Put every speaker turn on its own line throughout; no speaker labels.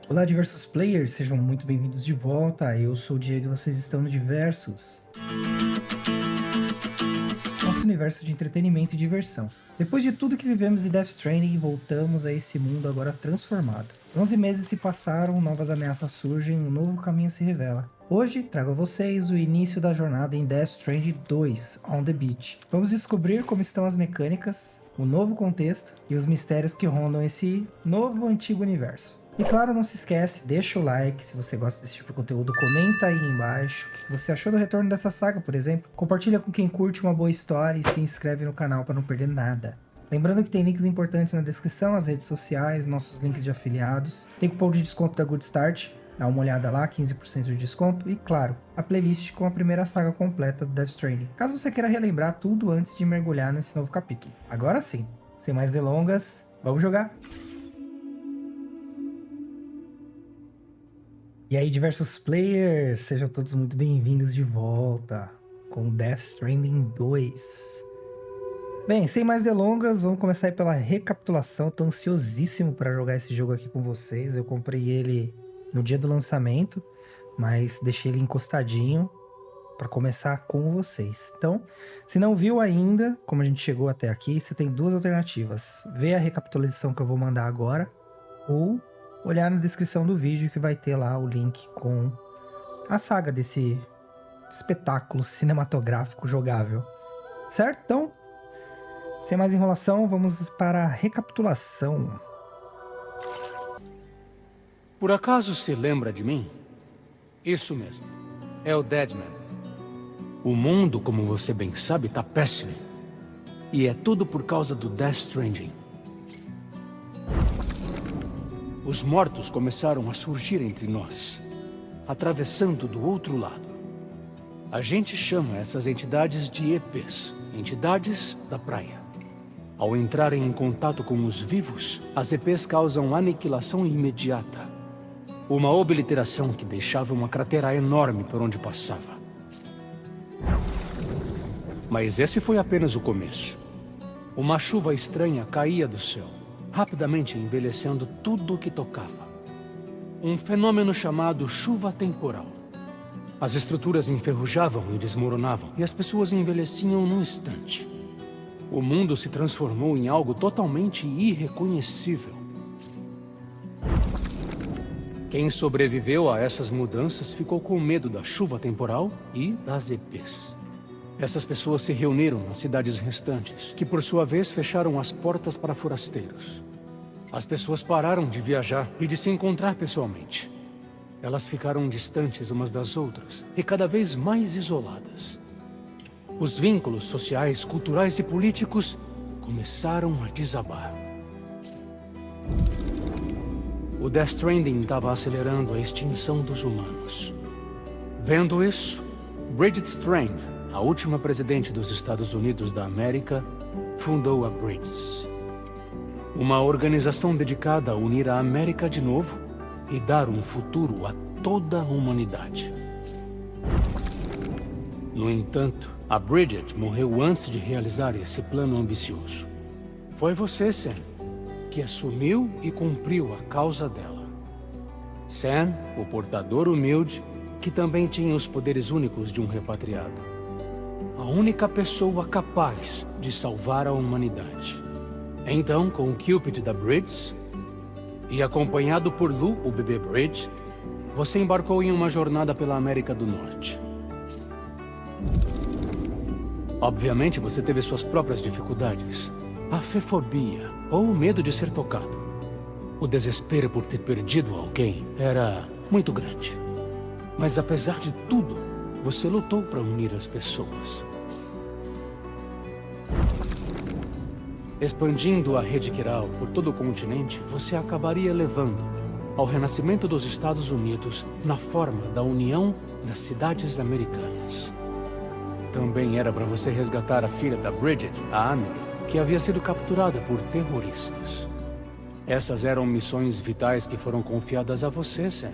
Olá, diversos players, sejam muito bem-vindos de volta. Eu sou o Diego e vocês estão no Diversos, nosso universo de entretenimento e diversão. Depois de tudo que vivemos em Death Stranding, voltamos a esse mundo agora transformado. 11 meses se passaram, novas ameaças surgem, um novo caminho se revela. Hoje trago a vocês o início da jornada em Death Stranding 2, On the Beach. Vamos descobrir como estão as mecânicas, o novo contexto e os mistérios que rondam esse novo antigo universo. E claro, não se esquece, deixa o like se você gosta desse tipo de conteúdo, comenta aí embaixo o que você achou do retorno dessa saga, por exemplo. Compartilha com quem curte uma boa história e se inscreve no canal para não perder nada. Lembrando que tem links importantes na descrição, as redes sociais, nossos links de afiliados. Tem cupom de desconto da Good Start, dá uma olhada lá, 15% de desconto. E claro, a playlist com a primeira saga completa do Death Stranding, caso você queira relembrar tudo antes de mergulhar nesse novo capítulo. Agora sim, sem mais delongas, vamos jogar! E aí, diversos players, sejam todos muito bem-vindos de volta com Death Stranding 2. Bem, sem mais delongas, vamos começar aí pela recapitulação. Tô ansiosíssimo para jogar esse jogo aqui com vocês. Eu comprei ele no dia do lançamento, mas deixei ele encostadinho para começar com vocês. Então, se não viu ainda como a gente chegou até aqui, você tem duas alternativas. Vê a recapitulação que eu vou mandar agora, ou olhar na descrição do vídeo que vai ter lá o link com a saga desse espetáculo cinematográfico jogável. Certo? Então, sem mais enrolação, vamos para a recapitulação.
Por acaso se lembra de mim? Isso mesmo. É o Deadman. O mundo, como você bem sabe, tá péssimo. E é tudo por causa do Death Stranding. Os mortos começaram a surgir entre nós, atravessando do outro lado. A gente chama essas entidades de EPs, entidades da praia. Ao entrarem em contato com os vivos, as EPs causam aniquilação imediata. Uma obliteração que deixava uma cratera enorme por onde passava. Mas esse foi apenas o começo. Uma chuva estranha caía do céu, rapidamente envelhecendo tudo o que tocava. Um fenômeno chamado chuva temporal. As estruturas enferrujavam e desmoronavam, e as pessoas envelheciam num instante. O mundo se transformou em algo totalmente irreconhecível. Quem sobreviveu a essas mudanças ficou com medo da chuva temporal e das EPs. Essas pessoas se reuniram nas cidades restantes, que por sua vez fecharam as portas para forasteiros. As pessoas pararam de viajar e de se encontrar pessoalmente. Elas ficaram distantes umas das outras e cada vez mais isoladas. Os vínculos sociais, culturais e políticos começaram a desabar. O Death Stranding estava acelerando a extinção dos humanos. Vendo isso, Bridget Strand, a última presidente dos Estados Unidos da América, fundou a Bridges. Uma organização dedicada a unir a América de novo e dar um futuro a toda a humanidade. No entanto, a Bridget morreu antes de realizar esse plano ambicioso. Foi você, Sam, que assumiu e cumpriu a causa dela. Sam, o portador humilde, que também tinha os poderes únicos de um repatriado. A única pessoa capaz de salvar a humanidade. Então, com o Cupid da Bridges, e acompanhado por Lou, o bebê Bridge, você embarcou em uma jornada pela América do Norte. Obviamente, você teve suas próprias dificuldades. A fefobia, ou o medo de ser tocado. O desespero por ter perdido alguém era muito grande. Mas apesar de tudo, você lutou para unir as pessoas. Expandindo a rede Kiral por todo o continente, você acabaria levando ao renascimento dos Estados Unidos na forma da União das Cidades Americanas. Também era para você resgatar a filha da Bridget, a Amelie, que havia sido capturada por terroristas. Essas eram missões vitais que foram confiadas a você, Sam.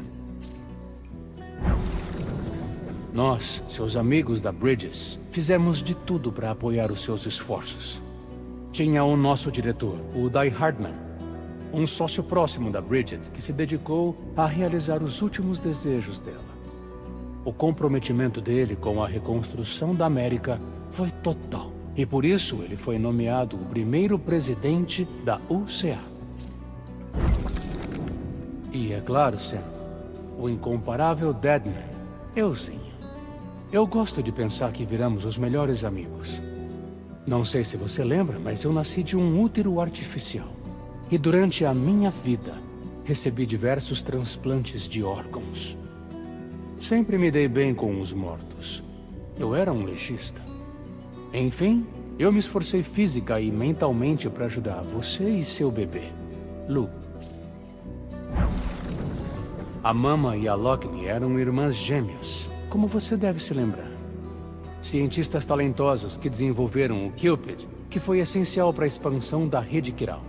Nós, seus amigos da Bridges, fizemos de tudo para apoiar os seus esforços. Tinha o nosso diretor, o Die Hardman. um sócio próximo da Bridget que se dedicou a realizar os últimos desejos dela. O comprometimento dele com a reconstrução da América foi total. E por isso ele foi nomeado o primeiro presidente da UCA. E é claro, Sam, o incomparável Deadman, euzinho. Eu gosto de pensar que viramos os melhores amigos. Não sei se você lembra, mas eu nasci de um útero artificial. E durante a minha vida, recebi diversos transplantes de órgãos. Sempre me dei bem com os mortos. Eu era um legista. Enfim, eu me esforcei física e mentalmente para ajudar você e seu bebê, Lu. A Mama e a Lockney eram irmãs gêmeas, como você deve se lembrar. Cientistas talentosas que desenvolveram o Cupid, que foi essencial para a expansão da rede Kiral.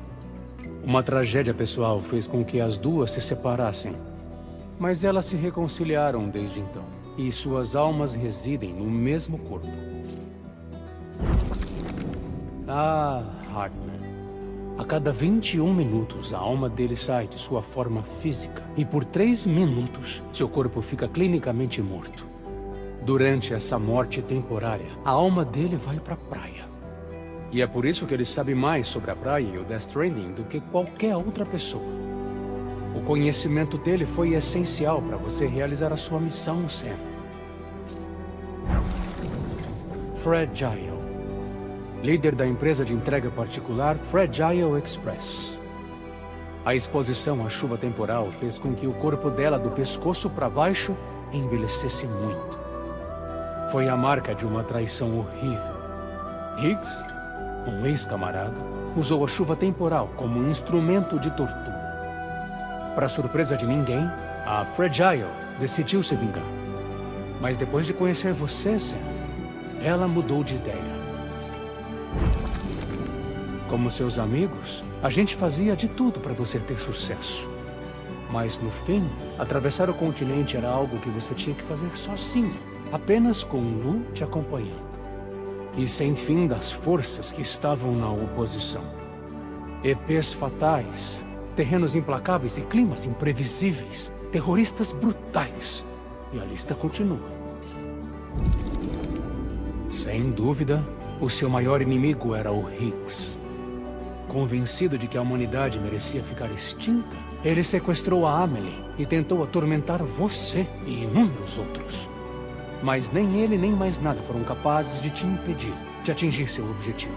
Uma tragédia pessoal fez com que as duas se separassem. Mas elas se reconciliaram desde então, e suas almas residem no mesmo corpo. Ah, Hartman. A cada 21 minutos, a alma dele sai de sua forma física, e por 3 minutos, seu corpo fica clinicamente morto. Durante essa morte temporária, a alma dele vai para a praia. E é por isso que ele sabe mais sobre a praia e o Death Stranding do que qualquer outra pessoa. O conhecimento dele foi essencial para você realizar a sua missão, Sam. Fragile. Líder da empresa de entrega particular Fragile Express. A exposição à chuva temporal fez com que o corpo dela do pescoço para baixo envelhecesse muito. Foi a marca de uma traição horrível. Higgs, um ex-camarada, usou a chuva temporal como um instrumento de tortura. Para surpresa de ninguém, a Fragile decidiu se vingar. Mas depois de conhecer você, Sam, ela mudou de ideia. Como seus amigos, a gente fazia de tudo para você ter sucesso. Mas no fim, atravessar o continente era algo que você tinha que fazer sozinho, apenas com Lu te acompanhando. E sem fim das forças que estavam na oposição. EPs fatais, terrenos implacáveis e climas imprevisíveis, terroristas brutais. E a lista continua. Sem dúvida, o seu maior inimigo era o Higgs. Convencido de que a humanidade merecia ficar extinta, ele sequestrou a Amelie e tentou atormentar você e inúmeros outros. Mas nem ele nem mais nada foram capazes de te impedir de atingir seu objetivo.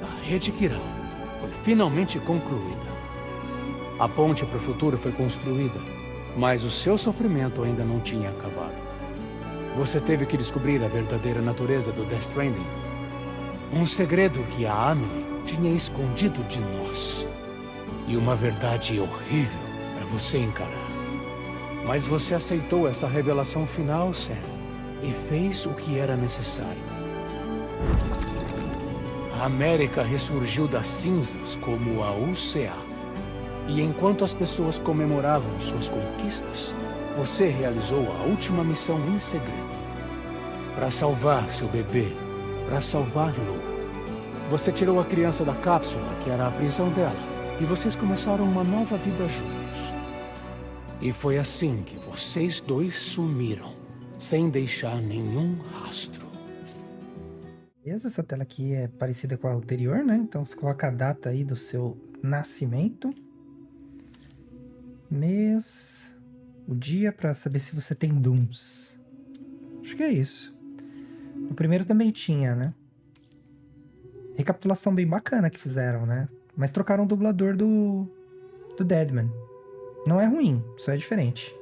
A Rede Kiral foi finalmente concluída. A ponte para o futuro foi construída, mas o seu sofrimento ainda não tinha acabado. Você teve que descobrir a verdadeira natureza do Death Stranding. Um segredo que a Amelie tinha escondido de nós. E uma verdade horrível para você encarar. Mas você aceitou essa revelação final, Sam, e fez o que era necessário. A América ressurgiu das cinzas como a UCA. E enquanto as pessoas comemoravam suas conquistas, você realizou a última missão em segredo. Para salvar seu bebê, para salvar Lu. Você tirou a criança da cápsula, que era a prisão dela, e vocês começaram uma nova vida juntos. E foi assim que vocês dois sumiram, sem deixar nenhum rastro.
Beleza, essa tela aqui é parecida com a anterior, né? Então você coloca a data aí do seu nascimento, mês, o dia, para saber se você tem Dooms. Acho que é isso. No primeiro também tinha, né? Recapitulação bem bacana que fizeram, né? Mas trocaram o dublador do Deadman. Não é ruim, só é diferente.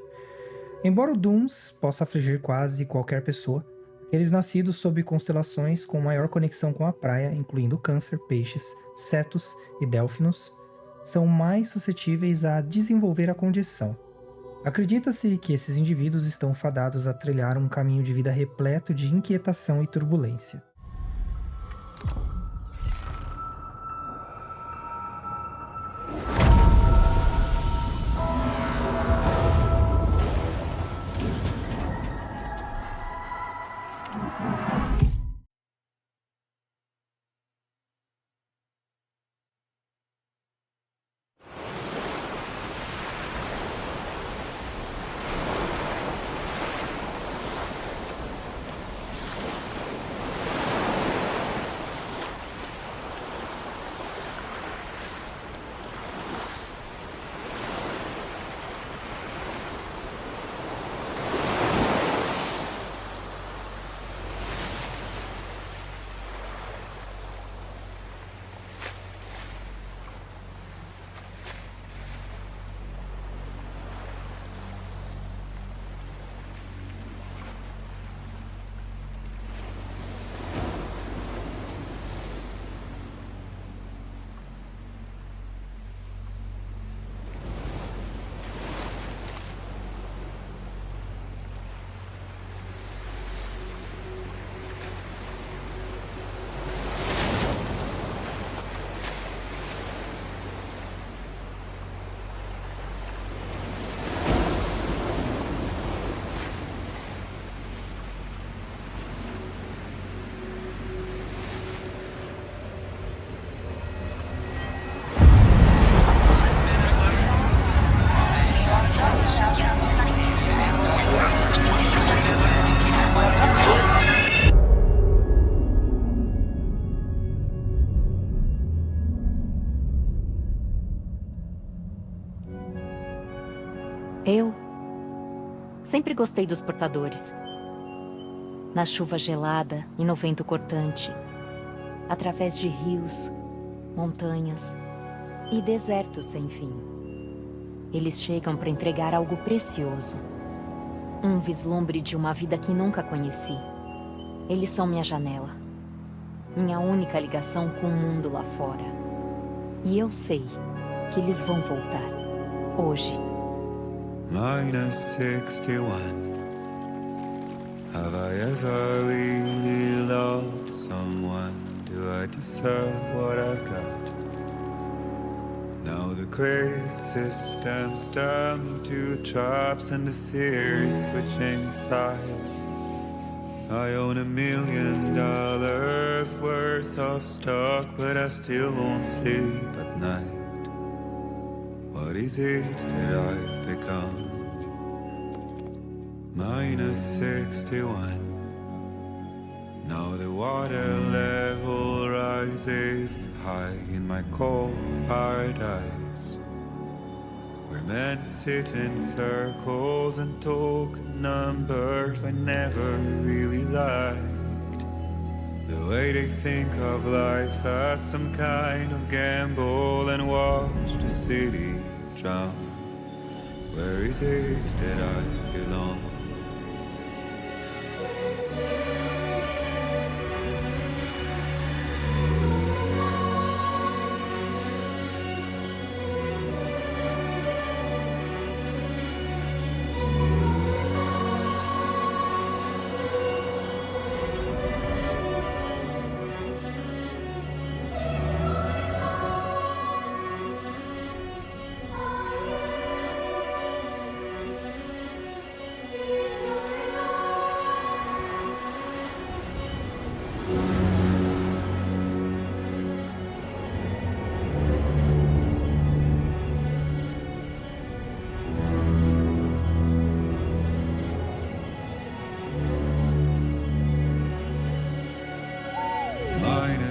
Embora o Dooms possa afligir quase qualquer pessoa, aqueles nascidos sob constelações com maior conexão com a praia, incluindo Câncer, Peixes, Cetus e Delfinos, são mais suscetíveis a desenvolver a condição. Acredita-se que esses indivíduos estão fadados a trilhar um caminho de vida repleto de inquietação e turbulência.
Eu sempre gostei dos portadores. Na chuva gelada e no vento cortante, através de rios, montanhas e desertos sem fim. Eles chegam para entregar algo precioso. Um vislumbre de uma vida que nunca conheci. Eles são minha janela. Minha única ligação com o mundo lá fora. E eu sei que eles vão voltar. Hoje.
-61. Have I ever really loved someone? Do I deserve what I've got? Now the great system's turned to traps and the fear is switching sides. I own $1 million worth of stock, but I still won't sleep at night. What is it that I've become? -61. Now the water level rises high in my cold paradise, where men sit in circles and talk numbers I never really liked. The way they think of life as some kind of gamble and watch the city drown. Where is it that I belong?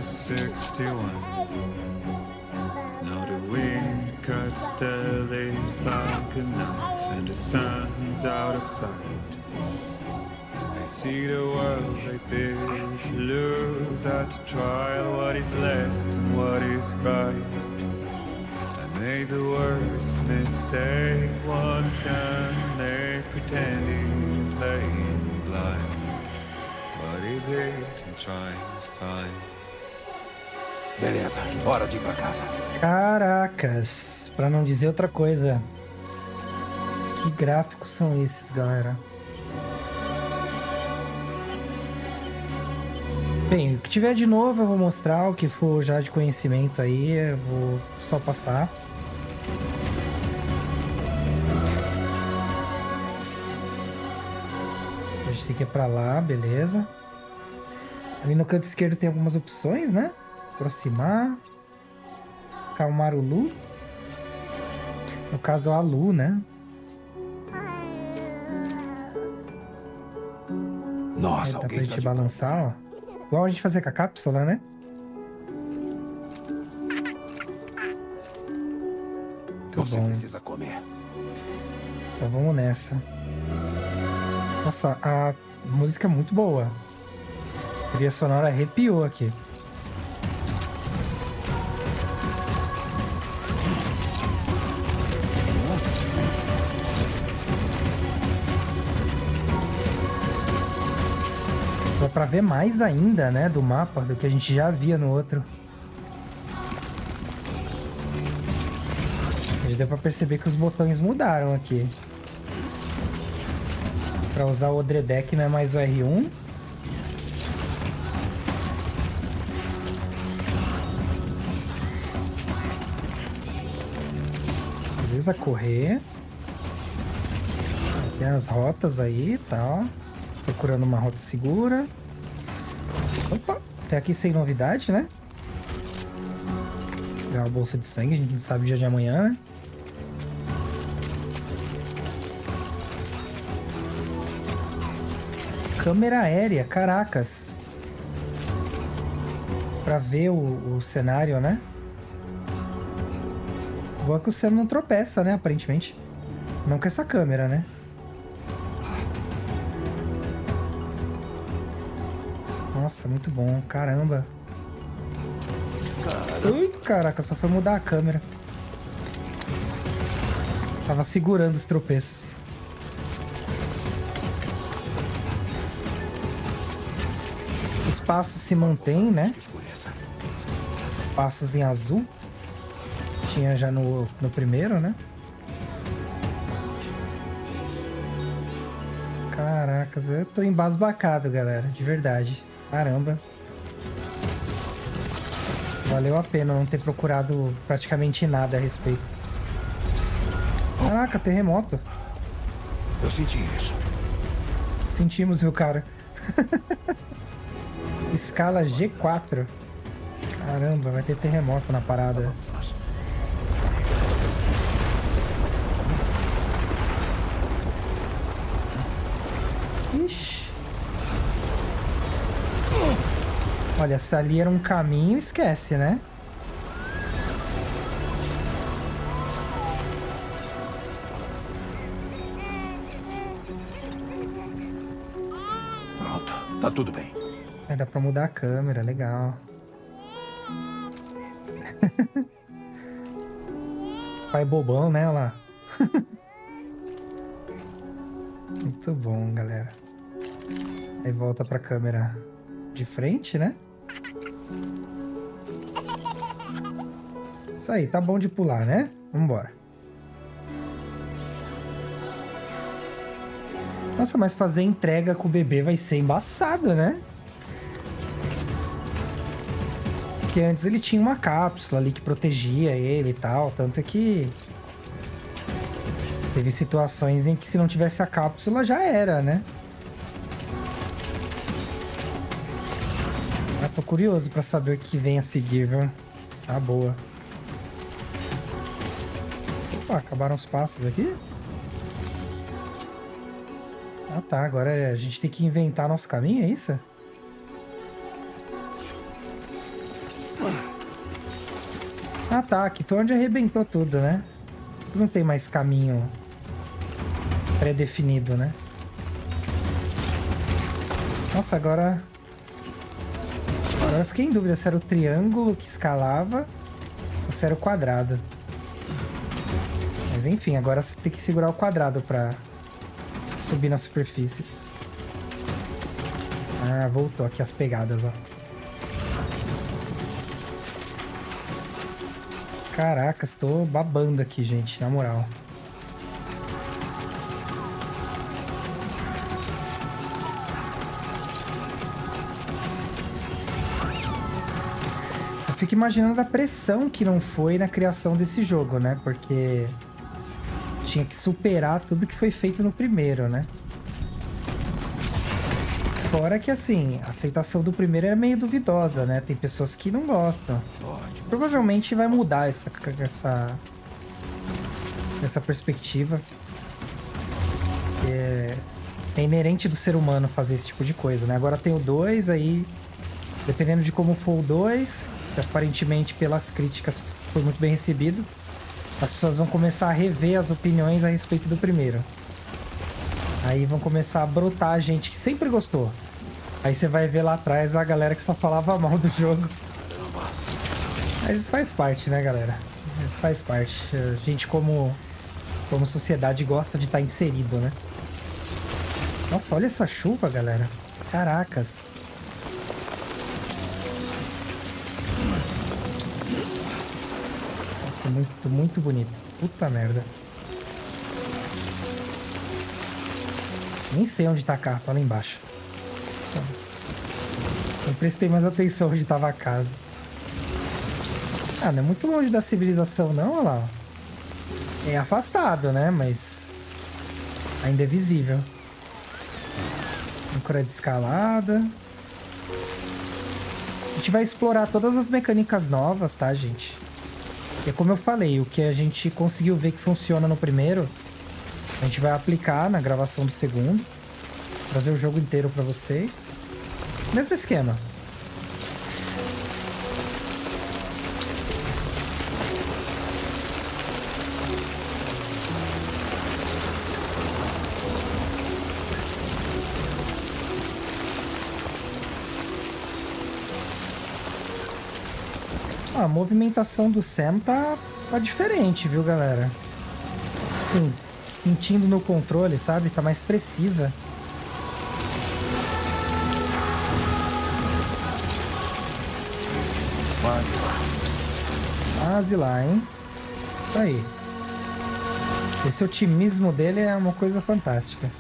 -61. Now the wind cuts the leaves like a knife and the sun's out of sight. I see the world I built lose at the trial what is left and what is right. I made the worst mistake one can make, pretending and playing blind. What is it I'm trying to find?
Beleza, hora de ir pra casa.
Caracas, pra não dizer outra coisa. Que gráficos são esses, galera? Bem, o que tiver de novo eu vou mostrar, o que for já de conhecimento aí, eu vou só passar. A gente tem que ir pra lá, beleza. Ali no canto esquerdo tem algumas opções, né? Aproximar. Calmar o Lu. No caso, a Lu, né?
Nossa,
Dá pra
alguém
gente
de
balançar, ó. Igual a gente fazer com a cápsula, né? Muito
Você
bom.
precisa comer.
Então vamos nessa. Nossa, a música é muito boa. A trilha sonora arrepiou aqui. Dá pra ver mais ainda, né, do mapa do que a gente já via no outro. Já deu pra perceber que os botões mudaram aqui. Pra usar o Odredek não é mais o R1. Beleza, correr. Tem as rotas aí, tá? Procurando uma rota segura. Opa, até aqui sem novidade, né? Pegar uma bolsa de sangue, a gente não sabe o dia de amanhã, né? Câmera aérea, caracas. Pra ver o cenário, né? Boa que o Sam não tropeça, né? Aparentemente. Não com essa câmera, né? Nossa, muito bom. Caramba. Ui, caraca, só foi mudar a câmera. Tava segurando os tropeços. Os passos se mantêm, né? Esses passos em azul. Tinha já no primeiro, né? Caracas, eu tô embasbacado, galera. De verdade. Caramba. Valeu a pena não ter procurado praticamente nada a respeito. Caraca, terremoto.
Eu senti isso.
Sentimos, viu, cara? Escala G4. Caramba, vai ter terremoto na parada. Ixi. Olha, se ali era um caminho, esquece, né?
Pronto, tá tudo bem.
É, dá pra mudar a câmera, legal. Pai bobão, né? Olha lá. Muito bom, galera. Aí volta pra câmera de frente, né? Isso aí, tá bom de pular, né? Vambora. Nossa, mas fazer entrega com o bebê vai ser embaçado, né? Porque antes ele tinha uma cápsula ali que protegia ele e tal. Tanto que teve situações em que se não tivesse a cápsula já era, né? Ah, tô curioso pra saber o que vem a seguir, viu? Tá boa. Opa, acabaram os passos aqui? Ah tá, agora a gente tem que inventar nosso caminho, é isso? Ah tá, aqui foi onde arrebentou tudo, né? Não tem mais caminho pré-definido, né? Nossa, agora eu fiquei em dúvida se era o triângulo que escalava ou se era o quadrado. Mas enfim, agora você tem que segurar o quadrado pra subir nas superfícies. Ah, voltou aqui as pegadas, ó. Caracas, tô babando aqui, gente, na moral. Eu fico imaginando a pressão que não foi na criação desse jogo, né? Porque tinha que superar tudo que foi feito no primeiro, né? Fora que, assim, a aceitação do primeiro é meio duvidosa, né? Tem pessoas que não gostam. Provavelmente vai mudar essa perspectiva. É inerente do ser humano fazer esse tipo de coisa, né? Agora tem o 2, aí, dependendo de como for o 2, que aparentemente pelas críticas foi muito bem recebido, as pessoas vão começar a rever as opiniões a respeito do primeiro. Aí vão começar a brotar gente que sempre gostou. Aí você vai ver lá atrás a galera que só falava mal do jogo. Mas isso faz parte, né, galera? Faz parte. A gente, como sociedade, gosta de estar inserido, né? Nossa, olha essa chuva, galera. Caracas. Nossa, muito, muito bonito. Puta merda. Nem sei onde tá a carta, lá embaixo. Não prestei mais atenção onde tava a casa. Ah, não é muito longe da civilização, não, olha lá. É afastado, né? Mas ainda é visível. Âncora de escalada. A gente vai explorar todas as mecânicas novas, tá, gente? E como eu falei, o que a gente conseguiu ver que funciona no primeiro, a gente vai aplicar na gravação do segundo. Trazer o jogo inteiro pra vocês. Mesmo esquema. A movimentação do Sam tá diferente, viu, galera? Sentindo no controle, sabe? Tá mais precisa. Quase lá, hein? Tá aí. Esse otimismo dele é uma coisa fantástica.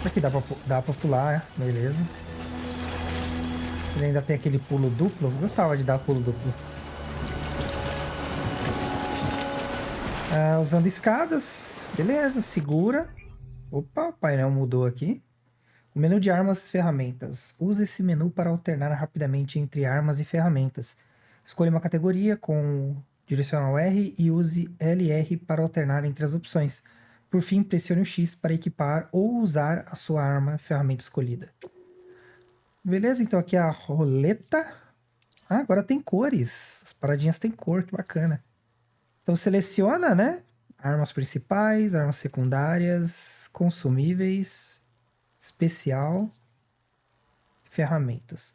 Aqui dá pra pular, beleza. Ele ainda tem aquele pulo duplo. Eu gostava de dar pulo duplo. Usando escadas. Beleza, segura. Opa, o painel mudou aqui. O menu de armas e ferramentas. Use esse menu para alternar rapidamente entre armas e ferramentas. Escolha uma categoria com direcional R e use LR para alternar entre as opções. Por fim, pressione o X para equipar ou usar a sua arma e ferramenta escolhida. Beleza, então aqui é a roleta. Agora tem cores. As paradinhas têm cor, que bacana. Então seleciona, né? Armas principais, armas secundárias, consumíveis, especial, ferramentas.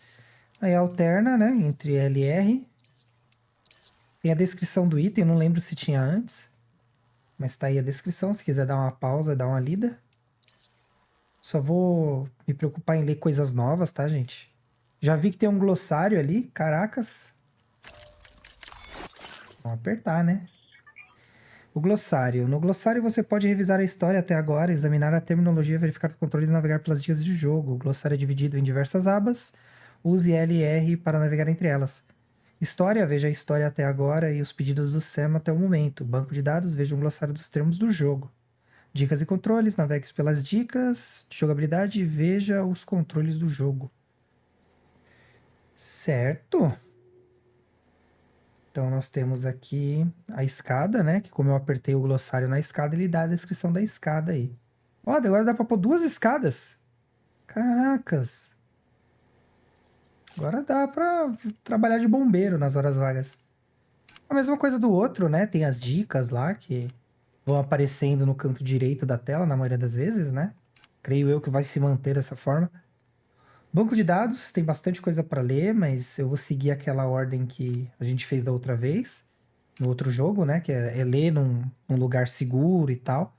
Aí alterna, né? Entre LR. Tem a descrição do item, não lembro se tinha antes. Mas tá aí a descrição, se quiser dar uma pausa, dar uma lida. Só vou me preocupar em ler coisas novas, tá, gente? Já vi que tem um glossário ali, caracas. Vamos apertar, né? O glossário. No glossário você pode revisar a história até agora, examinar a terminologia, verificar os controles e navegar pelas dicas de jogo. O glossário é dividido em diversas abas. Use L e R para navegar entre elas. História, veja a história até agora e os pedidos do Sam até o momento. Banco de dados, veja um glossário dos termos do jogo. Dicas e controles, navegue pelas dicas de jogabilidade e veja os controles do jogo. Certo. Então nós temos aqui a escada, né? Que como eu apertei o glossário na escada, ele dá a descrição da escada aí. Ó, agora dá pra pôr 2 escadas. Caracas. Agora dá pra trabalhar de bombeiro nas horas vagas. A mesma coisa do outro, né? Tem as dicas lá que vão aparecendo no canto direito da tela, na maioria das vezes, né? Creio eu que vai se manter dessa forma. Banco de dados, tem bastante coisa para ler, mas eu vou seguir aquela ordem que a gente fez da outra vez, no outro jogo, né? Que é ler num lugar seguro e tal.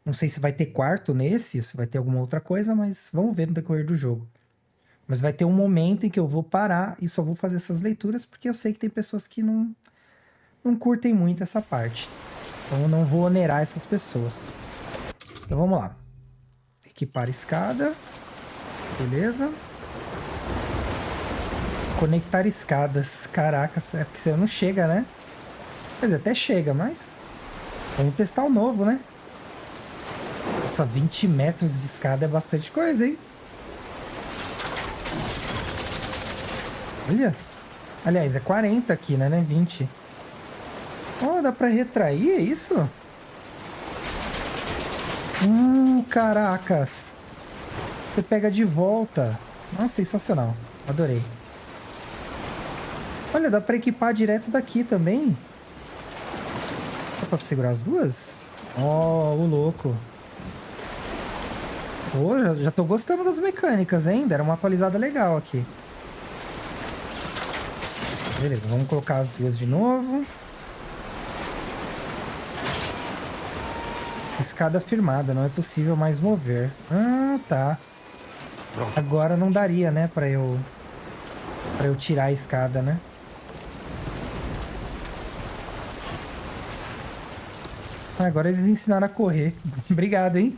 Não sei se vai ter quarto nesse, se vai ter alguma outra coisa, mas vamos ver no decorrer do jogo. Mas vai ter um momento em que eu vou parar e só vou fazer essas leituras, porque eu sei que tem pessoas que não curtem muito essa parte. Então eu não vou onerar essas pessoas. Então vamos lá. Equipar escada. Beleza. Conectar escadas. Caraca, é porque você não chega, né? Quer dizer, até chega, mas... Vamos testar o novo, né? Nossa, 20 metros de escada é bastante coisa, hein? Olha. Aliás, é 40 aqui, né? Não é 20. Oh, dá pra retrair, é isso? Caracas. Você pega de volta. Nossa, sensacional. Adorei. Olha, dá pra equipar direto daqui também. Dá pra segurar as duas? Oh, o louco. Oh, já tô gostando das mecânicas, hein? Deram uma atualizada legal aqui. Beleza, vamos colocar as duas de novo. Escada firmada, não é possível mais mover. Ah, tá. Agora não daria, né, pra eu tirar a escada, né? Agora eles me ensinaram a correr. Obrigado, hein?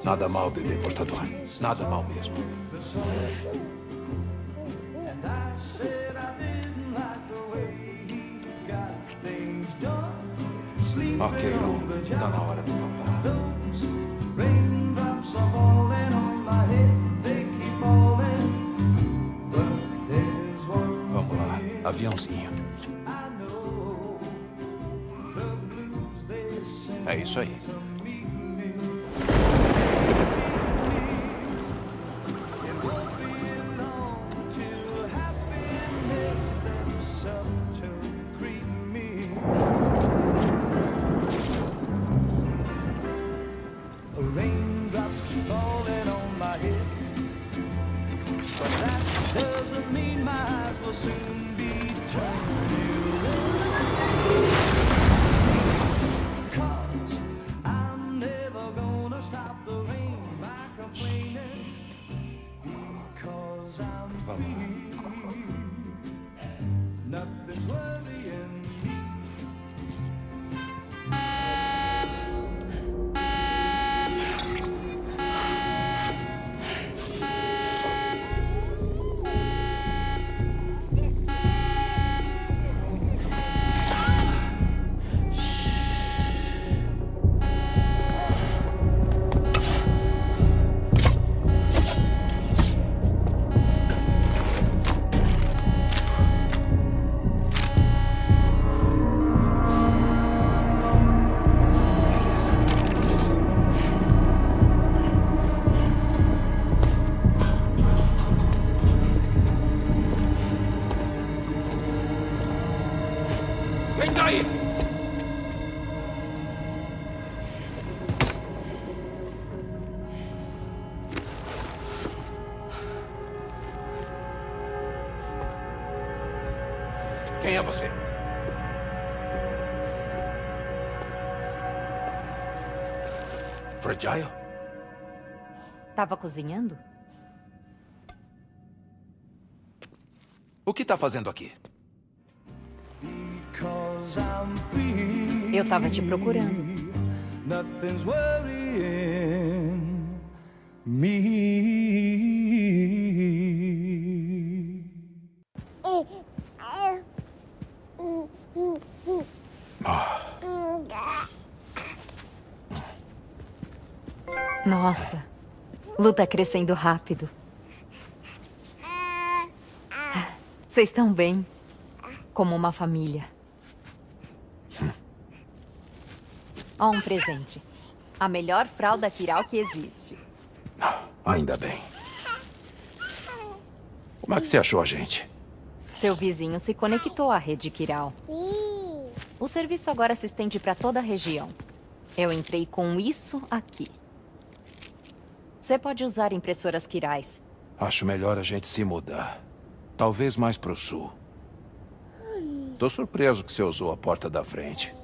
Nada mal, bebê portador. Nada mal mesmo. Ok, Lu. Tá na hora do papá. Vamos lá. Aviãozinho. É isso aí. Vem daí! Quem é você? Fragile?
Tava cozinhando?
O que tá fazendo aqui?
Eu tava te procurando.
Nothing's worrying me.
Nossa, Lu tá crescendo rápido. Vocês estão bem, como uma família. Ó, um presente. A melhor fralda Kiral que existe.
Ainda bem. Como é que você achou a gente?
Seu vizinho se conectou à rede Kiral. O serviço agora se estende para toda a região. Eu entrei com isso aqui. Você pode usar impressoras Kirais.
Acho melhor a gente se mudar. Talvez mais pro sul. Tô surpreso que você usou a porta da frente.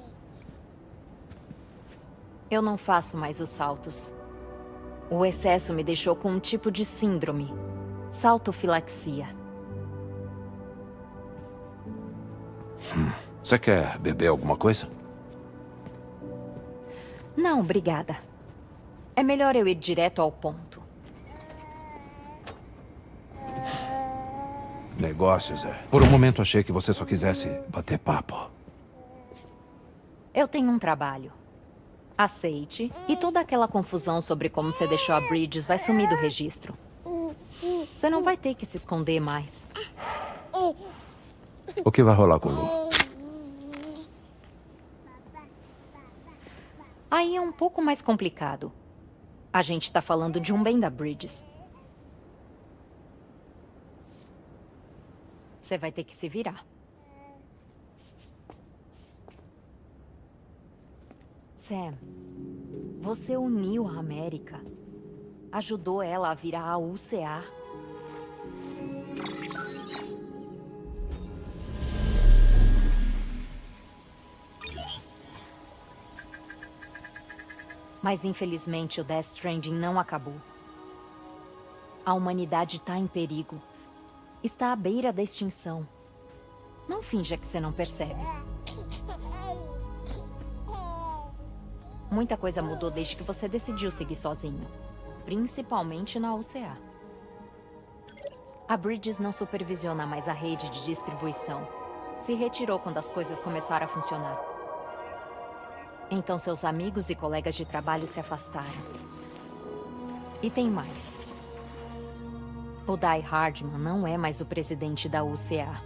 Eu não faço mais os saltos. O excesso me deixou com um tipo de síndrome. Saltofilaxia.
Você quer beber alguma coisa?
Não, obrigada. É melhor eu ir direto ao ponto.
Negócios, é. Por um momento achei que você só quisesse bater papo.
Eu tenho um trabalho. Aceite, e toda aquela confusão sobre como você deixou a Bridges vai sumir do registro. Você não vai ter que se esconder mais.
O que vai rolar com o Lu?
Aí é um pouco mais complicado. A gente tá falando de um bem da Bridges. Você vai ter que se virar. Sam, você uniu a América. Ajudou ela a virar a UCA. Mas infelizmente o Death Stranding não acabou. A humanidade está em perigo. Está à beira da extinção. Não finja que você não percebe. Muita coisa mudou desde que você decidiu seguir sozinho. Principalmente na UCA. A Bridges não supervisiona mais a rede de distribuição. Se retirou quando as coisas começaram a funcionar. Então seus amigos e colegas de trabalho se afastaram. E tem mais. O Die Hardman não é mais o presidente da UCA.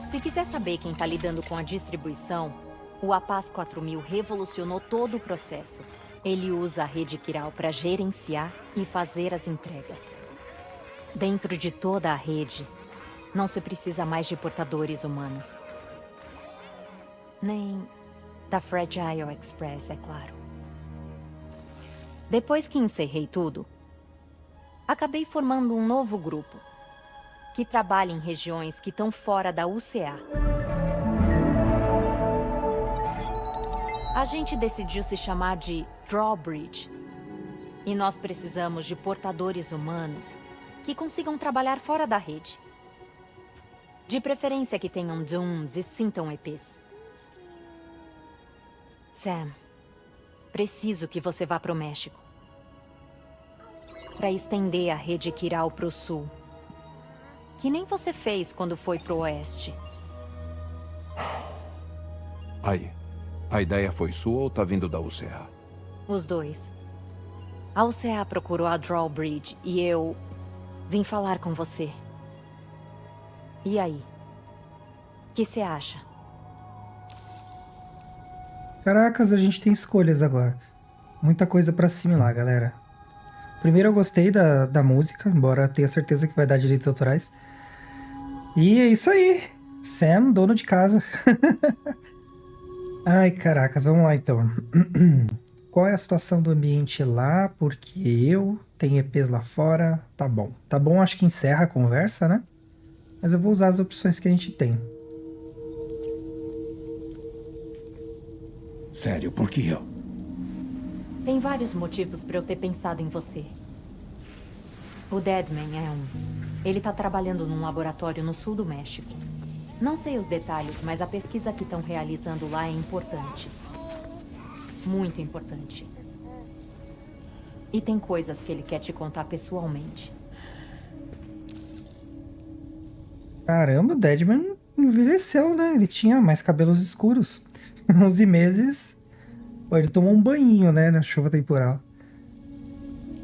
Se quiser saber quem está lidando com a distribuição, o Apaz 4000 revolucionou todo o processo. Ele usa a rede Kiral para gerenciar e fazer as entregas. Dentro de toda a rede, não se precisa mais de portadores humanos. Nem da Fragile Express, é claro. Depois que encerrei tudo, acabei formando um novo grupo, que trabalha em regiões que estão fora da UCA. A gente decidiu se chamar de Drawbridge. E nós precisamos de portadores humanos que consigam trabalhar fora da rede. De preferência que tenham Dooms e sintam EPs. Sam, preciso que você vá para o México. Para estender a rede Kiral para o sul. Que nem você fez quando foi para o oeste.
Aí, a ideia foi sua ou tá vindo da UCA?
Os dois. A UCA procurou a Drawbridge e eu vim falar com você. E aí? O que você acha?
Caracas, a gente tem escolhas agora. Muita coisa pra assimilar, galera. Primeiro, eu gostei da música, embora tenha certeza que vai dar direitos autorais. E é isso aí. Sam, dono de casa. Ai, caracas, vamos lá então. Qual é a situação do ambiente lá? Porque eu tenho EPs lá fora. Tá bom. Tá bom, acho que encerra a conversa, né? Mas eu vou usar as opções que a gente tem.
Sério, por que eu?
Tem vários motivos para eu ter pensado em você. O Deadman é um. Ele tá trabalhando num laboratório no sul do México. Não sei os detalhes, mas a pesquisa que estão realizando lá é importante. Muito importante. E tem coisas que ele quer te contar pessoalmente.
Caramba, o Deadman envelheceu, né? Ele tinha mais cabelos escuros. 11 meses. Pô, ele tomou um banhinho, né? Na chuva temporal.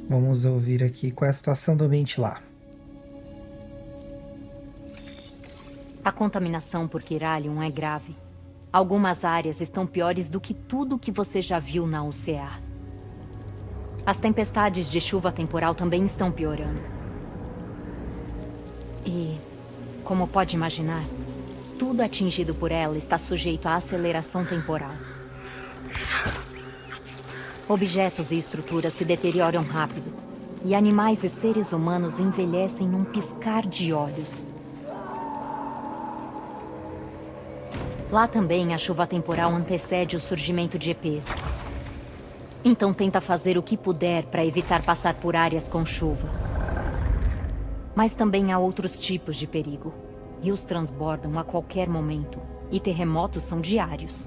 Vamos ouvir aqui qual é a situação do ambiente lá.
A contaminação por Kiralium é grave. Algumas áreas estão piores do que tudo que você já viu na UCA. As tempestades de chuva temporal também estão piorando. E, como pode imaginar, tudo atingido por ela está sujeito à aceleração temporal. Objetos e estruturas se deterioram rápido, e animais e seres humanos envelhecem num piscar de olhos. Lá também a chuva temporal antecede o surgimento de EPs. Então tenta fazer o que puder para evitar passar por áreas com chuva. Mas também há outros tipos de perigo. Rios transbordam a qualquer momento, e terremotos são diários.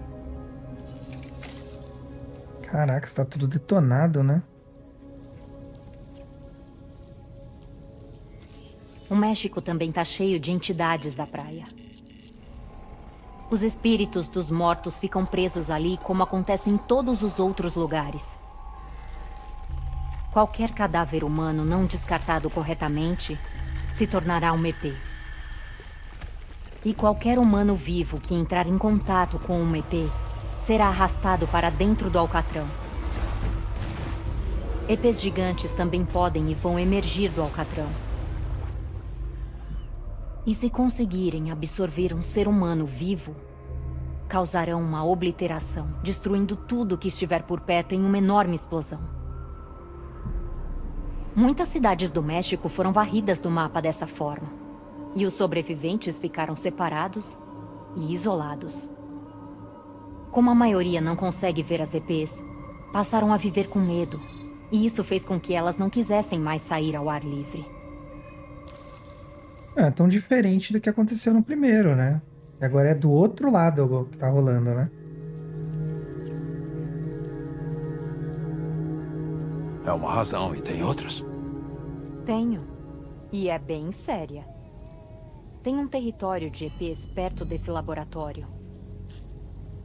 Caraca, está tudo detonado, né?
O México também tá cheio de entidades da praia. Os espíritos dos mortos ficam presos ali, como acontece em todos os outros lugares. Qualquer cadáver humano não descartado corretamente se tornará um EP. E qualquer humano vivo que entrar em contato com um EP será arrastado para dentro do Alcatrão. EPs gigantes também podem e vão emergir do Alcatrão. E se conseguirem absorver um ser humano vivo, causarão uma obliteração, destruindo tudo que estiver por perto em uma enorme explosão. Muitas cidades do México foram varridas do mapa dessa forma, e os sobreviventes ficaram separados e isolados. Como a maioria não consegue ver as EPs, Passaram a viver com medo. E isso fez com que elas não quisessem mais sair ao ar livre.
É tão diferente do que aconteceu no primeiro, né? Agora é do outro lado que tá rolando, né?
É uma razão e tem outras?
Tenho. E é bem séria. Tem um território de EPs perto desse laboratório.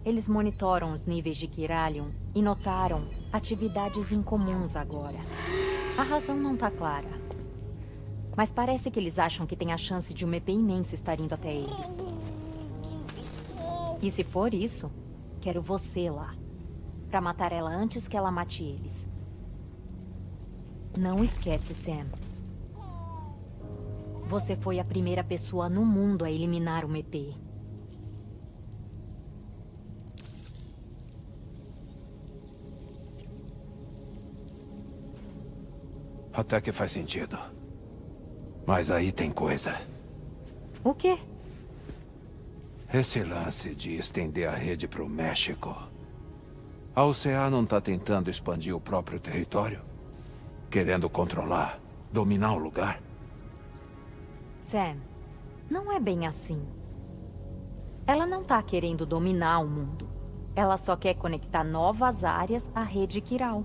Eles monitoram os níveis de Kiralium e notaram atividades incomuns agora. A razão não tá clara. Mas parece que eles acham que tem a chance de uma EP imensa estar indo até eles. E se for isso, quero você lá. Pra matar ela antes que ela mate eles. Não esquece, Sam. Você foi a primeira pessoa no mundo a eliminar uma EP.
Até que faz sentido. Mas aí tem coisa.
O quê?
Esse lance de estender a rede para o México. A OCA não está tentando expandir o próprio território? Querendo controlar, dominar o lugar?
Sam, não é bem assim. Ela não tá querendo dominar o mundo. Ela só quer conectar novas áreas à rede Kiral.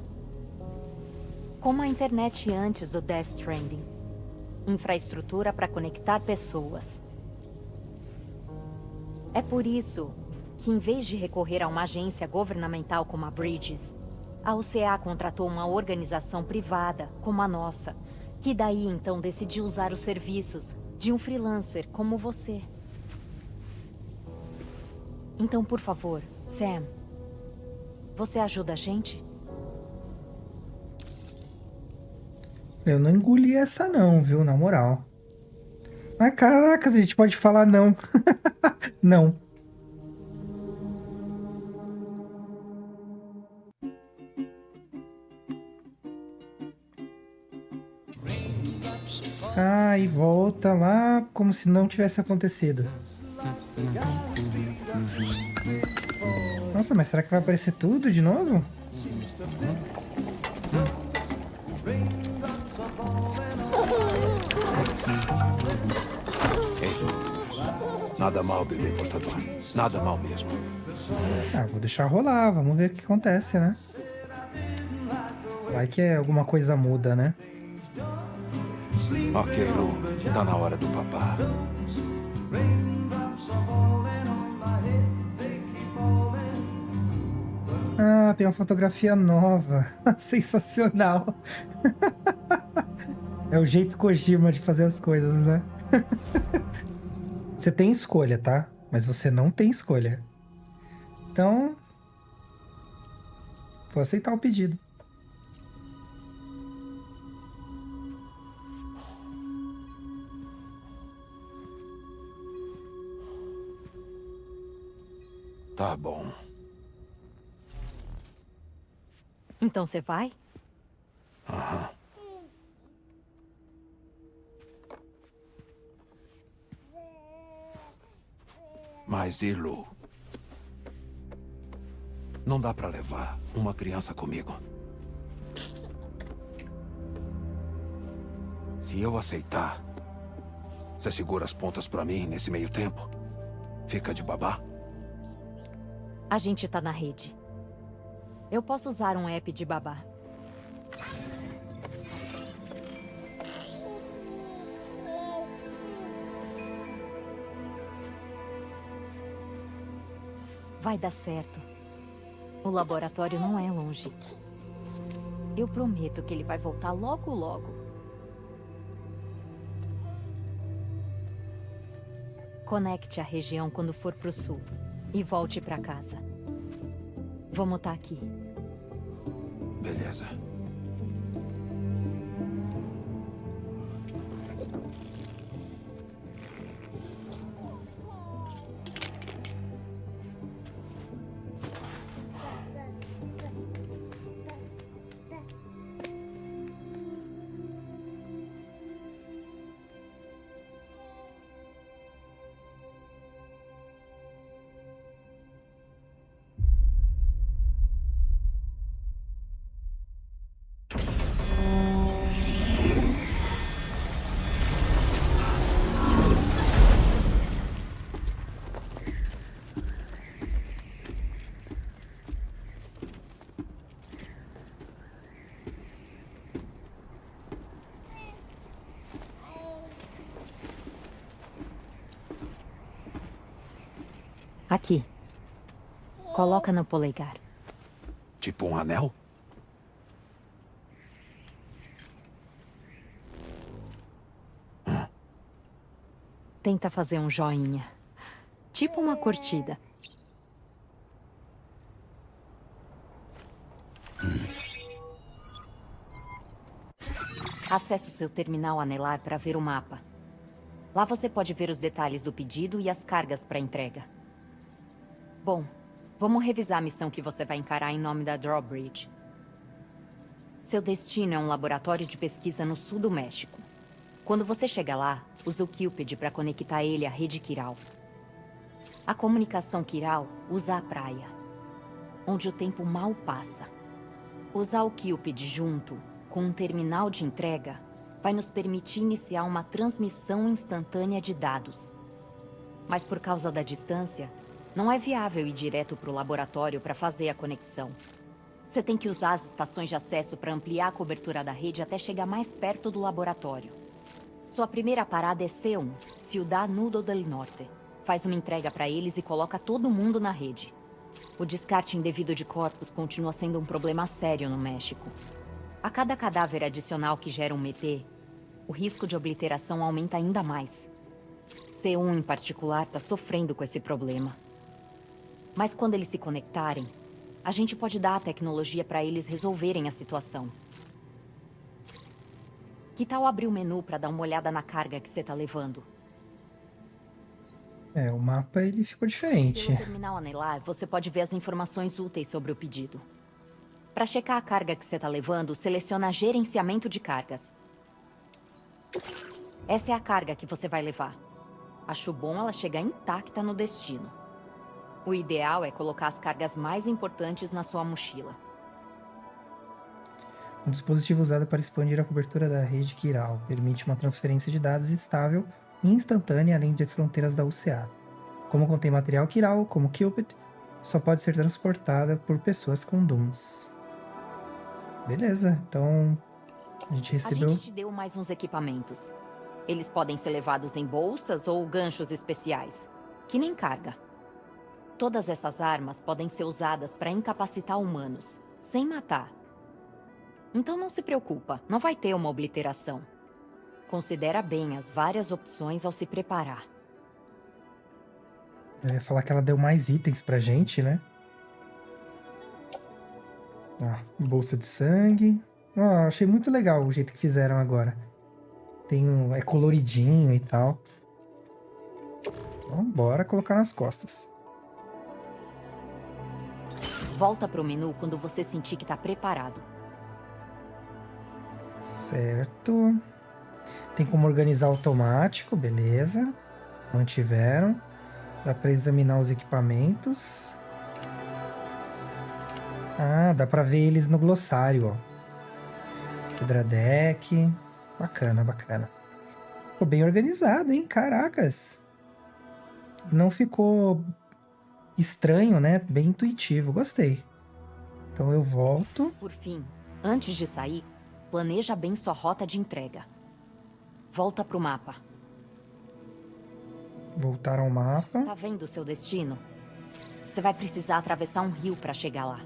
Como a internet antes do Death Stranding. Infraestrutura para conectar pessoas. É por isso que, em vez de recorrer a uma agência governamental como a Bridges, a OCA contratou uma organização privada como a nossa, que daí então decidiu usar os serviços de um freelancer como você. Então, por favor, Sam, você ajuda a gente?
Eu não engoli essa não, viu? Na moral. Mas caraca, a gente pode falar não. Não. Ah, e volta lá como se não tivesse acontecido. Nossa, mas será que vai aparecer tudo de novo?
Ei, nada mal, bebê portador. Nada mal mesmo.
Ah, vou deixar rolar, vamos ver o que acontece, né? Vai que alguma coisa muda, né?
Ok, Lu. Tá na hora do papá.
Ah, tem uma fotografia nova. Sensacional. É o jeito Kojima de fazer as coisas, né? Você tem escolha, tá? Mas você não tem escolha. Então, vou aceitar o pedido.
Tá bom.
Então você vai?
Aham. Mas e Lu? Não dá pra levar uma criança comigo. Se eu aceitar, você segura as pontas pra mim nesse meio tempo? Fica de babá?
A gente tá na rede. Eu posso usar um app de babá. Vai dar certo. O laboratório não é longe. Eu prometo que ele vai voltar logo, logo. Conecte a região quando for pro sul. E volte pra casa. Vamos estar aqui.
Beleza.
Aqui. Coloca no polegar.
Tipo um anel?
Tenta fazer um joinha. Tipo uma curtida. Acesse o seu terminal anelar para ver o mapa. Lá você pode ver os detalhes do pedido e as cargas para entrega. Bom, vamos revisar a missão que você vai encarar em nome da Drawbridge. Seu destino é um laboratório de pesquisa no sul do México. Quando você chega lá, usa o Cupid para conectar ele à rede Quiral. A comunicação Quiral usa a praia, onde o tempo mal passa. Usar o Cupid junto com um terminal de entrega vai nos permitir iniciar uma transmissão instantânea de dados. Mas por causa da distância, não é viável ir direto para o laboratório para fazer a conexão. Você tem que usar as estações de acesso para ampliar a cobertura da rede até chegar mais perto do laboratório. Sua primeira parada é C1, Ciudad Nudo del Norte. Faz uma entrega para eles e coloca todo mundo na rede. O descarte indevido de corpos continua sendo um problema sério no México. A cada cadáver adicional que gera um EP, o risco de obliteração aumenta ainda mais. C1 em particular está sofrendo com esse problema. Mas quando eles se conectarem, a gente pode dar a tecnologia para eles resolverem a situação. Que tal abrir o menu para dar uma olhada na carga que você está levando?
O mapa ele ficou diferente.
Pelo terminal anelar, você pode ver as informações úteis sobre o pedido. Para checar a carga que você está levando, seleciona Gerenciamento de Cargas. Essa é a carga que você vai levar. Acho bom ela chegar intacta no destino. O ideal é colocar as cargas mais importantes na sua mochila.
Um dispositivo usado para expandir a cobertura da rede Quiral permite uma transferência de dados estável e instantânea além de fronteiras da UCA. Como contém material Quiral, como Cupid, só pode ser transportada por pessoas com DUNS. Beleza, então a gente recebeu...
A gente te deu mais uns equipamentos. Eles podem ser levados em bolsas ou ganchos especiais, que nem carga. Todas essas armas podem ser usadas para incapacitar humanos, sem matar. Então não se preocupa, não vai ter uma obliteração. Considera bem as várias opções ao se preparar.
Eu ia falar que ela deu mais itens pra gente, né? Bolsa de sangue. Achei muito legal o jeito que fizeram agora. É coloridinho e tal. Então, bora colocar nas costas.
Volta pro menu quando você sentir que tá preparado.
Certo. Tem como organizar automático, beleza. Mantiveram. Dá pra examinar os equipamentos. Dá pra ver eles no glossário, ó. Hidradec. Bacana, bacana. Ficou bem organizado, hein? Caracas. Não ficou estranho, né? Bem intuitivo. Gostei. Então eu volto.
Por fim, antes de sair, planeja bem sua rota de entrega. Volta pro mapa.
Voltar ao mapa.
Tá vendo o seu destino? Você vai precisar atravessar um rio para chegar lá.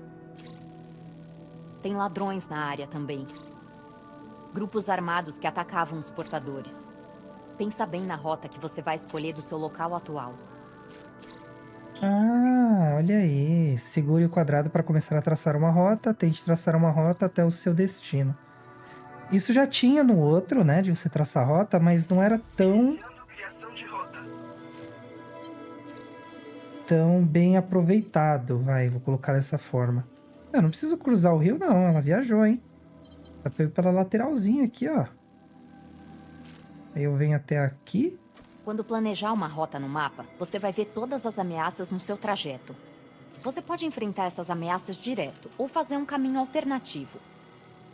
Tem ladrões na área também. Grupos armados que atacavam os portadores. Pensa bem na rota que você vai escolher do seu local atual.
Olha aí. Segure o quadrado para começar a traçar uma rota. Tente traçar uma rota até o seu destino. Isso já tinha no outro, né? De você traçar a rota, mas não era tão bem aproveitado. Vou colocar dessa forma. Eu não preciso cruzar o rio, não. Ela viajou, hein? Ela pegou pela lateralzinha aqui, ó. Aí eu venho até aqui.
Quando planejar uma rota no mapa, você vai ver todas as ameaças no seu trajeto. Você pode enfrentar essas ameaças direto ou fazer um caminho alternativo.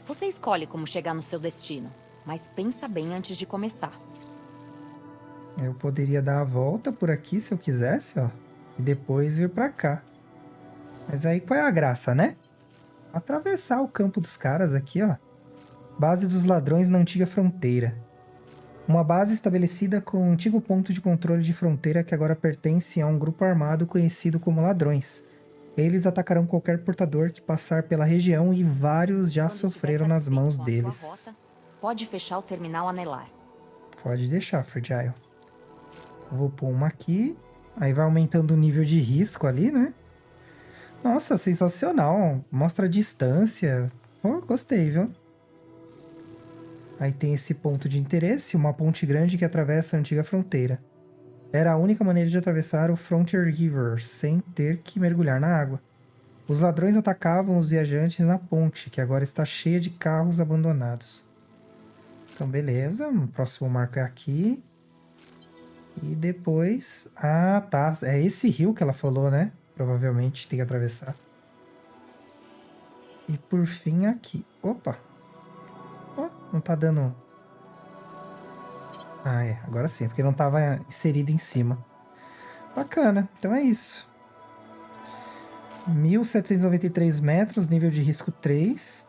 Você escolhe como chegar no seu destino, mas pensa bem antes de começar.
Eu poderia dar a volta por aqui se eu quisesse, ó. E depois vir pra cá. Mas aí qual é a graça, né? Atravessar o campo dos caras aqui, ó. Base dos ladrões na antiga fronteira. Uma base estabelecida com um antigo ponto de controle de fronteira que agora pertence a um grupo armado conhecido como Ladrões. Eles atacarão qualquer portador que passar pela região e vários já sofreram nas mãos deles.
Pode fechar o terminal anelar.
Pode deixar, Fragile. Vou pôr uma aqui. Aí vai aumentando o nível de risco ali, né? Nossa, sensacional. Mostra a distância. Oh, gostei, viu? Aí tem esse ponto de interesse, uma ponte grande que atravessa a antiga fronteira. Era a única maneira de atravessar o Frontier River sem ter que mergulhar na água. Os ladrões atacavam os viajantes na ponte, que agora está cheia de carros abandonados. Então, beleza. O próximo marco é aqui. E depois... Ah, tá. É esse rio que ela falou, né? Provavelmente tem que atravessar. E por fim aqui. Opa! Oh, não tá dando... Ah, é. Agora sim, porque não tava inserido em cima. Bacana. Então é isso. 1.793 metros, nível de risco 3.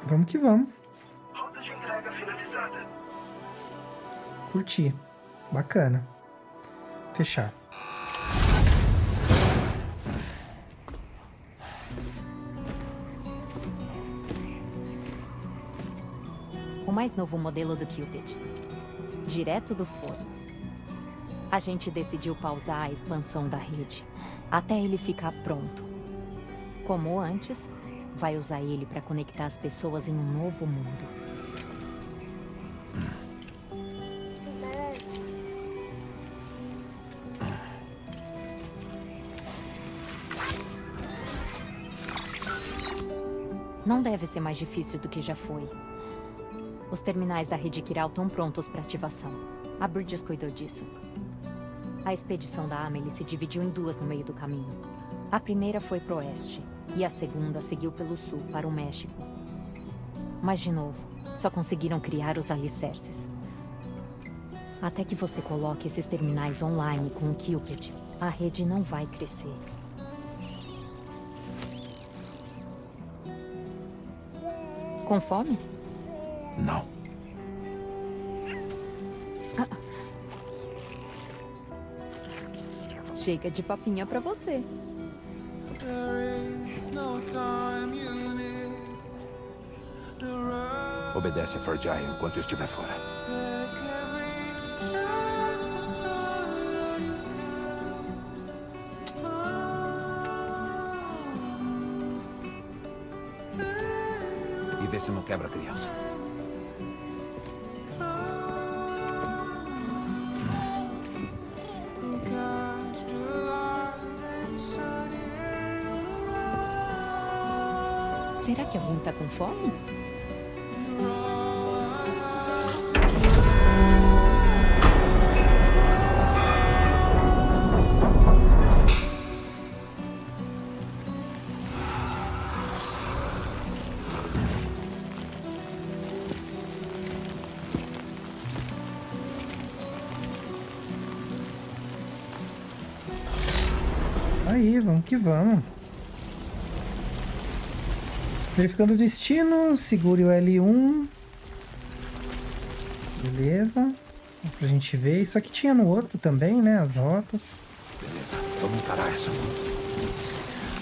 Vamos que vamos.
Rota de entrega finalizada.
Curti. Bacana. Fechar.
O mais novo modelo do Cupid. Direto do forno. A gente decidiu pausar a expansão da rede até ele ficar pronto. Como antes, vai usar ele para conectar as pessoas em um novo mundo. Não deve ser mais difícil do que já foi. Os terminais da rede Kiral estão prontos para ativação. A Bridges cuidou disso. A expedição da Amelie se dividiu em duas no meio do caminho. A primeira foi pro oeste, e a segunda seguiu pelo sul, para o México. Mas, de novo, só conseguiram criar os alicerces. Até que você coloque esses terminais online com o Cupid, a rede não vai crescer. Com fome?
Não.
Chega de papinha pra você.
Obedece a Fragile enquanto eu estiver fora. E vê se não quebra a criança.
Será que alguém tá com fome?
Aí, vamos que vamos. Verificando o destino, segure o L1. Beleza. Pra gente ver. Isso aqui tinha no outro também, né? As rotas.
Beleza, vamos encarar essa.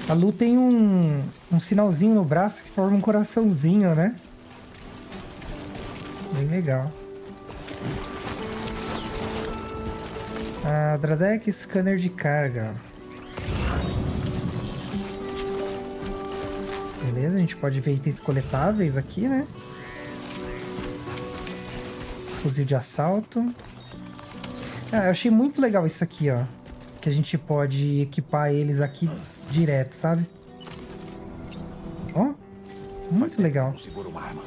A Lu tem um sinalzinho no braço que forma um coraçãozinho, né? Bem legal. A Dradek Scanner de carga. Beleza, a gente pode ver itens coletáveis aqui, né? Fuzil de assalto. Ah, eu achei muito legal isso aqui, ó. Que a gente pode equipar eles aqui direto, sabe? Ó, muito legal.
Não segura uma arma.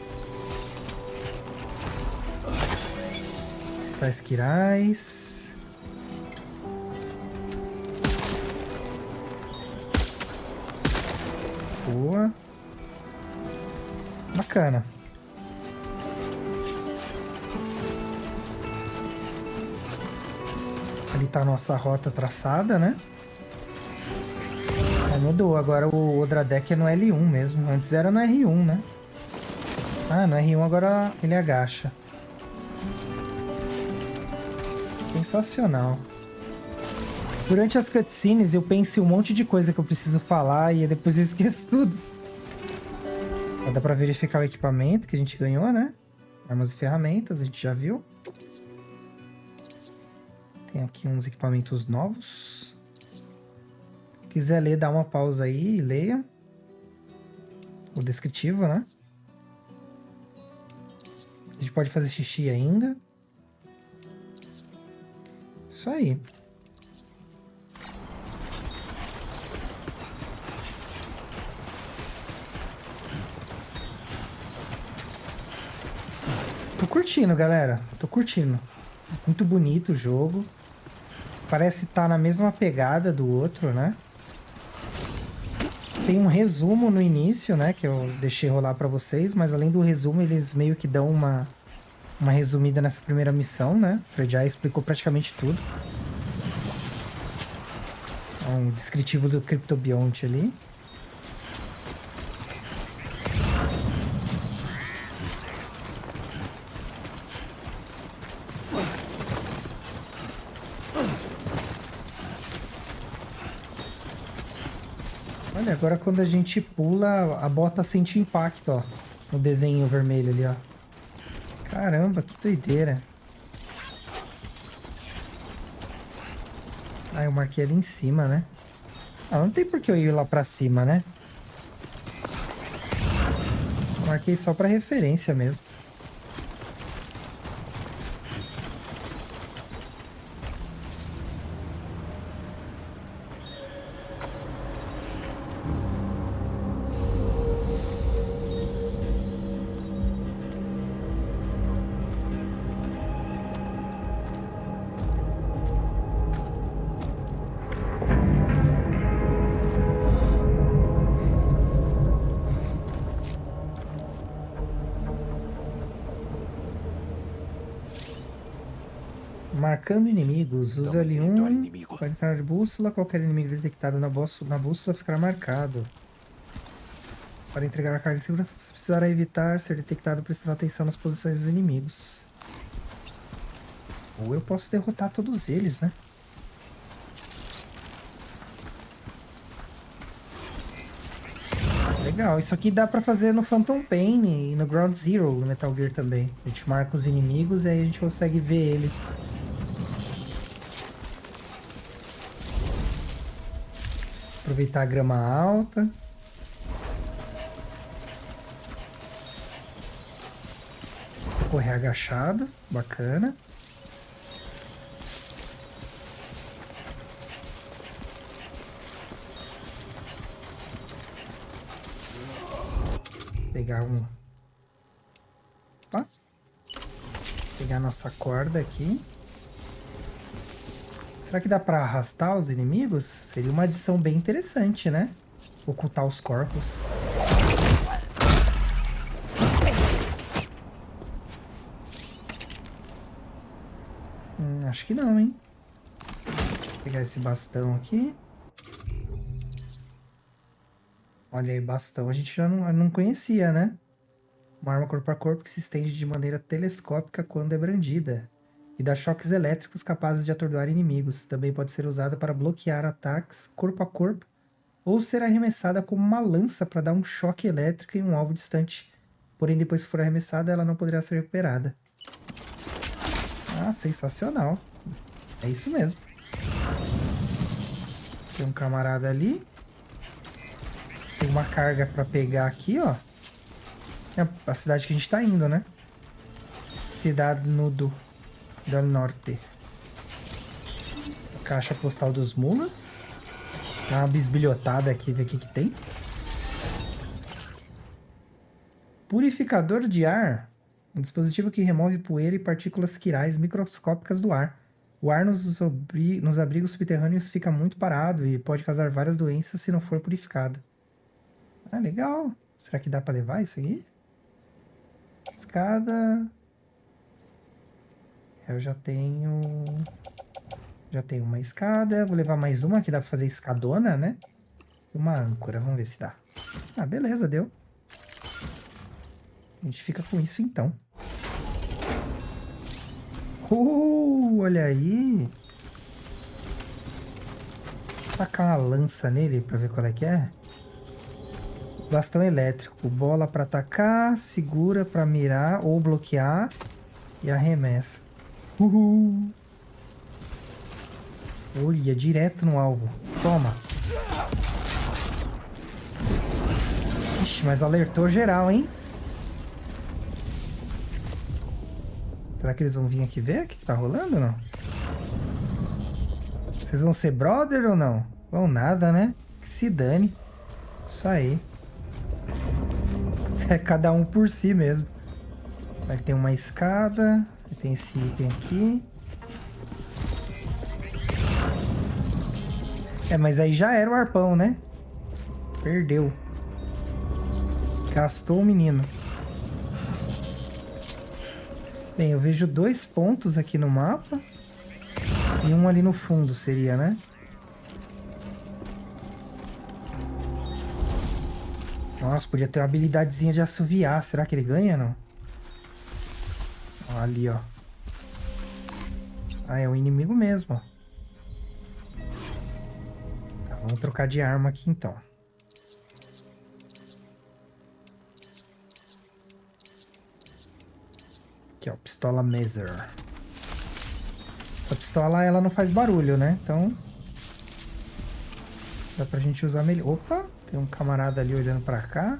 Está esquirais. Boa. Bacana. Ali tá a nossa rota traçada, né? Aí mudou. Agora o Odradek é no L1 mesmo. Antes era no R1, né? Ah, no R1 agora ele agacha. Sensacional. Durante as cutscenes eu penso em um monte de coisa que eu preciso falar e depois eu esqueço tudo. Ó, dá pra verificar o equipamento que a gente ganhou, né? Armas e ferramentas, a gente já viu. Tem aqui uns equipamentos novos. Se quiser ler, dá uma pausa aí e leia. O descritivo, né? A gente pode fazer xixi ainda. Isso aí. Tô curtindo, galera. Tô curtindo. Muito bonito o jogo. Parece estar na mesma pegada do outro, né? Tem um resumo no início, né? Que eu deixei rolar pra vocês. Mas além do resumo, eles meio que dão uma resumida nessa primeira missão, né? O Fred já explicou praticamente tudo. É um descritivo do Cryptobionte ali. Olha, agora quando a gente pula, a bota sente impacto, ó. No desenho vermelho ali, ó. Caramba, que doideira. Ah, eu marquei ali em cima, né? Ah, não tem por que eu ir lá pra cima, né? Marquei só pra referência mesmo. Marcando inimigos, usa L1 para entrar de bússola. Qualquer inimigo detectado na bússola ficará marcado. Para entregar a carga de segurança, você precisará evitar ser detectado prestando atenção nas posições dos inimigos. Ou eu posso derrotar todos eles, né? Legal, isso aqui dá pra fazer no Phantom Pain e no Ground Zero, no Metal Gear também. A gente marca os inimigos e aí a gente consegue ver eles. Aproveitar a grama alta. Correr agachado, bacana. Pegar um... Opa. Pegar nossa corda aqui. Será que dá pra arrastar os inimigos? Seria uma adição bem interessante, né? Ocultar os corpos. Acho que não, hein? Vou pegar esse bastão aqui. Olha aí, bastão a gente já não conhecia, né? Uma arma corpo a corpo que se estende de maneira telescópica quando é brandida. E dá choques elétricos capazes de atordoar inimigos. Também pode ser usada para bloquear ataques corpo a corpo ou ser arremessada como uma lança para dar um choque elétrico em um alvo distante. Porém, depois que for arremessada, ela não poderá ser recuperada. Ah, sensacional. É isso mesmo. Tem um camarada ali. Tem uma carga para pegar aqui, ó. É a cidade que a gente tá indo, né? Cidade Nudo del Norte. A caixa postal dos mulas. Dá uma bisbilhotada aqui, ver o que tem. Purificador de ar. Um dispositivo que remove poeira e partículas quirais microscópicas do ar. O ar nos abrigos subterrâneos fica muito parado e pode causar várias doenças se não for purificado. Ah, legal. Será que dá pra levar isso aqui? Escada. Eu já tenho uma escada. Vou levar mais uma que dá pra fazer escadona, né? Uma âncora. Vamos ver se dá. Ah, beleza, deu. A gente fica com isso então. Olha aí. Vou tacar uma lança nele pra ver qual é que é. Bastão elétrico. Bola pra atacar, segura pra mirar ou bloquear e arremessa. Olha, direto no alvo. Toma. Ixi, mas alertou geral, hein? Será que eles vão vir aqui ver o que tá rolando ou não? Vocês vão ser brother ou não? Vão nada, né? Que se dane. Isso aí. É cada um por si mesmo. Aí tem uma escada. Tem esse item aqui. É, mas aí já era o arpão, né? Perdeu. Gastou o menino. Bem, eu vejo 2 pontos aqui no mapa. E um ali no fundo seria, né? Nossa, podia ter uma habilidadezinha de assoviar. Será que ele ganha, não? Ó, ali, ó. Ah, é o inimigo mesmo, ó. Tá, vamos trocar de arma aqui, então. Aqui, ó, pistola Mazer. Essa pistola, ela não faz barulho, né? Então, dá pra gente usar melhor. Opa, tem um camarada ali olhando pra cá.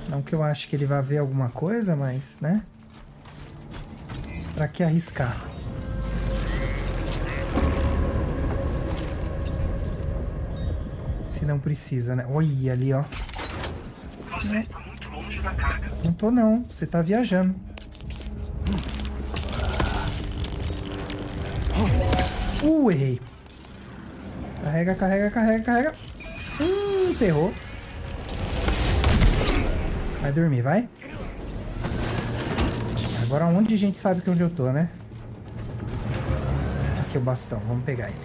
Não que eu ache que ele vai ver alguma coisa, mas, né? Pra que arriscar? Se não precisa, né? Olha ali, ó.
Você está muito longe da carga.
Não tô não, você tá viajando. Errei. Carrega, carrega, carrega, carrega. Ferrou. Vai dormir, vai. Agora um monte de gente sabe que onde eu tô, né? Aqui o bastão, vamos pegar ele.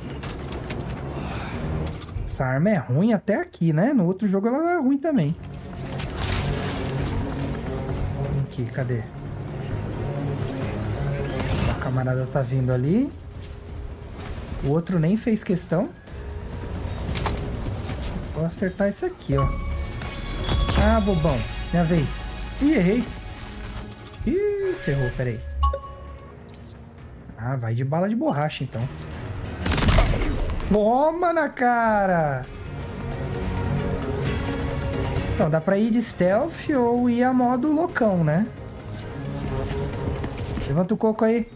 Essa arma é ruim até aqui, né? No outro jogo ela é ruim também. Aqui, cadê? A camarada tá vindo ali. O outro nem fez questão. Vou acertar esse aqui, ó. Ah, bobão. Minha vez. Ih, errei. Ih, ferrou, peraí. Ah, vai de bala de borracha, então. Toma na cara! Então, dá pra ir de stealth ou ir a modo loucão, né? Levanta o coco aí.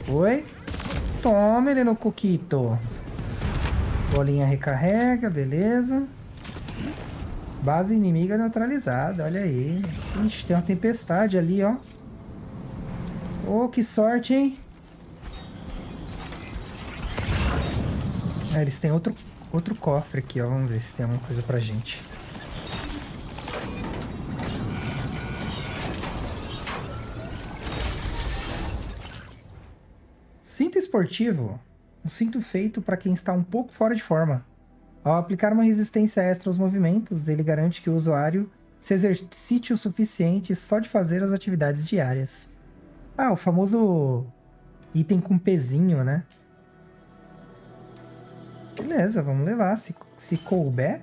Oi? Toma ele no coquito. Bolinha recarrega, beleza. Base inimiga neutralizada, olha aí. Ixi, tem uma tempestade ali, ó. Oh, que sorte, hein? Ah, eles têm outro cofre aqui, ó. Vamos ver se tem alguma coisa pra gente. Cinto esportivo. Um cinto feito para quem está um pouco fora de forma. Ao aplicar uma resistência extra aos movimentos, ele garante que o usuário se exercite o suficiente só de fazer as atividades diárias. Ah, o famoso item com pezinho, né? Beleza, vamos levar. Se couber.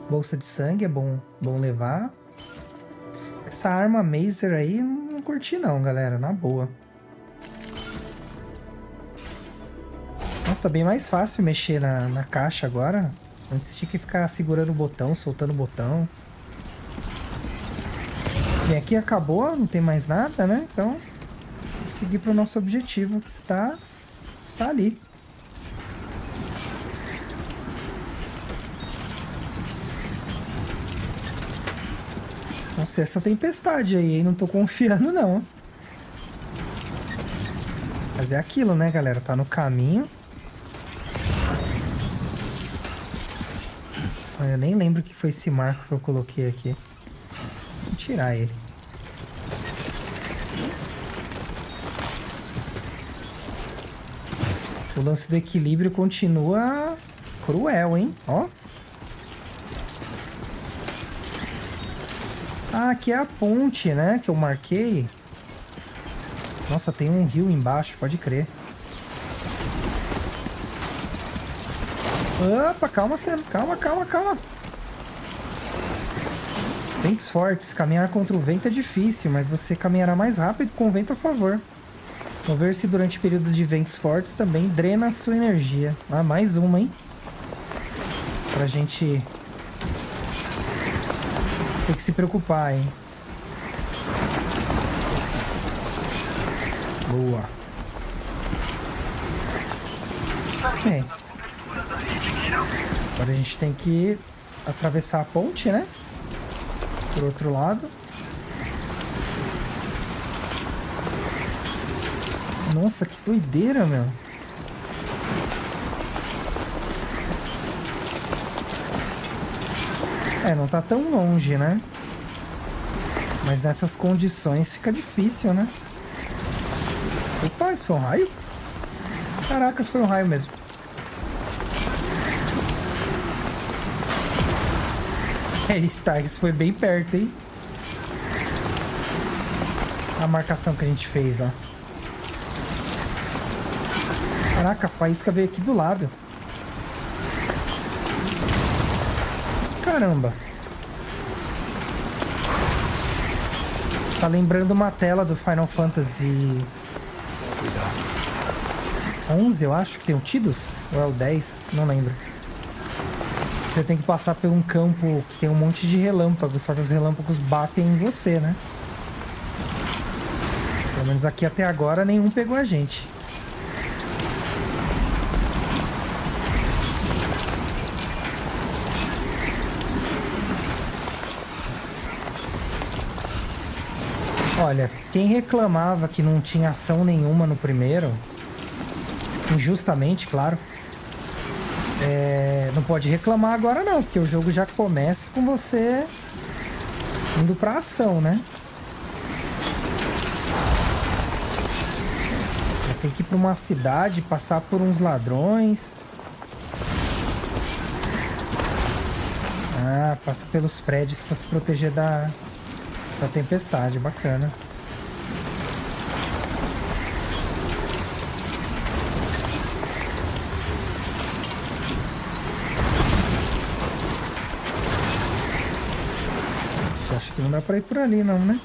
Bolsa de sangue é bom levar. Essa arma Mazer aí não curti não, galera. Na boa. Nossa, tá bem mais fácil mexer na caixa agora. Antes tinha que ficar segurando o botão, soltando o botão. Bem, aqui acabou, não tem mais nada, né? Então, vamos seguir para o nosso objetivo, que está ali. Nossa, essa tempestade aí, hein? Não tô confiando, não. Mas é aquilo, né, galera? Tá no caminho. Eu nem lembro o que foi esse marco que eu coloquei aqui. Vou tirar ele. O lance do equilíbrio continua cruel, hein? Ó. Ah, aqui é a ponte, né? Que eu marquei. Nossa, tem um rio embaixo, pode crer. Opa, calma, Sam. Calma, calma, calma. Ventos fortes. Caminhar contra o vento é difícil, mas você caminhará mais rápido com o vento a favor. Mover-se durante períodos de ventos fortes também drena a sua energia. Ah, mais uma, hein? Pra gente ter que se preocupar, hein? Boa. Bem. Agora a gente tem que atravessar a ponte, né? Por outro lado. Nossa, que doideira, meu. É, não tá tão longe, né? Mas nessas condições fica difícil, né? Opa, isso foi um raio? Caraca, isso foi um raio mesmo. Tá, isso foi bem perto, hein? A marcação que a gente fez, ó. Caraca, a faísca veio aqui do lado. Caramba. Tá lembrando uma tela do Final Fantasy 11, eu acho, que tem o Tidus? Ou é o 10? Não lembro. Você tem que passar por um campo que tem um monte de relâmpagos, só que os relâmpagos batem em você, né? Pelo menos aqui até agora nenhum pegou a gente. Olha, quem reclamava que não tinha ação nenhuma no primeiro, injustamente, claro, não pode reclamar agora não, porque o jogo já começa com você indo pra ação, né? Tem que ir pra uma cidade, passar por uns ladrões. Ah, passa pelos prédios pra se proteger da tempestade, bacana. Acho que não dá pra ir por ali não, né?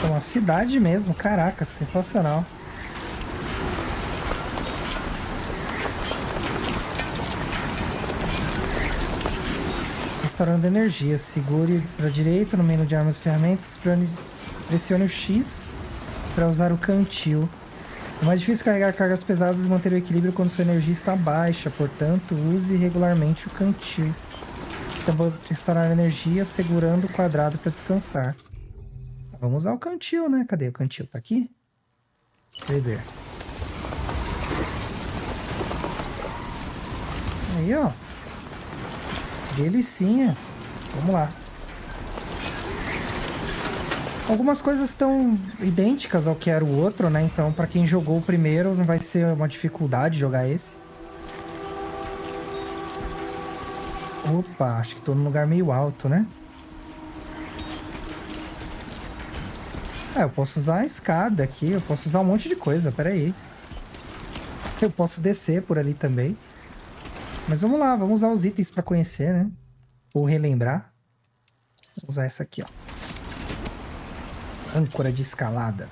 É uma cidade mesmo, caraca, sensacional. Restaurando energia, segure para a direita no menu de armas e ferramentas, pressione o X para usar o cantil. É mais difícil carregar cargas pesadas e manter o equilíbrio quando sua energia está baixa, portanto, use regularmente o cantil. Também restaurar energia segurando o quadrado para descansar. Vamos usar o cantil, né? Cadê o cantil? Tá aqui? Beber. Aí, ó. Delicinha. Vamos lá. Algumas coisas estão idênticas ao que era o outro, né? Então, pra quem jogou o primeiro, não vai ser uma dificuldade jogar esse. Opa, acho que tô num lugar meio alto, né? Ah, eu posso usar a escada aqui, eu posso usar um monte de coisa, peraí. Eu posso descer por ali também. Mas vamos lá, vamos usar os itens pra conhecer, né? Ou relembrar. Vou usar essa aqui, ó. Âncora de escalada.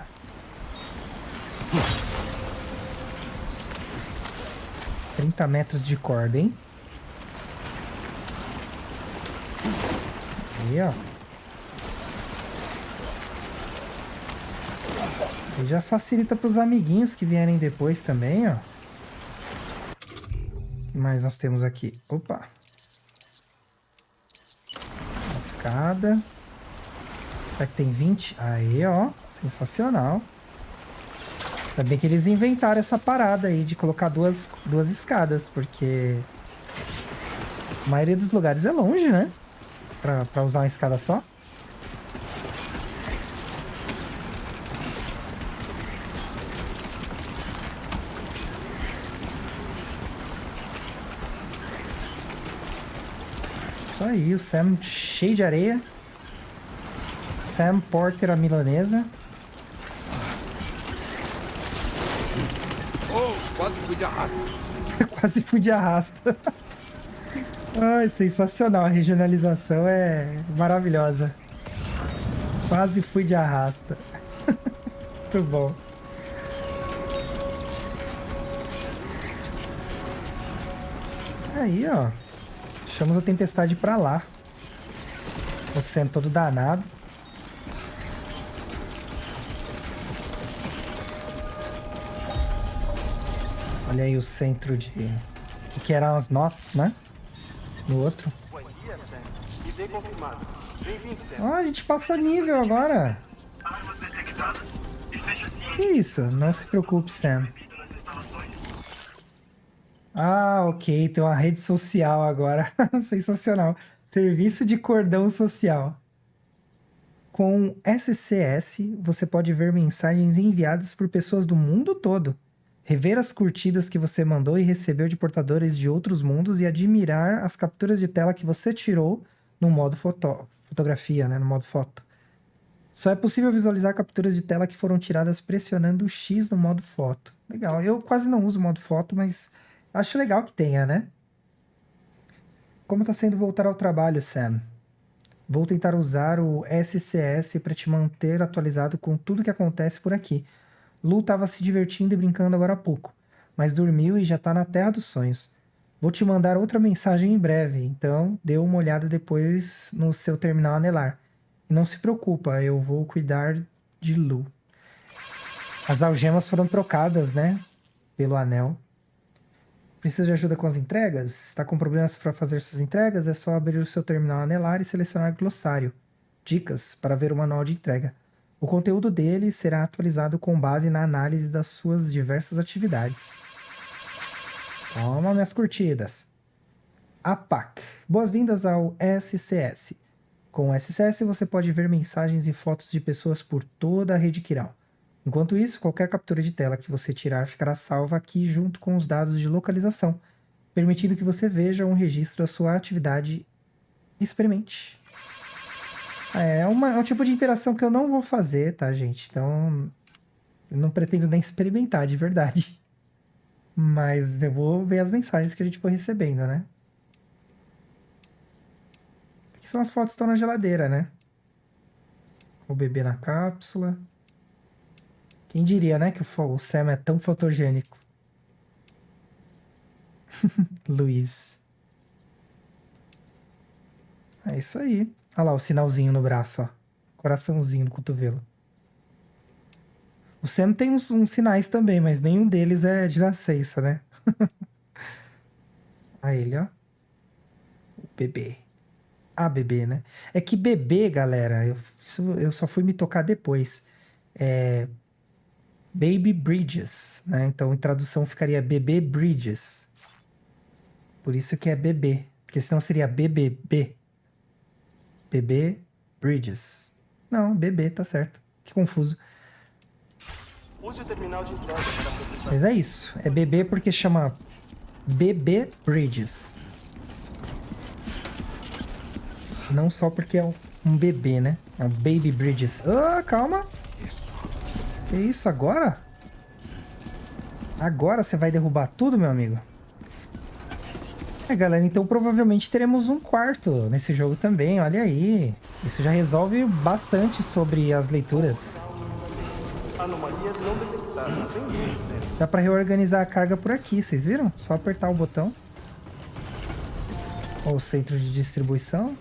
— 30 metros de corda, hein? Aí, ó. E já facilita para os amiguinhos que vierem depois também, ó. O que mais nós temos aqui? Opa. Escada. Será que tem 20? Aí, ó. Sensacional. Ainda bem que eles inventaram essa parada aí de colocar duas escadas, porque a maioria dos lugares é longe, né? Pra usar uma escada só. Isso aí, o Sam cheio de areia. Sam Porter, a milanesa.
Oh, quase fui de arrasto.
Quase fui de arrasta. Ai, sensacional. A regionalização é maravilhosa. Quase fui de arrasta. Muito bom. Aí, ó. Deixamos a tempestade pra lá. O Sam todo danado. Olha aí o centro de... que eram as notas, né? No outro. Ó, a gente passa nível agora.
Armas detectadas. Esteja ciente.
Que isso? Não se preocupe, Sam.
Nas instalações.
Ah, ok. Tem uma rede social agora. Sensacional. Serviço de cordão social. Com SCS, você pode ver mensagens enviadas por pessoas do mundo todo. Rever as curtidas que você mandou e recebeu de portadores de outros mundos e admirar as capturas de tela que você tirou no modo fotografia, né? No modo foto. Só é possível visualizar capturas de tela que foram tiradas pressionando o X no modo foto. Legal. Eu quase não uso o modo foto, mas acho legal que tenha, né? Como tá sendo voltar ao trabalho, Sam? Vou tentar usar o SCS para te manter atualizado com tudo que acontece por aqui. Lu estava se divertindo e brincando agora há pouco, mas dormiu e já está na Terra dos Sonhos. Vou te mandar outra mensagem em breve, então dê uma olhada depois no seu terminal anelar. E não se preocupa, eu vou cuidar de Lu. As algemas foram trocadas, né? Pelo anel. Precisa de ajuda com as entregas? Está com problemas para fazer suas entregas? É só abrir o seu terminal anelar e selecionar glossário. Dicas para ver o manual de entrega. O conteúdo dele será atualizado com base na análise das suas diversas atividades. Toma minhas curtidas. APAC. Boas-vindas ao SCS. Com o SCS você pode ver mensagens e fotos de pessoas por toda a rede Kiral. Enquanto isso, qualquer captura de tela que você tirar ficará salva aqui junto com os dados de localização, permitindo que você veja um registro da sua atividade. Experimente. É um tipo de interação que eu não vou fazer, tá, gente? Então, eu não pretendo nem experimentar, de verdade. Mas eu vou ver as mensagens que a gente for recebendo, né? Aqui são as fotos que estão na geladeira, né? O bebê na cápsula. Quem diria, né, que o Sam é tão fotogênico? Luiz. É isso aí. Olha lá o sinalzinho no braço, ó. Coraçãozinho no cotovelo. O Sam tem uns sinais também, mas nenhum deles é de nascença, né? Aí ele, ó. O bebê. Ah, bebê, né? É que bebê, galera, eu só fui me tocar depois. É... Baby Bridges, né? Então, em tradução, ficaria bebê Bridges. Por isso que é bebê. Porque senão seria BBB. Bebê Bridges. Não, bebê, tá certo. Que confuso.
Use o terminal de entrega para processar.
Mas é isso. É bebê porque chama bebê Bridges. Não só porque é um bebê, né? É um Baby Bridges. Ah, calma.
Isso.
Que isso, agora? Agora você vai derrubar tudo, meu amigo? É, galera, então provavelmente teremos um quarto nesse jogo também, olha aí. Isso já resolve bastante sobre as leituras.
Anomalias não detectadas. Bem-vindo, Sam.
Dá pra reorganizar a carga por aqui, vocês viram? Só apertar o botão. Ou o centro de distribuição.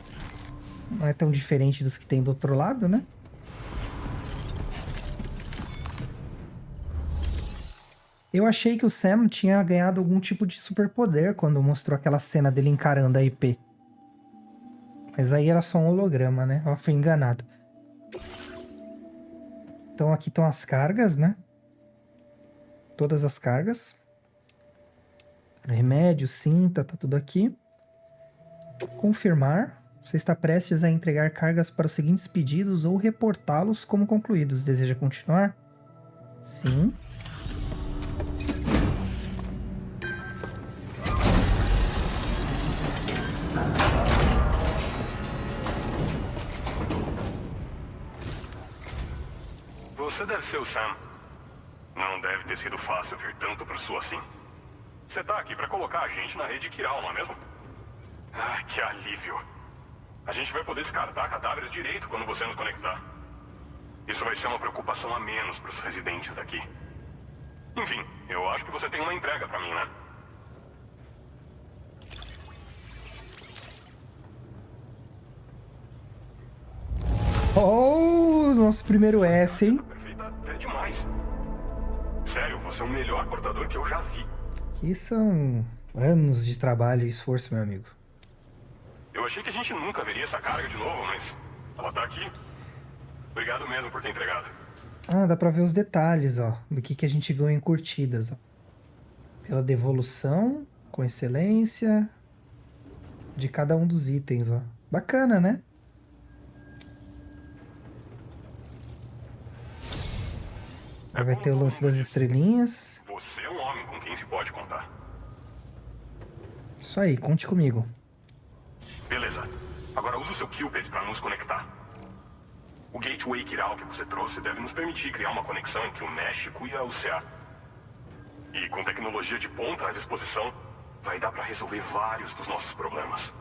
Não é tão diferente dos que tem do outro lado, né? Eu achei que o Sam tinha ganhado algum tipo de superpoder quando mostrou aquela cena dele encarando a IP. Mas aí era só um holograma, né? Eu fui enganado. Então aqui estão as cargas, né? Todas as cargas. Remédio, cinta, tá tudo aqui. Confirmar. Você está prestes a entregar cargas para os seguintes pedidos ou reportá-los como concluídos. Deseja continuar? Sim.
Você deve ser o Sam. Não deve ter sido fácil vir tanto pro sul assim. Você tá aqui pra colocar a gente na rede Kiral, não é mesmo? Ai, que alívio. A gente vai poder descartar cadáveres direito quando você nos conectar. Isso vai ser uma preocupação a menos pros residentes daqui. Enfim, eu acho que você tem uma entrega pra mim, né?
Oh, nosso primeiro S, hein?
Perfeita até demais. Sério, você é o melhor portador que eu já vi.
Que são anos de trabalho e esforço, meu amigo.
Eu achei que a gente nunca veria essa carga de novo, mas ela tá aqui. Obrigado mesmo por ter entregado.
Ah, dá pra ver os detalhes, ó, do que a gente ganhou em curtidas, ó. Pela devolução, com excelência, de cada um dos itens, ó. Bacana, né? Aí vai ter o lance das estrelinhas.
Você é um homem com quem se pode contar.
Isso aí, conte comigo.
Beleza. Agora usa o seu Cupid para nos conectar. O Gateway Kiral que você trouxe deve nos permitir criar uma conexão entre o México e a UCA. E com tecnologia de ponta à disposição, vai dar para resolver vários dos nossos problemas.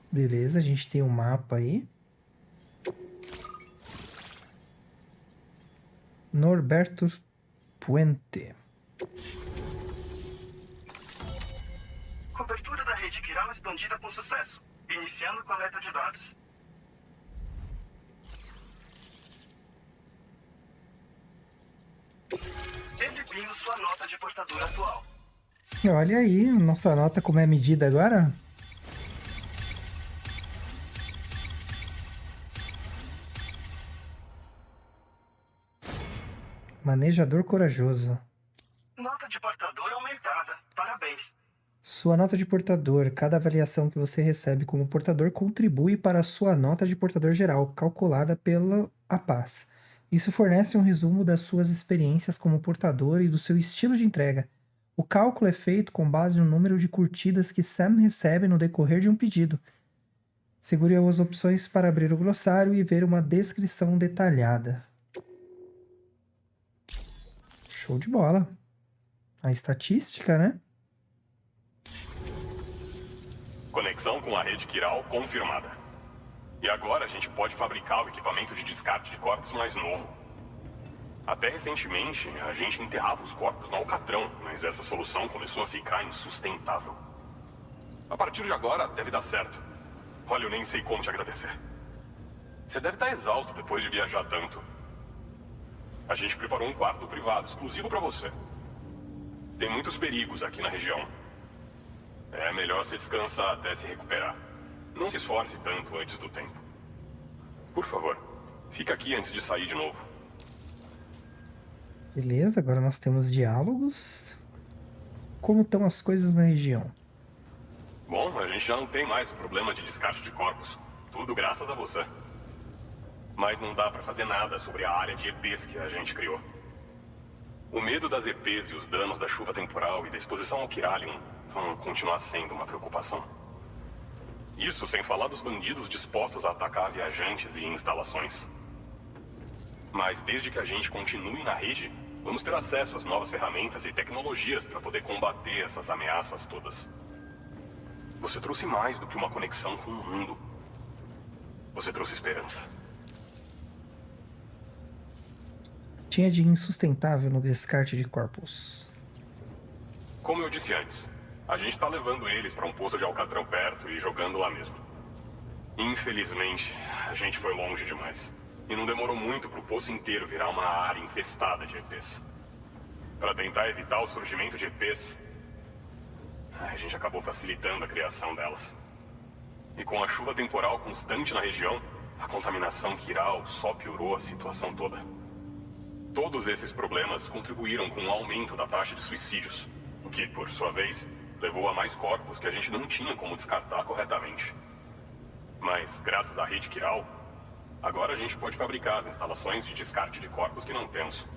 Beleza, a gente tem um mapa aí. Norberto Puente.
Cobertura da rede Kiral expandida com sucesso. Iniciando coleta de dados. Exibindo sua nota de portador atual.
Olha aí, nossa nota como é medida agora. Manejador corajoso.
Nota de portador aumentada. Parabéns.
Sua nota de portador. Cada avaliação que você recebe como portador contribui para a sua nota de portador geral, calculada pela APAS. Isso fornece um resumo das suas experiências como portador e do seu estilo de entrega. O cálculo é feito com base no número de curtidas que Sam recebe no decorrer de um pedido. Segure as opções para abrir o glossário e ver uma descrição detalhada. Show de bola. A estatística, né?
Conexão com a rede Kiral confirmada. E agora a gente pode fabricar o equipamento de descarte de corpos mais novo. Até recentemente, a gente enterrava os corpos no alcatrão, mas essa solução começou a ficar insustentável. A partir de agora, deve dar certo. Olha, eu nem sei como te agradecer. Você deve estar exausto depois de viajar tanto. A gente preparou um quarto privado exclusivo para você. Tem muitos perigos aqui na região. É melhor você descansar até se recuperar. Não se esforce tanto antes do tempo. Por favor, fica aqui antes de sair de novo.
Beleza, agora nós temos diálogos. Como estão as coisas na região?
Bom, a gente já não tem mais o problema de descarte de corpos. Tudo graças a você. Mas não dá pra fazer nada sobre a área de EPs que a gente criou. O medo das EPs e os danos da chuva temporal e da exposição ao Kiralium vão continuar sendo uma preocupação. Isso sem falar dos bandidos dispostos a atacar viajantes e instalações. Mas desde que a gente continue na rede, vamos ter acesso às novas ferramentas e tecnologias para poder combater essas ameaças todas. Você trouxe mais do que uma conexão com o mundo. Você trouxe esperança.
Tinha de insustentável no descarte de corpos.
Como eu disse antes, a gente tá levando eles para um poço de alcatrão perto e jogando lá mesmo. Infelizmente, a gente foi longe demais. E não demorou muito pro poço inteiro virar uma área infestada de EPs. Para tentar evitar o surgimento de EPs, a gente acabou facilitando a criação delas. E com a chuva temporal constante na região, a contaminação quiral só piorou a situação toda. Todos esses problemas contribuíram com o aumento da taxa de suicídios, o que, por sua vez, levou a mais corpos que a gente não tinha como descartar corretamente. Mas, graças à rede quiral, agora a gente pode fabricar as instalações de descarte de corpos que não temos.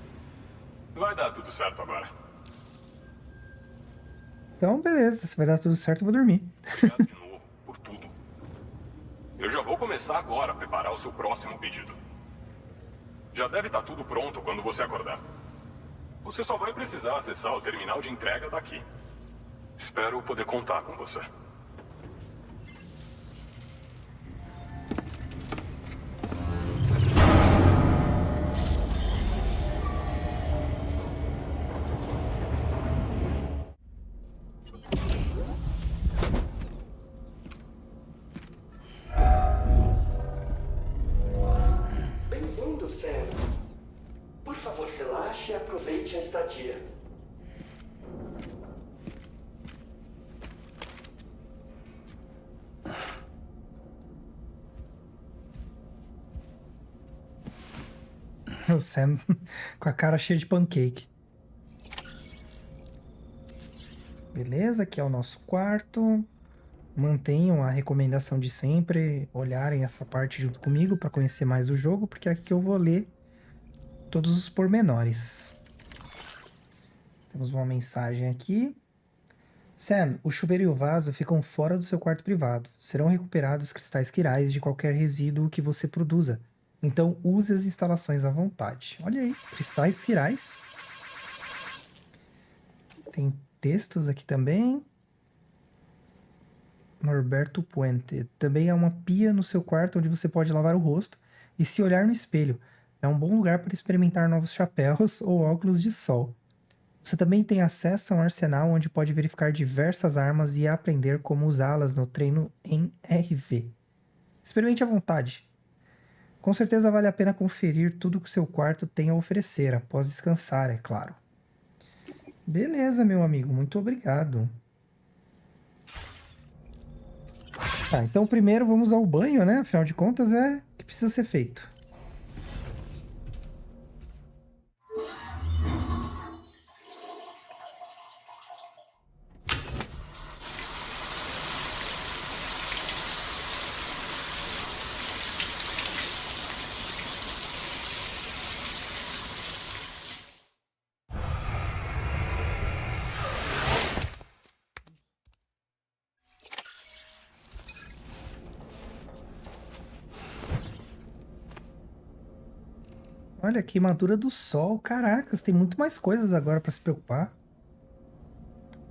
Vai dar tudo certo agora.
Então, beleza. Se vai dar tudo certo, eu vou dormir.
Obrigado de novo por tudo. Eu já vou começar agora a preparar o seu próximo pedido. Já deve estar tudo pronto quando você acordar. Você só vai precisar acessar o terminal de entrega daqui. Espero poder contar com você.
Bem-vindo, Sam. Por favor, relaxe e aproveite a estadia.
O Sam com a cara cheia de pancake. Beleza, aqui é o nosso quarto. Mantenham a recomendação de sempre olharem essa parte junto comigo para conhecer mais o jogo, porque é aqui que eu vou ler todos os pormenores. Temos uma mensagem aqui. Sam, o chuveiro e o vaso ficam fora do seu quarto privado. Serão recuperados cristais quirais de qualquer resíduo que você produza. Então use as instalações à vontade. Olha aí, cristais quirais. Tem textos aqui também. Norberto Puente. Também há uma pia no seu quarto onde você pode lavar o rosto e se olhar no espelho. É um bom lugar para experimentar novos chapéus ou óculos de sol. Você também tem acesso a um arsenal onde pode verificar diversas armas e aprender como usá-las no treino em RV. Experimente à vontade. Com certeza vale a pena conferir tudo que o seu quarto tem a oferecer, após descansar, é claro. Beleza, meu amigo, muito obrigado. Tá, então primeiro vamos ao banho, né? Afinal de contas é o que precisa ser feito. Olha, queimadura do sol. Caracas, tem muito mais coisas agora pra se preocupar.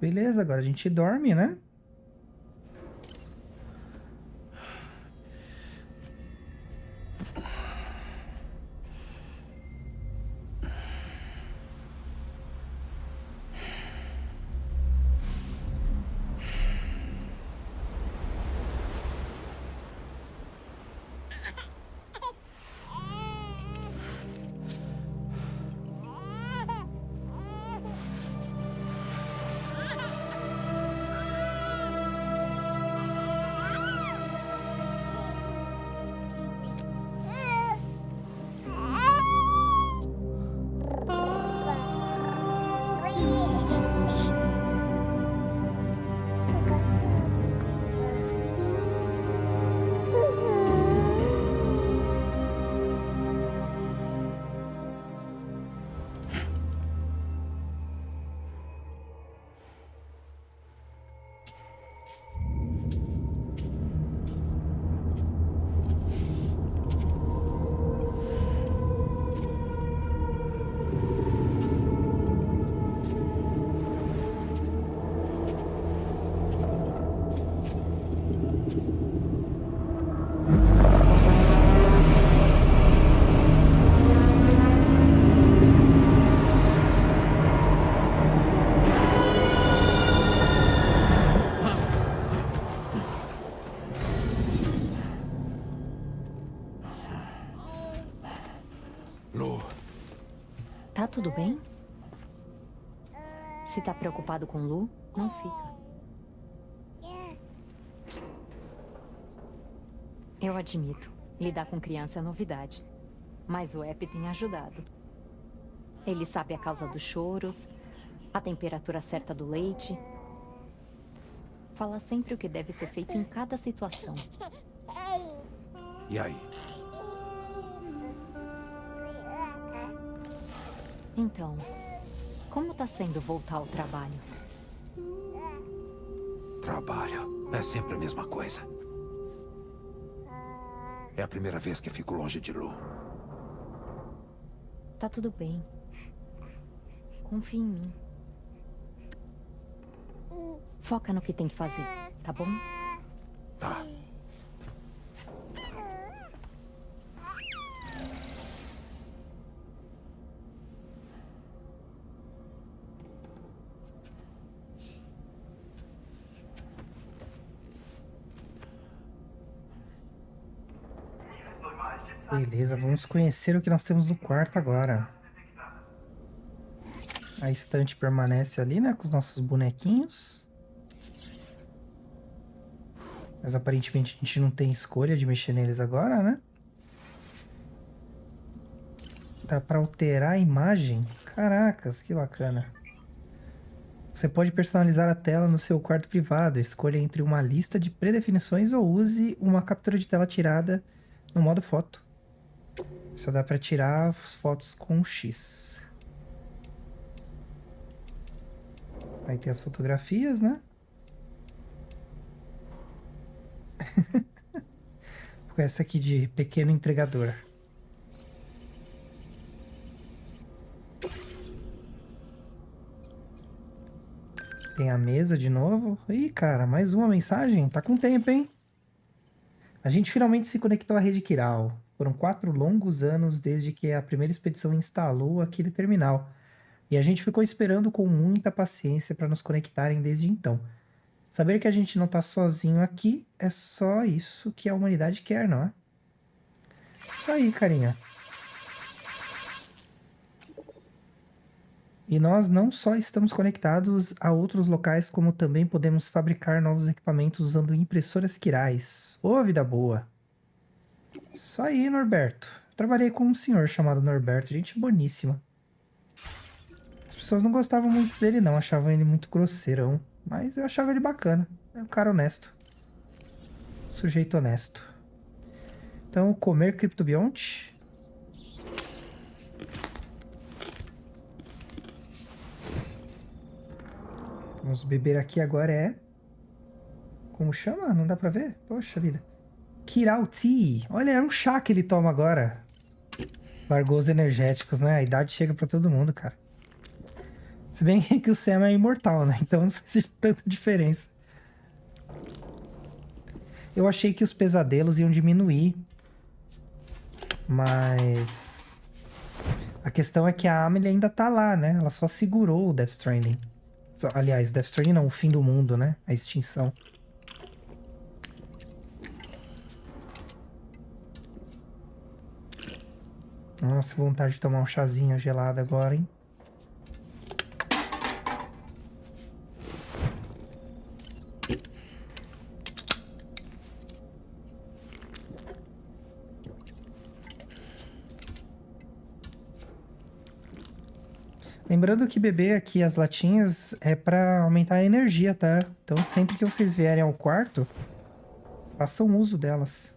Beleza, agora a gente dorme, né?
Tá tudo bem? Se tá preocupado com Lu, não fica. Eu admito. Lidar com criança é novidade. Mas o app tem ajudado. Ele sabe a causa dos choros, a temperatura certa do leite. Fala sempre o que deve ser feito em cada situação.
E aí?
Então, como tá sendo voltar ao trabalho?
Trabalho. É sempre a mesma coisa. É a primeira vez que fico longe de Lu.
Tá tudo bem. Confia em mim. Foca no que tem que fazer, tá bom?
Tá.
Beleza, vamos conhecer o que nós temos no quarto agora. A estante permanece ali, né, com os nossos bonequinhos. Mas aparentemente a gente não tem escolha de mexer neles agora, né? Dá pra alterar a imagem? Caracas, que bacana. Você pode personalizar a tela no seu quarto privado. Escolha entre uma lista de predefinições ou use uma captura de tela tirada no modo foto. Só dá pra tirar as fotos com X. Aí tem as fotografias, né? Com essa aqui de pequeno entregador. Tem a mesa de novo. Ih, cara, mais uma mensagem? Tá com tempo, hein? A gente finalmente se conectou à rede Kiral. Foram 4 longos anos desde que a primeira expedição instalou aquele terminal. E a gente ficou esperando com muita paciência para nos conectarem desde então. Saber que a gente não tá sozinho aqui é só isso que a humanidade quer, não é? Isso aí, carinha. E nós não só estamos conectados a outros locais, como também podemos fabricar novos equipamentos usando impressoras quirais. Ô, vida boa! Isso aí, Norberto. Eu trabalhei com um senhor chamado Norberto, gente boníssima. As pessoas não gostavam muito dele não, achavam ele muito grosseirão. Mas eu achava ele bacana. É um cara honesto. Sujeito honesto. Então, comer criptobionte. Vamos beber aqui agora Como chama? Não dá pra ver? Poxa vida. Kiral Tea. Olha, é um chá que ele toma agora. Largou os energéticos, né? A idade chega pra todo mundo, cara. Se bem que o Sam é imortal, né? Então não faz tanta diferença. Eu achei que os pesadelos iam diminuir. Mas... a questão é que a Amelie ainda tá lá, né? Ela só segurou o Death Stranding. Aliás, Death Stranding não, o fim do mundo, né? A extinção. Nossa, vontade de tomar um chazinho gelado agora, hein? Lembrando que beber aqui as latinhas é pra aumentar a energia, tá? Então sempre que vocês vierem ao quarto, façam uso delas.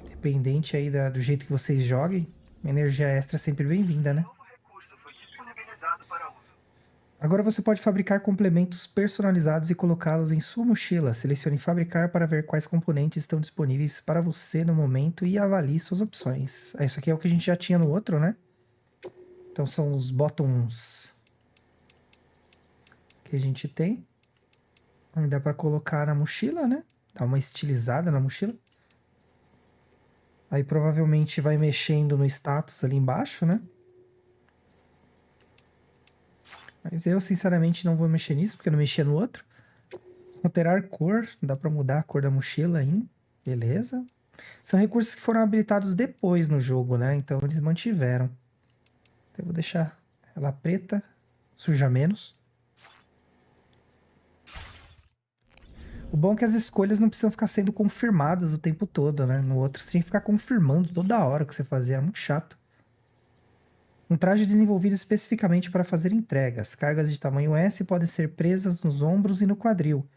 Independente aí do jeito que vocês joguem, energia extra é sempre bem-vinda, né? Agora você pode fabricar complementos personalizados e colocá-los em sua mochila. Selecione fabricar para ver quais componentes estão disponíveis para você no momento e avalie suas opções. Isso aqui é o que a gente já tinha no outro, né? Então são os bottoms que a gente tem. Dá para colocar na mochila, né? Dá uma estilizada na mochila. Aí provavelmente vai mexendo no status ali embaixo, né? Mas eu sinceramente não vou mexer nisso, porque eu não mexia no outro. Alterar cor, dá para mudar a cor da mochila aí. Beleza. São recursos que foram habilitados depois no jogo, né? Então eles mantiveram. Eu vou deixar ela preta, suja menos. O bom é que as escolhas não precisam ficar sendo confirmadas o tempo todo, né? No outro você tinha que ficar confirmando toda hora o que você fazia, era muito chato. Um traje desenvolvido especificamente para fazer entregas. Cargas de tamanho S podem ser presas nos ombros e no quadril.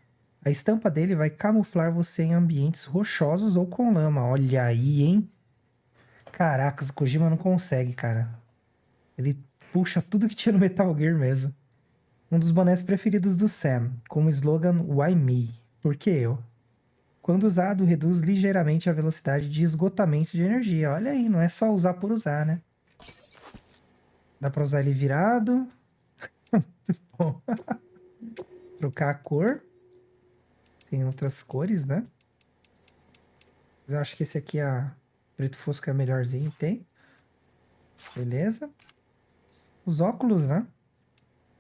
A estampa dele vai camuflar você em ambientes rochosos ou com lama. Olha aí, hein? Caracas, o Kojima não consegue, cara. Ele puxa tudo que tinha no Metal Gear mesmo. Um dos bonés preferidos do Sam, com o slogan Why Me? Por que eu? Quando usado, reduz ligeiramente a velocidade de esgotamento de energia. Olha aí, não é só usar por usar, né? Dá pra usar ele virado. Muito bom. Trocar a cor. Tem outras cores, né? Mas eu acho que esse aqui, preto fosco, é melhorzinho. Tem. Beleza. Os óculos, né?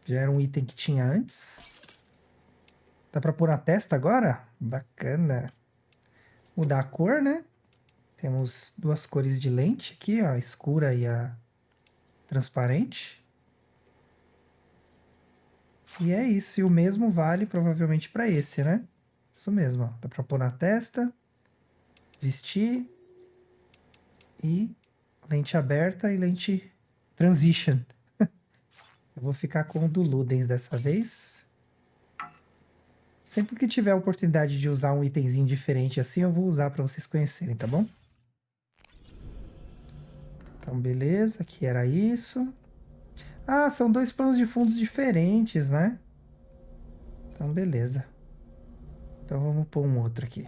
Já era um item que tinha antes. Dá pra pôr na testa agora? Bacana. Mudar a cor, né? Temos duas cores de lente aqui, ó. A escura e a transparente. E é isso. E o mesmo vale provavelmente para esse, né? Isso mesmo, ó. Dá pra pôr na testa. Vestir. E lente aberta e lente transition. Eu vou ficar com o do Ludens dessa vez. Sempre que tiver a oportunidade de usar um itemzinho diferente assim, eu vou usar para vocês conhecerem, tá bom? Então, beleza. Aqui era isso. Ah, são dois planos de fundos diferentes, né? Então, beleza. Então, vamos pôr um outro aqui.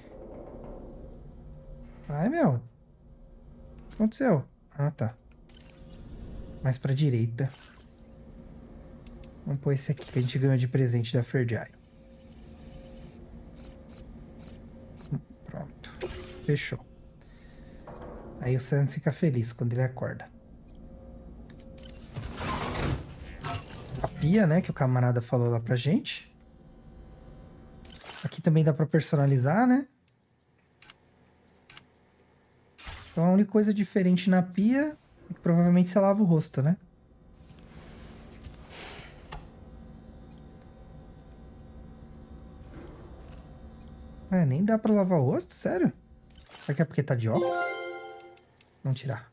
Ai, meu. O que aconteceu? Ah, tá. Mais pra direita. Vamos pôr esse aqui que a gente ganhou de presente da Ferdiai. Pronto. Fechou. Aí o Sam fica feliz quando ele acorda. A pia, né, que o camarada falou lá pra gente. Aqui também dá pra personalizar, né? Então a única coisa diferente na pia é que provavelmente você lava o rosto, né? É, nem dá pra lavar o rosto? Sério? Será que é porque tá de óculos? Vamos tirar.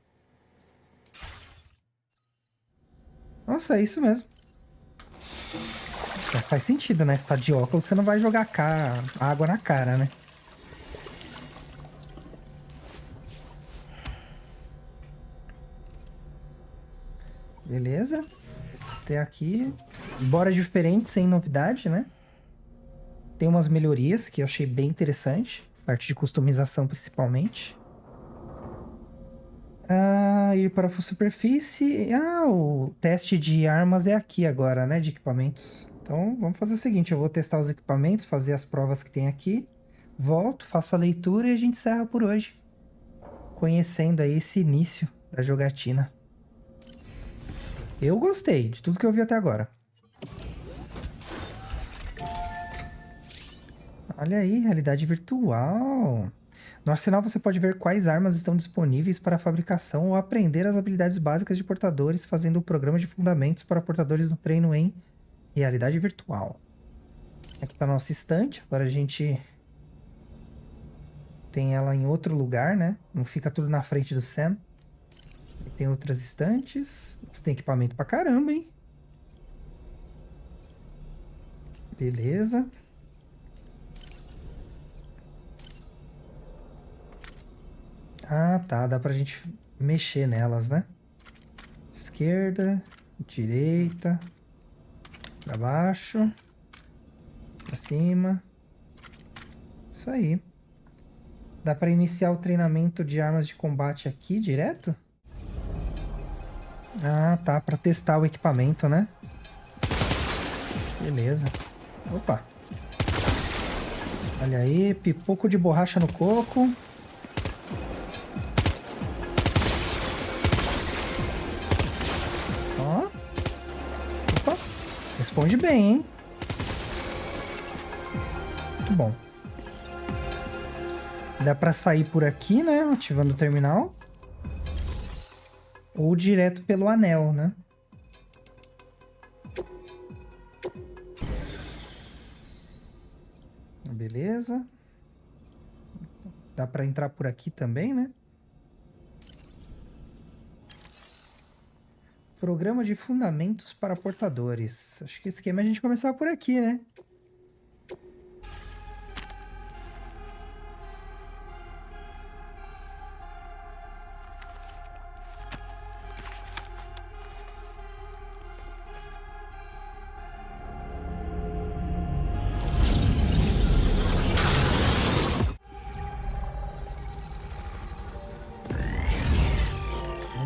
Nossa, é isso mesmo. É, faz sentido, né? Se tá de óculos, você não vai jogar água na cara, né? Beleza. Até aqui. Embora diferente, sem novidade, né? Tem umas melhorias que eu achei bem interessante. Parte de customização, principalmente. Ir para a superfície. O teste de armas é aqui agora, né? De equipamentos. Então, vamos fazer o seguinte. Eu vou testar os equipamentos, fazer as provas que tem aqui. Volto, faço a leitura e a gente encerra por hoje. Conhecendo aí esse início da jogatina. Eu gostei de tudo que eu vi até agora. Olha aí, realidade virtual. No arsenal você pode ver quais armas estão disponíveis para a fabricação ou aprender as habilidades básicas de portadores, fazendo o programa de fundamentos para portadores no treino em realidade virtual. Aqui está a nossa estante. Agora a gente tem ela em outro lugar, né? Não fica tudo na frente do Sam. E tem outras estantes. Você tem equipamento pra caramba, hein? Beleza. Ah, tá. Dá pra gente mexer nelas, né? Esquerda, direita, pra baixo, pra cima. Isso aí. Dá pra iniciar o treinamento de armas de combate aqui direto? Ah, tá. Pra testar o equipamento, né? Beleza. Opa. Olha aí. Pipoco de borracha no coco. Ó. Opa. Responde bem, hein? Muito bom. Dá pra sair por aqui, né? Ativando o terminal. Ou direto pelo anel, né? Beleza. Dá pra entrar por aqui também, né? Programa de fundamentos para portadores. Acho que o esquema é a gente começar por aqui, né?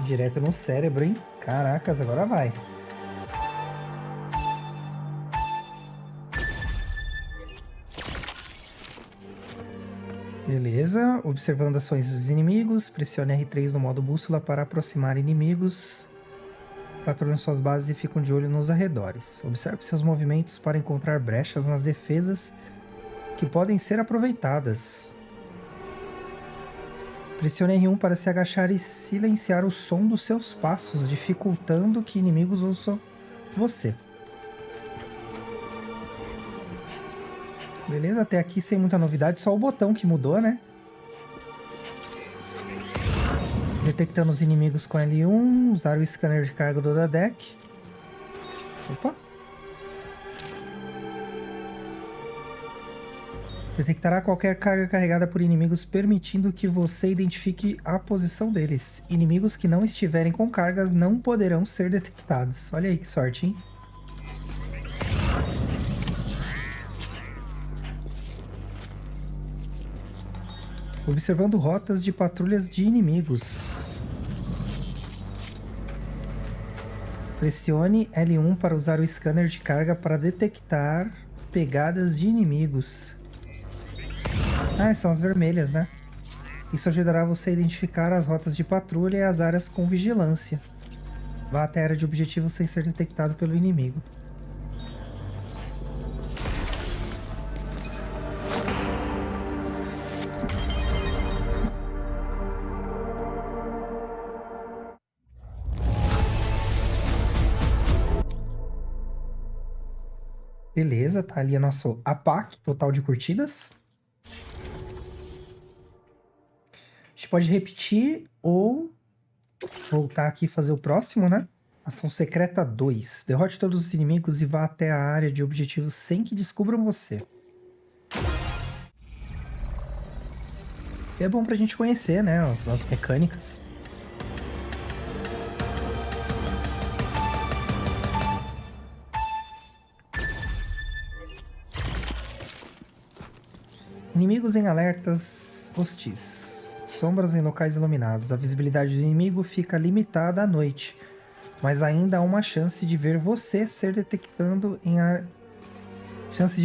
Direto no cérebro, hein? Caracas, agora vai. Beleza. Observando ações dos inimigos. Pressione R3 no modo bússola para aproximar inimigos. Patrulhem suas bases e ficam de olho nos arredores. Observe seus movimentos para encontrar brechas nas defesas que podem ser aproveitadas. Pressione R1 para se agachar e silenciar o som dos seus passos, dificultando que inimigos ouçam você. Beleza, até aqui sem muita novidade, só o botão que mudou, né? Detectando os inimigos com L1, usar o scanner de carga do Odadek. Opa! Detectará qualquer carga carregada por inimigos, permitindo que você identifique a posição deles. Inimigos que não estiverem com cargas não poderão ser detectados. Olha aí que sorte, hein? Observando rotas de patrulhas de inimigos. Pressione L1 para usar o scanner de carga para detectar pegadas de inimigos. Ah, são as vermelhas, né? Isso ajudará você a identificar as rotas de patrulha e as áreas com vigilância. Vá até a área de objetivo sem ser detectado pelo inimigo. Beleza, tá ali a nosso APAC, total de curtidas. A gente pode repetir ou voltar aqui e fazer o próximo, né? Ação secreta 2. Derrote todos os inimigos e vá até a área de objetivo sem que descubram você. E é bom pra gente conhecer, né, as mecânicas. Inimigos em alertas hostis. Sombras em locais iluminados. A visibilidade do inimigo fica limitada à noite, mas ainda há uma chance de ver você ser detectando em chance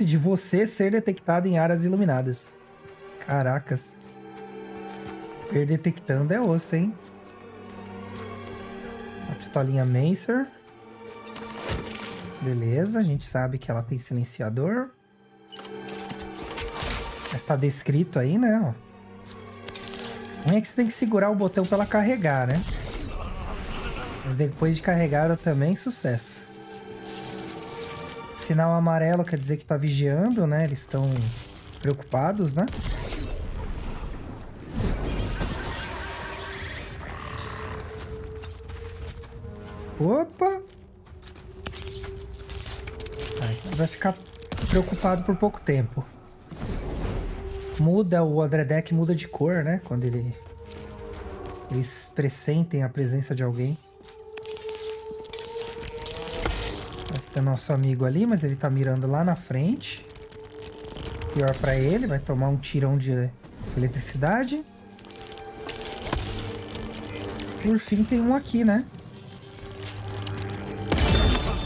de você ser detectado em áreas iluminadas. Caracas. Ver detectando é osso, hein? A pistolinha Macer. Beleza, a gente sabe que ela tem silenciador. Mas tá descrito aí, né? O ruim é que você tem que segurar o botão pra ela carregar, né? Mas depois de carregada também, sucesso. Sinal amarelo quer dizer que tá vigiando, né? Eles estão preocupados, né? Opa! Vai ficar preocupado por pouco tempo. Muda, o Odadek muda de cor, né? Quando eles pressentem a presença de alguém. Tem nosso amigo ali, mas ele tá mirando lá na frente. Pior pra ele, vai tomar um tirão de eletricidade. Por fim tem um aqui, né?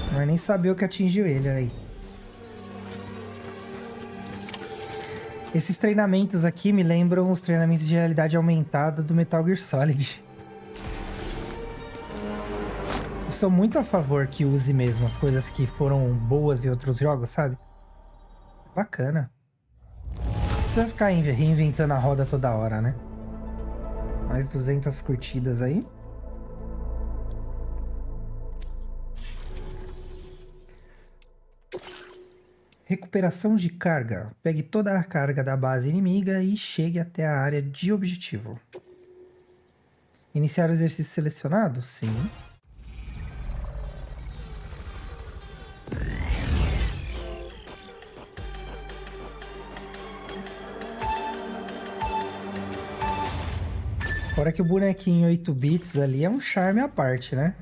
Não vai nem saber o que atingiu ele, olha aí. Esses treinamentos aqui me lembram os treinamentos de realidade aumentada do Metal Gear Solid. Eu sou muito a favor que use mesmo as coisas que foram boas em outros jogos, sabe? Bacana. Não precisa ficar reinventando a roda toda hora, né? Mais 200 curtidas aí. Recuperação de carga. Pegue toda a carga da base inimiga e chegue até a área de objetivo. Iniciar o exercício selecionado? Sim. Fora que o bonequinho 8 bits ali é um charme à parte, né?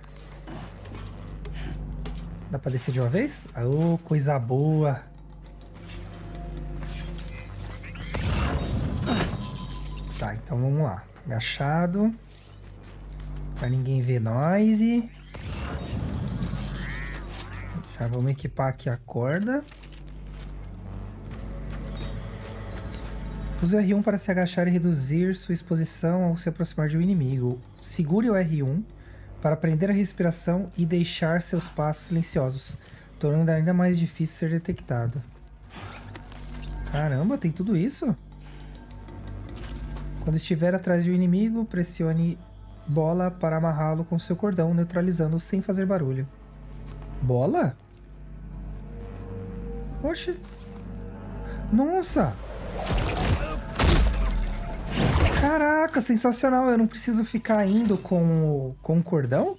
Dá pra descer de uma vez? Oh, coisa boa! Tá, então vamos lá. Agachado. Pra ninguém ver nós. Já vamos equipar aqui a corda. Use o R1 para se agachar e reduzir sua exposição ao se aproximar de um inimigo. Segure o R1 para prender a respiração e deixar seus passos silenciosos, tornando ainda mais difícil ser detectado. Caramba, tem tudo isso? Quando estiver atrás de um inimigo, pressione bola para amarrá-lo com seu cordão, neutralizando-o sem fazer barulho. Bola? Oxe! Nossa! Caraca, sensacional! Eu não preciso ficar indo com o cordão?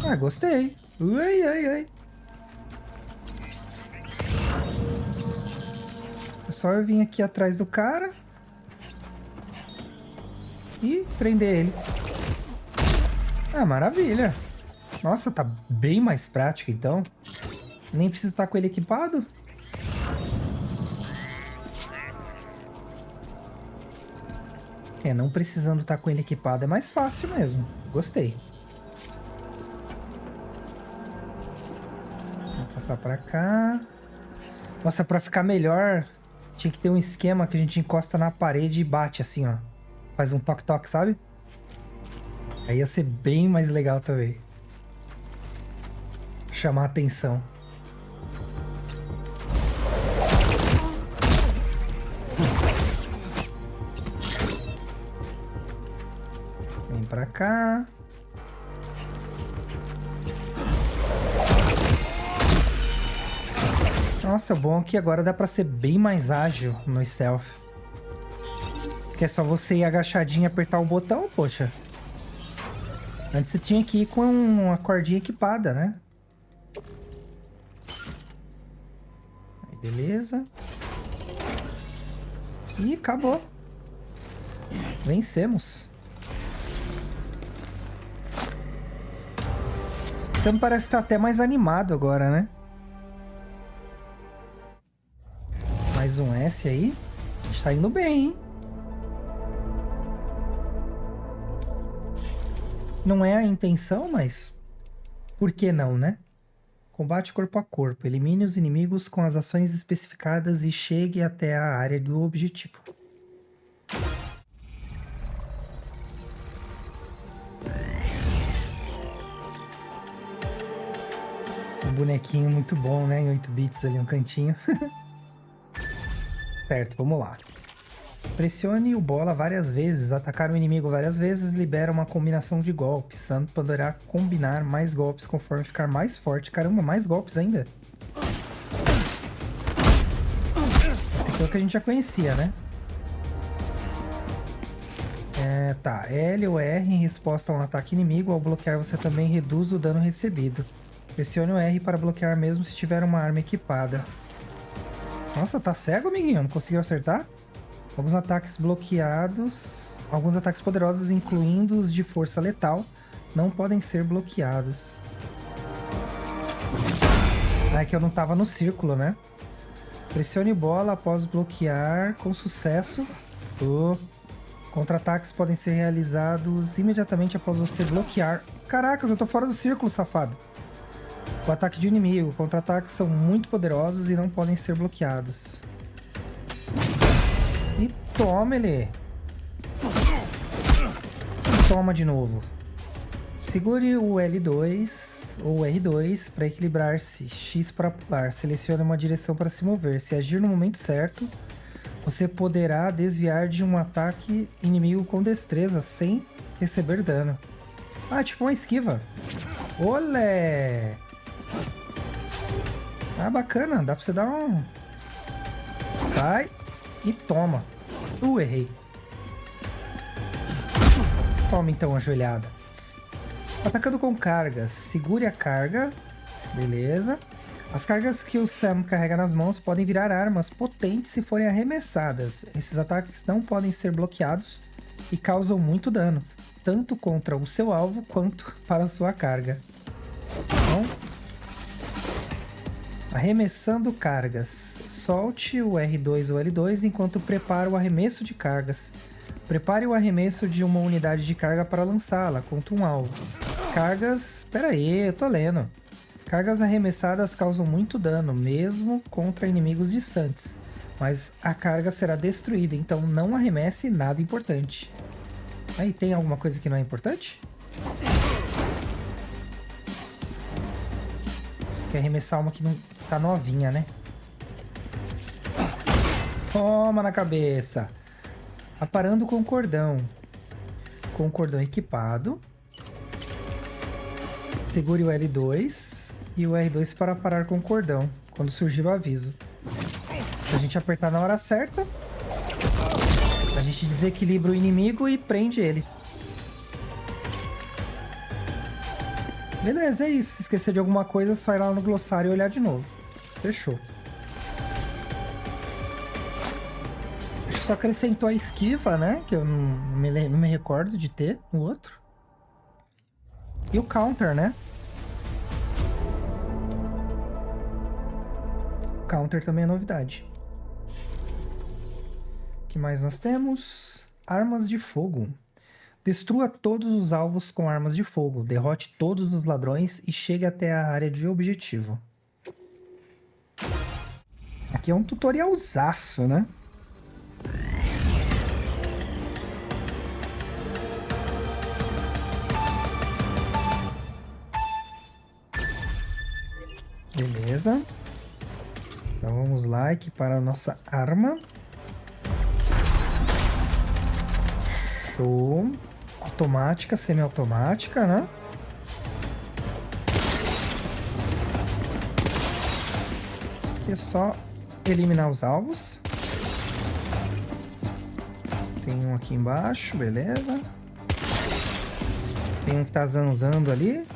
Ah, gostei! Ui, ai, ai! É só eu vir aqui atrás do cara e prender ele. Ah, maravilha! Nossa, tá bem mais prático então. Nem preciso estar com ele equipado. É, não precisando estar com ele equipado é mais fácil mesmo. Gostei. Vou passar pra cá. Nossa, pra ficar melhor, tinha que ter um esquema que a gente encosta na parede e bate assim, ó. Faz um toque-toque, sabe? Aí ia ser bem mais legal também. Chamar a atenção. Vem pra cá. Nossa, bom que agora dá pra ser bem mais ágil no stealth. Porque é só você ir agachadinho e apertar o botão, poxa. Antes você tinha que ir com uma cordinha equipada, né? Aí, beleza. E acabou. Vencemos. Você me parece estar até mais animado agora, né? Mais um S aí. A gente tá indo bem, hein? Não é a intenção, mas... por que não, né? Combate corpo a corpo. Elimine os inimigos com as ações especificadas e chegue até a área do objetivo. Um bonequinho muito bom, né? Em 8 bits ali, um cantinho. Certo, vamos lá. Pressione o bola várias vezes. Atacar o inimigo várias vezes libera uma combinação de golpes. Santo poderá combinar mais golpes conforme ficar mais forte. Caramba, mais golpes ainda. Esse aqui é o que a gente já conhecia, né? Tá. L ou R em resposta a um ataque inimigo. Ao bloquear, você também reduz o dano recebido. Pressione o R para bloquear mesmo se tiver uma arma equipada. Nossa, tá cego, amiguinho? Não conseguiu acertar? Alguns ataques bloqueados... alguns ataques poderosos, incluindo os de força letal, não podem ser bloqueados. Ah, é que eu não tava no círculo, né? Pressione bola após bloquear com sucesso. Contra-ataques podem ser realizados imediatamente após você bloquear. Caracas, eu tô fora do círculo, safado. O ataque de inimigo. Contra-ataques são muito poderosos e não podem ser bloqueados. E toma ele. Toma de novo. Segure o L2 ou R2 para equilibrar-se. X para pular. Selecione uma direção para se mover. Se agir no momento certo, você poderá desviar de um ataque inimigo com destreza sem receber dano. Ah, tipo uma esquiva. Olé! Ah, bacana. Dá pra você dar um... Sai e toma. Errei. Toma então a joelhada. Atacando com cargas. Segure a carga. Beleza. As cargas que o Sam carrega nas mãos podem virar armas potentes se forem arremessadas. Esses ataques não podem ser bloqueados e causam muito dano, tanto contra o seu alvo quanto para a sua carga. Então, arremessando cargas. Solte o R2 ou L2 enquanto prepara o arremesso de cargas. Prepare o arremesso de uma unidade de carga para lançá-la contra um alvo. Cargas... Pera aí, eu tô lendo. Cargas arremessadas causam muito dano, mesmo contra inimigos distantes. Mas a carga será destruída, então não arremesse nada importante. Aí, tem alguma coisa que não é importante? Quer arremessar uma que não tá novinha, né? Toma na cabeça! Aparando com cordão. Com o cordão equipado. Segure o L2 e o R2 para parar com o cordão, quando surgir o aviso. Se a gente apertar na hora certa, a gente desequilibra o inimigo e prende ele. Beleza, é isso. Se esquecer de alguma coisa, é só ir lá no glossário e olhar de novo. Fechou. Acho que só acrescentou a esquiva, né? Que eu não me recordo de ter no outro. E o counter, né? O counter também é novidade. O que mais nós temos? Armas de fogo. Destrua todos os alvos com armas de fogo. Derrote todos os ladrões e chegue até a área de objetivo. Aqui é um tutorialzaço, né? Beleza. Então vamos lá, equipar a nossa arma. Show. Automática, semi-automática, né? Aqui é só eliminar os alvos. Tem um aqui embaixo, beleza. Tem um que tá zanzando ali.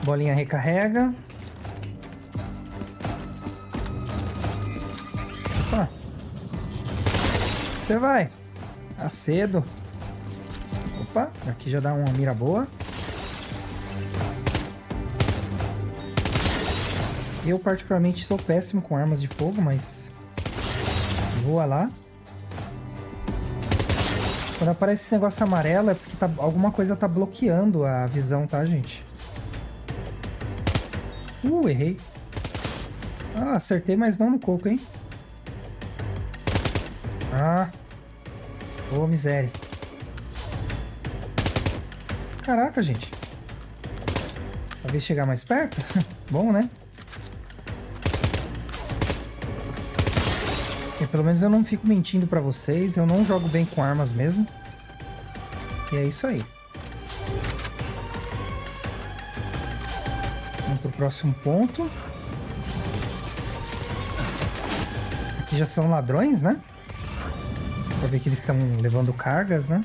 Bolinha recarrega. Opa. Você vai. Tá cedo. Opa, aqui já dá uma mira boa. Eu particularmente sou péssimo com armas de fogo, mas voa lá. Quando aparece esse negócio amarelo é porque alguma coisa tá bloqueando a visão, tá, gente? Errei. Ah, acertei, mas não no coco, hein? Ah. Ô, miséria. Caraca, gente. Talvez chegar mais perto? Bom, né? E pelo menos eu não fico mentindo pra vocês. Eu não jogo bem com armas mesmo. E é isso aí. Vamos pro próximo ponto. Aqui já são ladrões, né? Pra ver que eles estão levando cargas, né?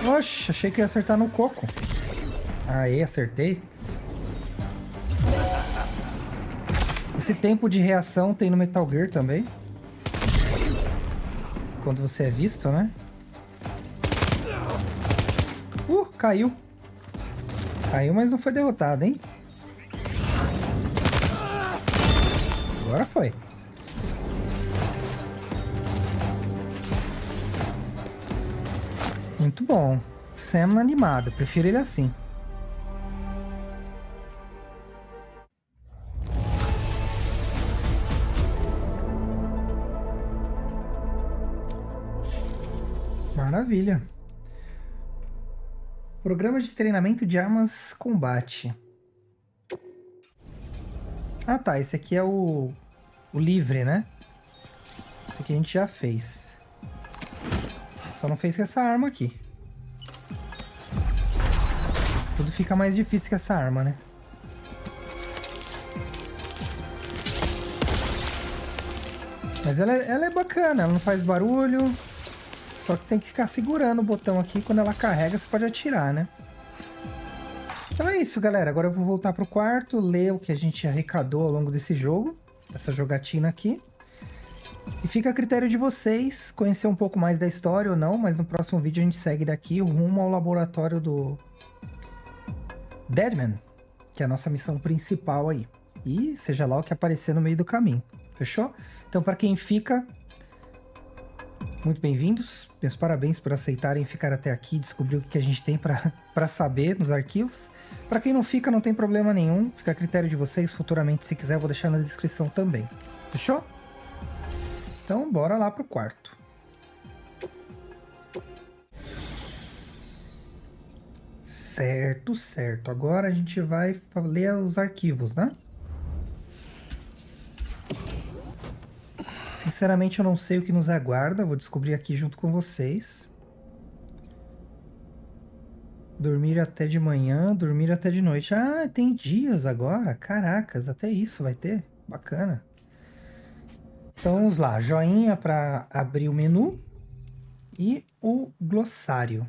Oxe, achei que ia acertar no coco. Aê, acertei. Esse tempo de reação tem no Metal Gear também. Quando você é visto, né? Caiu. Caiu, mas não foi derrotado, hein? Agora foi. Muito bom. Sam animado. Prefiro ele assim. Maravilha. Programa de treinamento de armas combate. Ah, tá. Esse aqui é o livre, né? Esse aqui a gente já fez. Só não fez com essa arma aqui. Tudo fica mais difícil com essa arma, né? Mas ela é bacana, ela não faz barulho. Só que você tem que ficar segurando o botão aqui. Quando ela carrega, você pode atirar, né? Então é isso, galera. Agora eu vou voltar pro quarto, ler o que a gente arrecadou ao longo desse jogo. Essa jogatina aqui. E fica a critério de vocês conhecer um pouco mais da história ou não. Mas no próximo vídeo a gente segue daqui rumo ao laboratório do Deadman, que é a nossa missão principal aí. E seja lá o que aparecer no meio do caminho. Fechou? Então, para quem fica, muito bem-vindos. Meus parabéns por aceitarem ficar até aqui e descobrir o que a gente tem para saber nos arquivos. Para quem não fica, não tem problema nenhum. Fica a critério de vocês. Futuramente, se quiser, eu vou deixar na descrição também. Fechou? Então, bora lá pro quarto. Certo, certo. Agora a gente vai ler os arquivos, né? Sinceramente, eu não sei o que nos aguarda. Vou descobrir aqui junto com vocês. Dormir até de manhã, dormir até de noite. Ah, tem dias agora. Caracas, até isso vai ter. Bacana. Então vamos lá. Joinha para abrir o menu. E o glossário.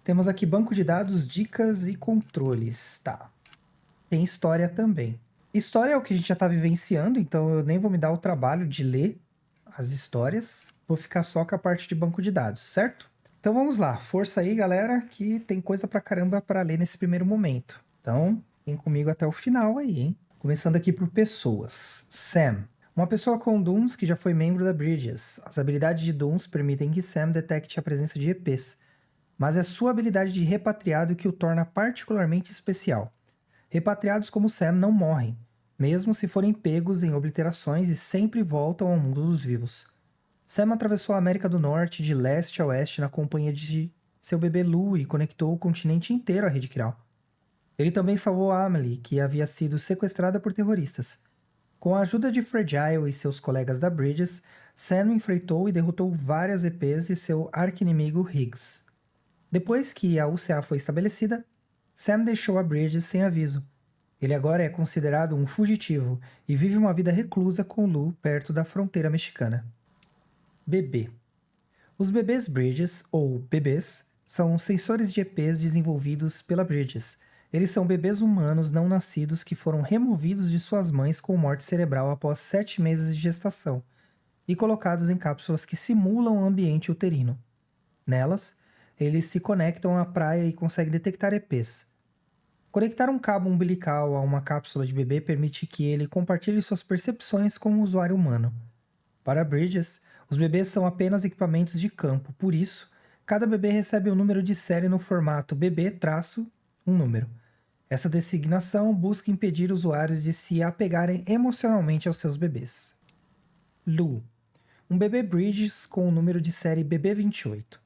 Temos aqui banco de dados, dicas e controles. Tá. Tem história também. História é o que a gente já está vivenciando, então eu nem vou me dar o trabalho de ler as histórias. Vou ficar só com a parte de banco de dados, certo? Então vamos lá. Força aí, galera, que tem coisa pra caramba para ler nesse primeiro momento. Então, vem comigo até o final aí, hein? Começando aqui por pessoas. Sam. Uma pessoa com Dooms que já foi membro da Bridges. As habilidades de Dooms permitem que Sam detecte a presença de EPs. Mas é sua habilidade de repatriado que o torna particularmente especial. Repatriados como Sam não morrem, mesmo se forem pegos em obliterações e sempre voltam ao mundo dos vivos. Sam atravessou a América do Norte de leste a oeste na companhia de seu bebê Lou e conectou o continente inteiro à rede Kiral. Ele também salvou Amelie, que havia sido sequestrada por terroristas. Com a ajuda de Fragile e seus colegas da Bridges, Sam enfrentou e derrotou várias EPs e seu arqui-inimigo Higgs. Depois que a UCA foi estabelecida, Sam deixou a Bridges sem aviso. Ele agora é considerado um fugitivo e vive uma vida reclusa com Lou perto da fronteira mexicana. Bebê. Os bebês Bridges, ou bebês, são sensores de EPs desenvolvidos pela Bridges. Eles são bebês humanos não nascidos que foram removidos de suas mães com morte cerebral após 7 meses de gestação e colocados em cápsulas que simulam o ambiente uterino. Nelas, eles se conectam à praia e conseguem detectar EPs. Conectar um cabo umbilical a uma cápsula de bebê permite que ele compartilhe suas percepções com o usuário humano. Para Bridges, os bebês são apenas equipamentos de campo, por isso, cada bebê recebe um número de série no formato bebê-um número. Essa designação busca impedir usuários de se apegarem emocionalmente aos seus bebês. Lou. Um bebê Bridges com o número de série BB28.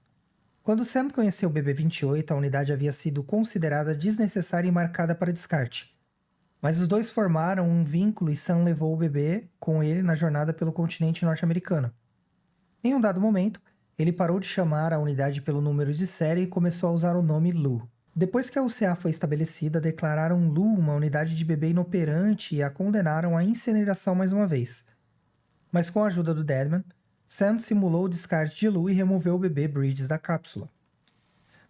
Quando Sam conheceu o BB-28, a unidade havia sido considerada desnecessária e marcada para descarte. Mas os dois formaram um vínculo e Sam levou o bebê com ele na jornada pelo continente norte-americano. Em um dado momento, ele parou de chamar a unidade pelo número de série e começou a usar o nome Lou. Depois que a UCA foi estabelecida, declararam Lou uma unidade de bebê inoperante e a condenaram à incineração mais uma vez. Mas com a ajuda do Deadman, Sam simulou o descarte de Lou e removeu o bebê Bridges da cápsula.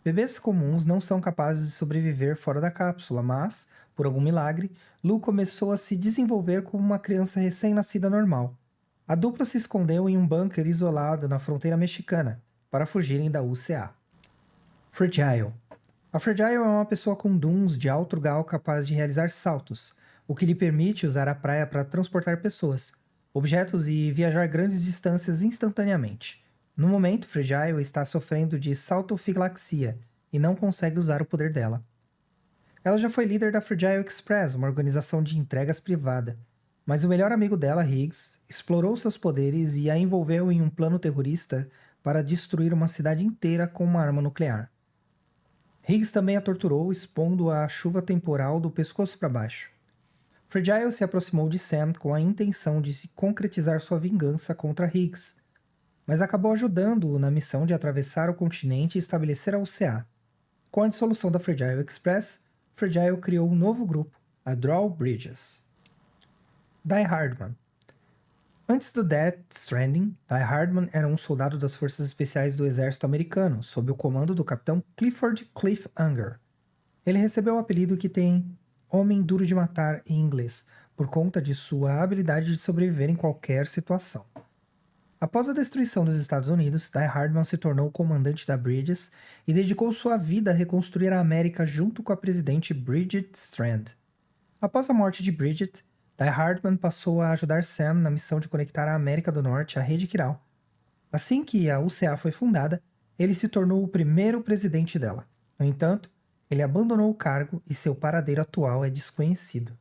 Bebês comuns não são capazes de sobreviver fora da cápsula, mas, por algum milagre, Lou começou a se desenvolver como uma criança recém-nascida normal. A dupla se escondeu em um bunker isolado na fronteira mexicana, para fugirem da UCA. Fragile. A Fragile é uma pessoa com Dooms de alto grau capaz de realizar saltos, o que lhe permite usar a praia para transportar pessoas, objetos e viajar grandes distâncias instantaneamente. No momento, Fragile está sofrendo de saltofilaxia e não consegue usar o poder dela. Ela já foi líder da Fragile Express, uma organização de entregas privada, mas o melhor amigo dela, Higgs, explorou seus poderes e a envolveu em um plano terrorista para destruir uma cidade inteira com uma arma nuclear. Higgs também a torturou, expondo-a à chuva temporal do pescoço para baixo. Fragile se aproximou de Sam com a intenção de concretizar sua vingança contra Higgs, mas acabou ajudando-o na missão de atravessar o continente e estabelecer a UCA. Com a dissolução da Fragile Express, Fragile criou um novo grupo, a Drawbridges. Die Hardman. Antes do Death Stranding, Die Hardman era um soldado das forças especiais do exército americano, sob o comando do capitão Clifford Cliff Unger. Ele recebeu o apelido que tem Homem Duro de Matar em inglês, por conta de sua habilidade de sobreviver em qualquer situação. Após a destruição dos Estados Unidos, Die Hardman se tornou o comandante da Bridges e dedicou sua vida a reconstruir a América junto com a presidente Bridget Strand. Após a morte de Bridget, Die Hardman passou a ajudar Sam na missão de conectar a América do Norte à rede Kiral. Assim que a UCA foi fundada, ele se tornou o primeiro presidente dela. No entanto, ele abandonou o cargo e seu paradeiro atual é desconhecido.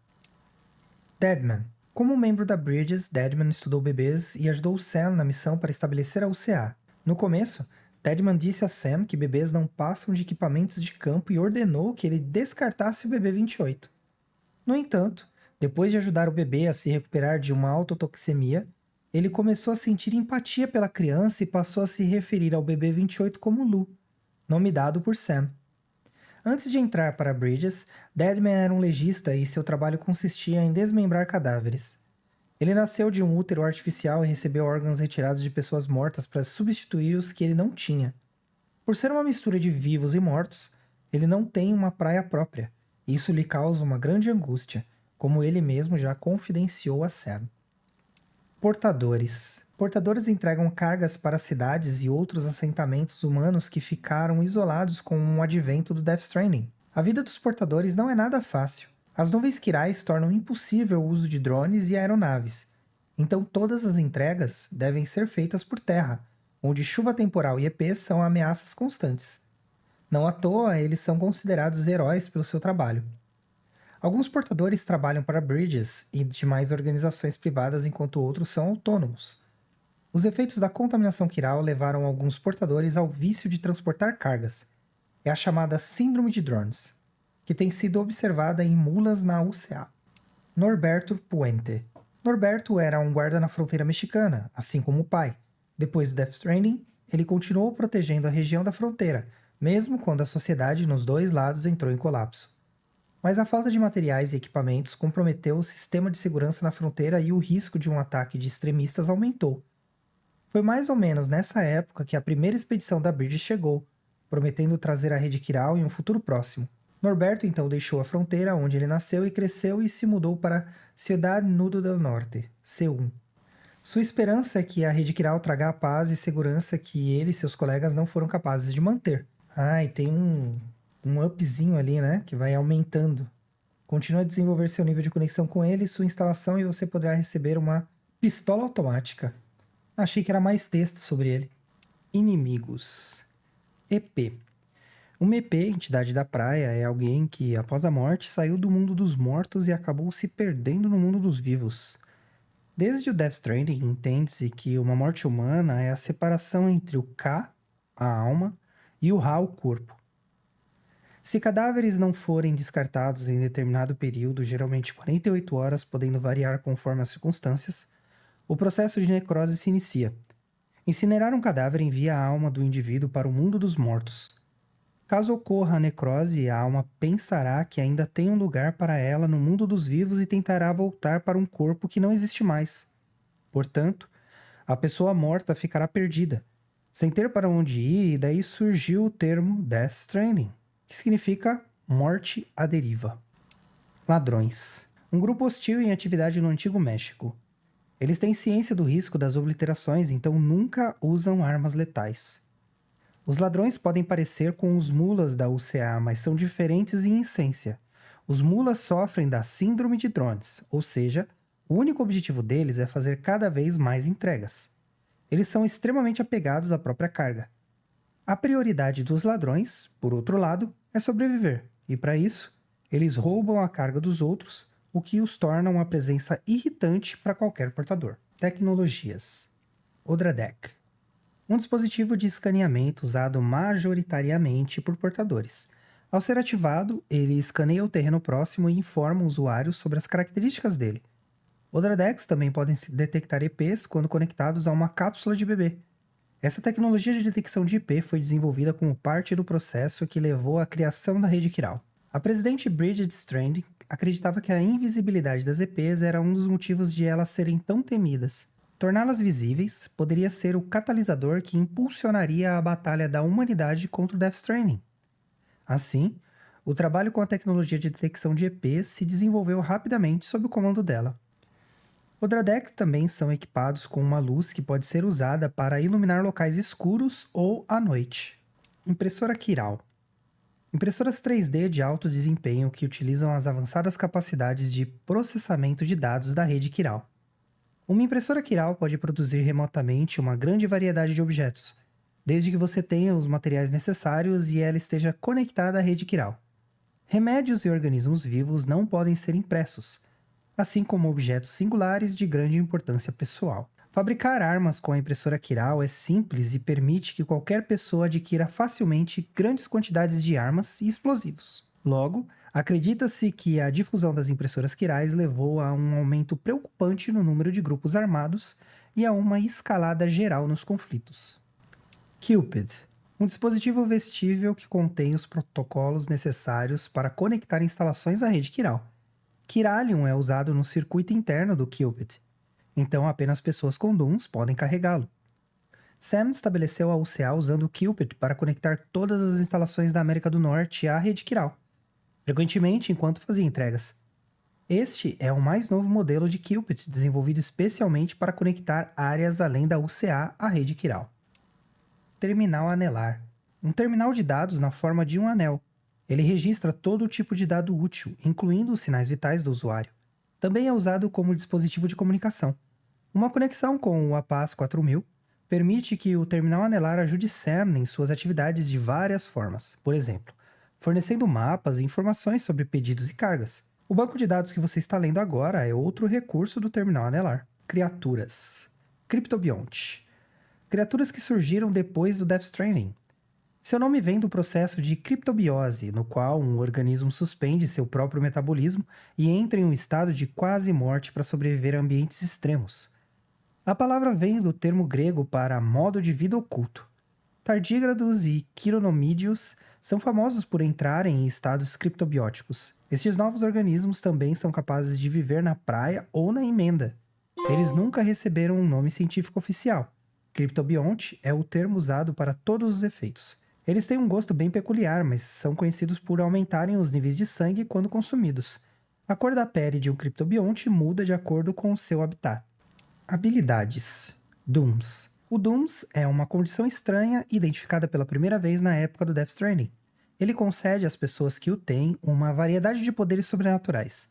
Deadman. Como membro da Bridges, Deadman estudou bebês e ajudou Sam na missão para estabelecer a UCA. No começo, Deadman disse a Sam que bebês não passam de equipamentos de campo e ordenou que ele descartasse o bebê 28. No entanto, depois de ajudar o bebê a se recuperar de uma autotoxemia, ele começou a sentir empatia pela criança e passou a se referir ao bebê 28 como Lu, nome dado por Sam. Antes de entrar para Bridges, Deadman era um legista e seu trabalho consistia em desmembrar cadáveres. Ele nasceu de um útero artificial e recebeu órgãos retirados de pessoas mortas para substituir os que ele não tinha. Por ser uma mistura de vivos e mortos, ele não tem uma praia própria, e isso lhe causa uma grande angústia, como ele mesmo já confidenciou a Sam. Portadores. Portadores entregam cargas para cidades e outros assentamentos humanos que ficaram isolados com o advento do Death Stranding. A vida dos portadores não é nada fácil. As nuvens quirais tornam impossível o uso de drones e aeronaves. Então todas as entregas devem ser feitas por terra, onde chuva temporal e EPs são ameaças constantes. Não à toa, eles são considerados heróis pelo seu trabalho. Alguns portadores trabalham para Bridges e demais organizações privadas, enquanto outros são autônomos. Os efeitos da contaminação quiral levaram alguns portadores ao vício de transportar cargas. É a chamada Síndrome de Drones, que tem sido observada em mulas na UCA. Norberto Puente. Norberto era um guarda na fronteira mexicana, assim como o pai. Depois do Death Stranding, ele continuou protegendo a região da fronteira, mesmo quando a sociedade nos dois lados entrou em colapso. Mas a falta de materiais e equipamentos comprometeu o sistema de segurança na fronteira e o risco de um ataque de extremistas aumentou. Foi mais ou menos nessa época que a primeira expedição da Bridges chegou, prometendo trazer a rede Kiral em um futuro próximo. Norberto então deixou a fronteira onde ele nasceu e cresceu e se mudou para Ciudad Nudo del Norte, C1. Sua esperança é que a rede Kiral traga a paz e segurança que ele e seus colegas não foram capazes de manter. E tem um upzinho ali, né, que vai aumentando. Continue a desenvolver seu nível de conexão com ele e sua instalação e você poderá receber uma pistola automática. Achei que era mais texto sobre ele. Inimigos. EP. Uma EP, entidade da praia, é alguém que, após a morte, saiu do mundo dos mortos e acabou se perdendo no mundo dos vivos. Desde o Death Stranding, entende-se que uma morte humana é a separação entre o K, a alma, e o Ra, o corpo. Se cadáveres não forem descartados em determinado período, geralmente 48 horas, podendo variar conforme as circunstâncias, o processo de necrose se inicia. Incinerar um cadáver envia a alma do indivíduo para o mundo dos mortos. Caso ocorra a necrose, a alma pensará que ainda tem um lugar para ela no mundo dos vivos e tentará voltar para um corpo que não existe mais. Portanto, a pessoa morta ficará perdida, sem ter para onde ir, e daí surgiu o termo Death Stranding, que significa morte à deriva. Ladrões. Um grupo hostil em atividade no Antigo México. Eles têm ciência do risco das obliterações, então nunca usam armas letais. Os ladrões podem parecer com os mulas da UCA, mas são diferentes em essência. Os mulas sofrem da síndrome de drones, ou seja, o único objetivo deles é fazer cada vez mais entregas. Eles são extremamente apegados à própria carga. A prioridade dos ladrões, por outro lado, é sobreviver, e para isso, eles roubam a carga dos outros, o que os torna uma presença irritante para qualquer portador. Tecnologias. Odradek. Um dispositivo de escaneamento usado majoritariamente por portadores. Ao ser ativado, ele escaneia o terreno próximo e informa o usuário sobre as características dele. Odradeks também podem detectar EPs quando conectados a uma cápsula de bebê. Essa tecnologia de detecção de IP foi desenvolvida como parte do processo que levou à criação da rede Kiral. A presidente Bridget Strand acreditava que a invisibilidade das EPs era um dos motivos de elas serem tão temidas. Torná-las visíveis poderia ser o catalisador que impulsionaria a batalha da humanidade contra o Death Stranding. Assim, o trabalho com a tecnologia de detecção de EPs se desenvolveu rapidamente sob o comando dela. Odradeks também são equipados com uma luz que pode ser usada para iluminar locais escuros ou à noite. Impressora Kiral. Impressoras 3D de alto desempenho que utilizam as avançadas capacidades de processamento de dados da rede Kiral. Uma impressora Kiral pode produzir remotamente uma grande variedade de objetos, desde que você tenha os materiais necessários e ela esteja conectada à rede Kiral. Remédios e organismos vivos não podem ser impressos, assim como objetos singulares de grande importância pessoal. Fabricar armas com a impressora Kiral é simples e permite que qualquer pessoa adquira facilmente grandes quantidades de armas e explosivos. Logo, acredita-se que a difusão das impressoras Kirais levou a um aumento preocupante no número de grupos armados e a uma escalada geral nos conflitos. Cupid, um dispositivo vestível que contém os protocolos necessários para conectar instalações à rede Kiral. Kiralium é usado no circuito interno do Cupid, então apenas pessoas com Dooms podem carregá-lo. Sam estabeleceu a UCA usando o Cupid para conectar todas as instalações da América do Norte à rede Kiral, frequentemente enquanto fazia entregas. Este é o mais novo modelo de Cupid desenvolvido especialmente para conectar áreas além da UCA à rede Kiral. Terminal anelar. Um terminal de dados na forma de um anel. Ele registra todo tipo de dado útil, incluindo os sinais vitais do usuário. Também é usado como dispositivo de comunicação. Uma conexão com o APAS 4000 permite que o terminal anelar ajude Sam em suas atividades de várias formas. Por exemplo, fornecendo mapas e informações sobre pedidos e cargas. O banco de dados que você está lendo agora é outro recurso do terminal anelar. Criaturas. Cryptobionte. Criaturas que surgiram depois do Death Stranding. Seu nome vem do processo de criptobiose, no qual um organismo suspende seu próprio metabolismo e entra em um estado de quase morte para sobreviver a ambientes extremos. A palavra vem do termo grego para modo de vida oculto. Tardígrados e quironomídeos são famosos por entrarem em estados criptobióticos. Estes novos organismos também são capazes de viver na praia ou na emenda. Eles nunca receberam um nome científico oficial. Criptobionte é o termo usado para todos os efeitos. Eles têm um gosto bem peculiar, mas são conhecidos por aumentarem os níveis de sangue quando consumidos. A cor da pele de um criptobionte muda de acordo com o seu habitat. Habilidades. Dooms. O Dooms é uma condição estranha identificada pela primeira vez na época do Death Stranding. Ele concede às pessoas que o têm uma variedade de poderes sobrenaturais.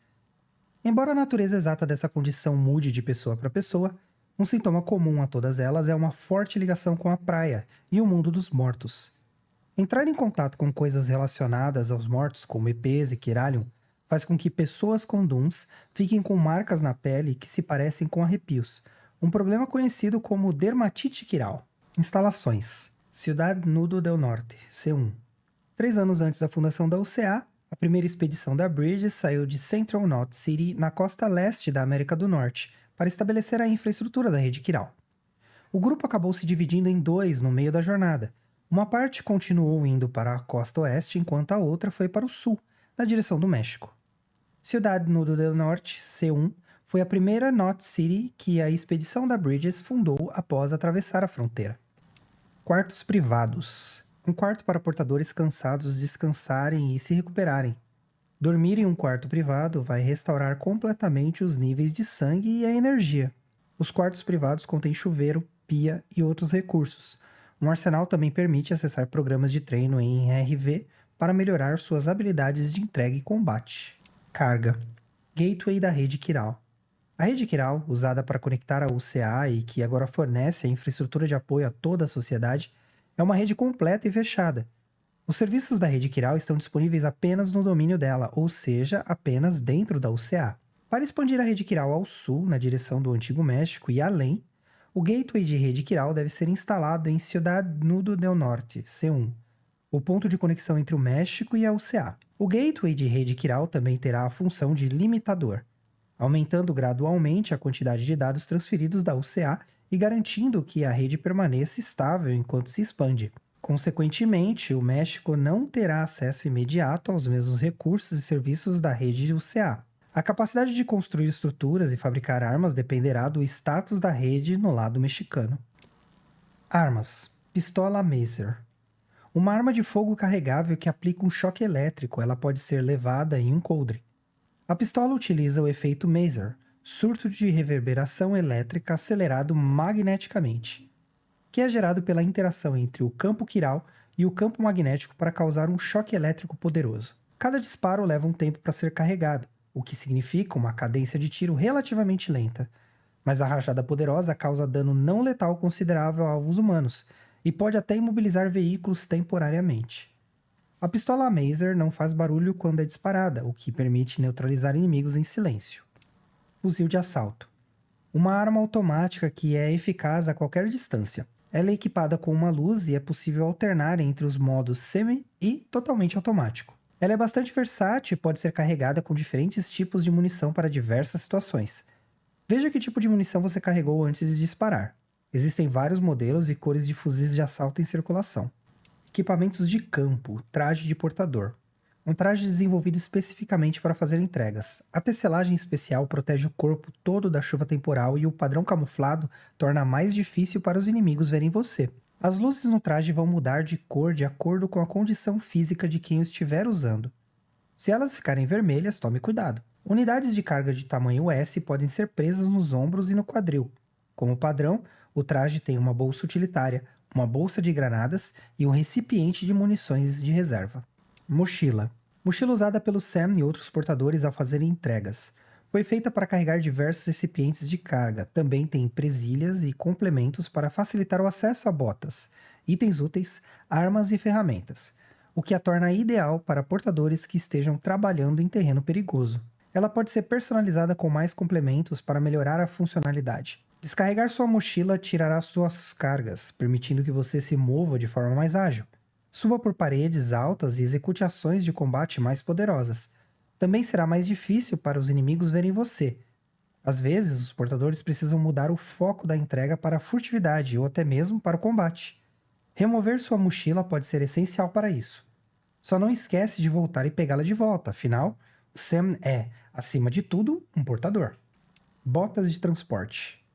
Embora a natureza exata dessa condição mude de pessoa para pessoa, um sintoma comum a todas elas é uma forte ligação com a praia e o mundo dos mortos. Entrar em contato com coisas relacionadas aos mortos, como EPs e Kiralium, faz com que pessoas com Dooms fiquem com marcas na pele que se parecem com arrepios, um problema conhecido como dermatite quiral. Instalações. Ciudad Nudo del Norte, C1. 3 anos antes da fundação da UCA, a primeira expedição da Bridges saiu de Central Knot City, na costa leste da América do Norte, para estabelecer a infraestrutura da rede Kiral. O grupo acabou se dividindo em 2 no meio da jornada. Uma parte continuou indo para a costa oeste, enquanto a outra foi para o sul, na direção do México. Ciudad Nudo del Norte, C1, foi a primeira Knot City que a expedição da Bridges fundou após atravessar a fronteira. Quartos privados. Um quarto para portadores cansados descansarem e se recuperarem. Dormir em um quarto privado vai restaurar completamente os níveis de sangue e a energia. Os quartos privados contêm chuveiro, pia e outros recursos. Um arsenal também permite acessar programas de treino em RV para melhorar suas habilidades de entrega e combate. Carga. Gateway da rede Kiral. A rede Kiral, usada para conectar a UCA e que agora fornece a infraestrutura de apoio a toda a sociedade, é uma rede completa e fechada. Os serviços da rede Kiral estão disponíveis apenas no domínio dela, ou seja, apenas dentro da UCA. Para expandir a rede Kiral ao sul, na direção do Antigo México e além, o gateway de rede Kiral deve ser instalado em Ciudad Nudo del Norte, C1, o ponto de conexão entre o México e a UCA. O gateway de rede Kiral também terá a função de limitador, aumentando gradualmente a quantidade de dados transferidos da UCA e garantindo que a rede permaneça estável enquanto se expande. Consequentemente, o México não terá acesso imediato aos mesmos recursos e serviços da rede UCA. A capacidade de construir estruturas e fabricar armas dependerá do status da rede no lado mexicano. Armas. Pistola Maser. Uma arma de fogo carregável que aplica um choque elétrico. Ela pode ser levada em um coldre. A pistola utiliza o efeito Maser, surto de reverberação elétrica acelerado magneticamente, que é gerado pela interação entre o campo quiral e o campo magnético para causar um choque elétrico poderoso. Cada disparo leva um tempo para ser carregado, o que significa uma cadência de tiro relativamente lenta, mas a rajada poderosa causa dano não letal considerável a alvos humanos e pode até imobilizar veículos temporariamente. A pistola Maser não faz barulho quando é disparada, o que permite neutralizar inimigos em silêncio. Fuzil de assalto. Uma arma automática que é eficaz a qualquer distância. Ela é equipada com uma luz e é possível alternar entre os modos semi e totalmente automático. Ela é bastante versátil e pode ser carregada com diferentes tipos de munição para diversas situações. Veja que tipo de munição você carregou antes de disparar. Existem vários modelos e cores de fuzis de assalto em circulação. Equipamentos de campo, traje de portador. Um traje desenvolvido especificamente para fazer entregas. A tecelagem especial protege o corpo todo da chuva temporal e o padrão camuflado torna mais difícil para os inimigos verem você. As luzes no traje vão mudar de cor de acordo com a condição física de quem o estiver usando. Se elas ficarem vermelhas, tome cuidado. Unidades de carga de tamanho S podem ser presas nos ombros e no quadril. Como padrão, o traje tem uma bolsa utilitária, uma bolsa de granadas e um recipiente de munições de reserva. Mochila. Mochila usada pelo Sam e outros portadores ao fazerem entregas. Foi feita para carregar diversos recipientes de carga. Também tem presilhas e complementos para facilitar o acesso a botas, itens úteis, armas e ferramentas, o que a torna ideal para portadores que estejam trabalhando em terreno perigoso. Ela pode ser personalizada com mais complementos para melhorar a funcionalidade. Descarregar sua mochila tirará suas cargas, permitindo que você se mova de forma mais ágil. Suba por paredes altas e execute ações de combate mais poderosas. Também será mais difícil para os inimigos verem você. Às vezes, os portadores precisam mudar o foco da entrega para a furtividade ou até mesmo para o combate. Remover sua mochila pode ser essencial para isso. Só não esquece de voltar e pegá-la de volta, afinal, o Sam é, acima de tudo, um portador. Botas de transporte.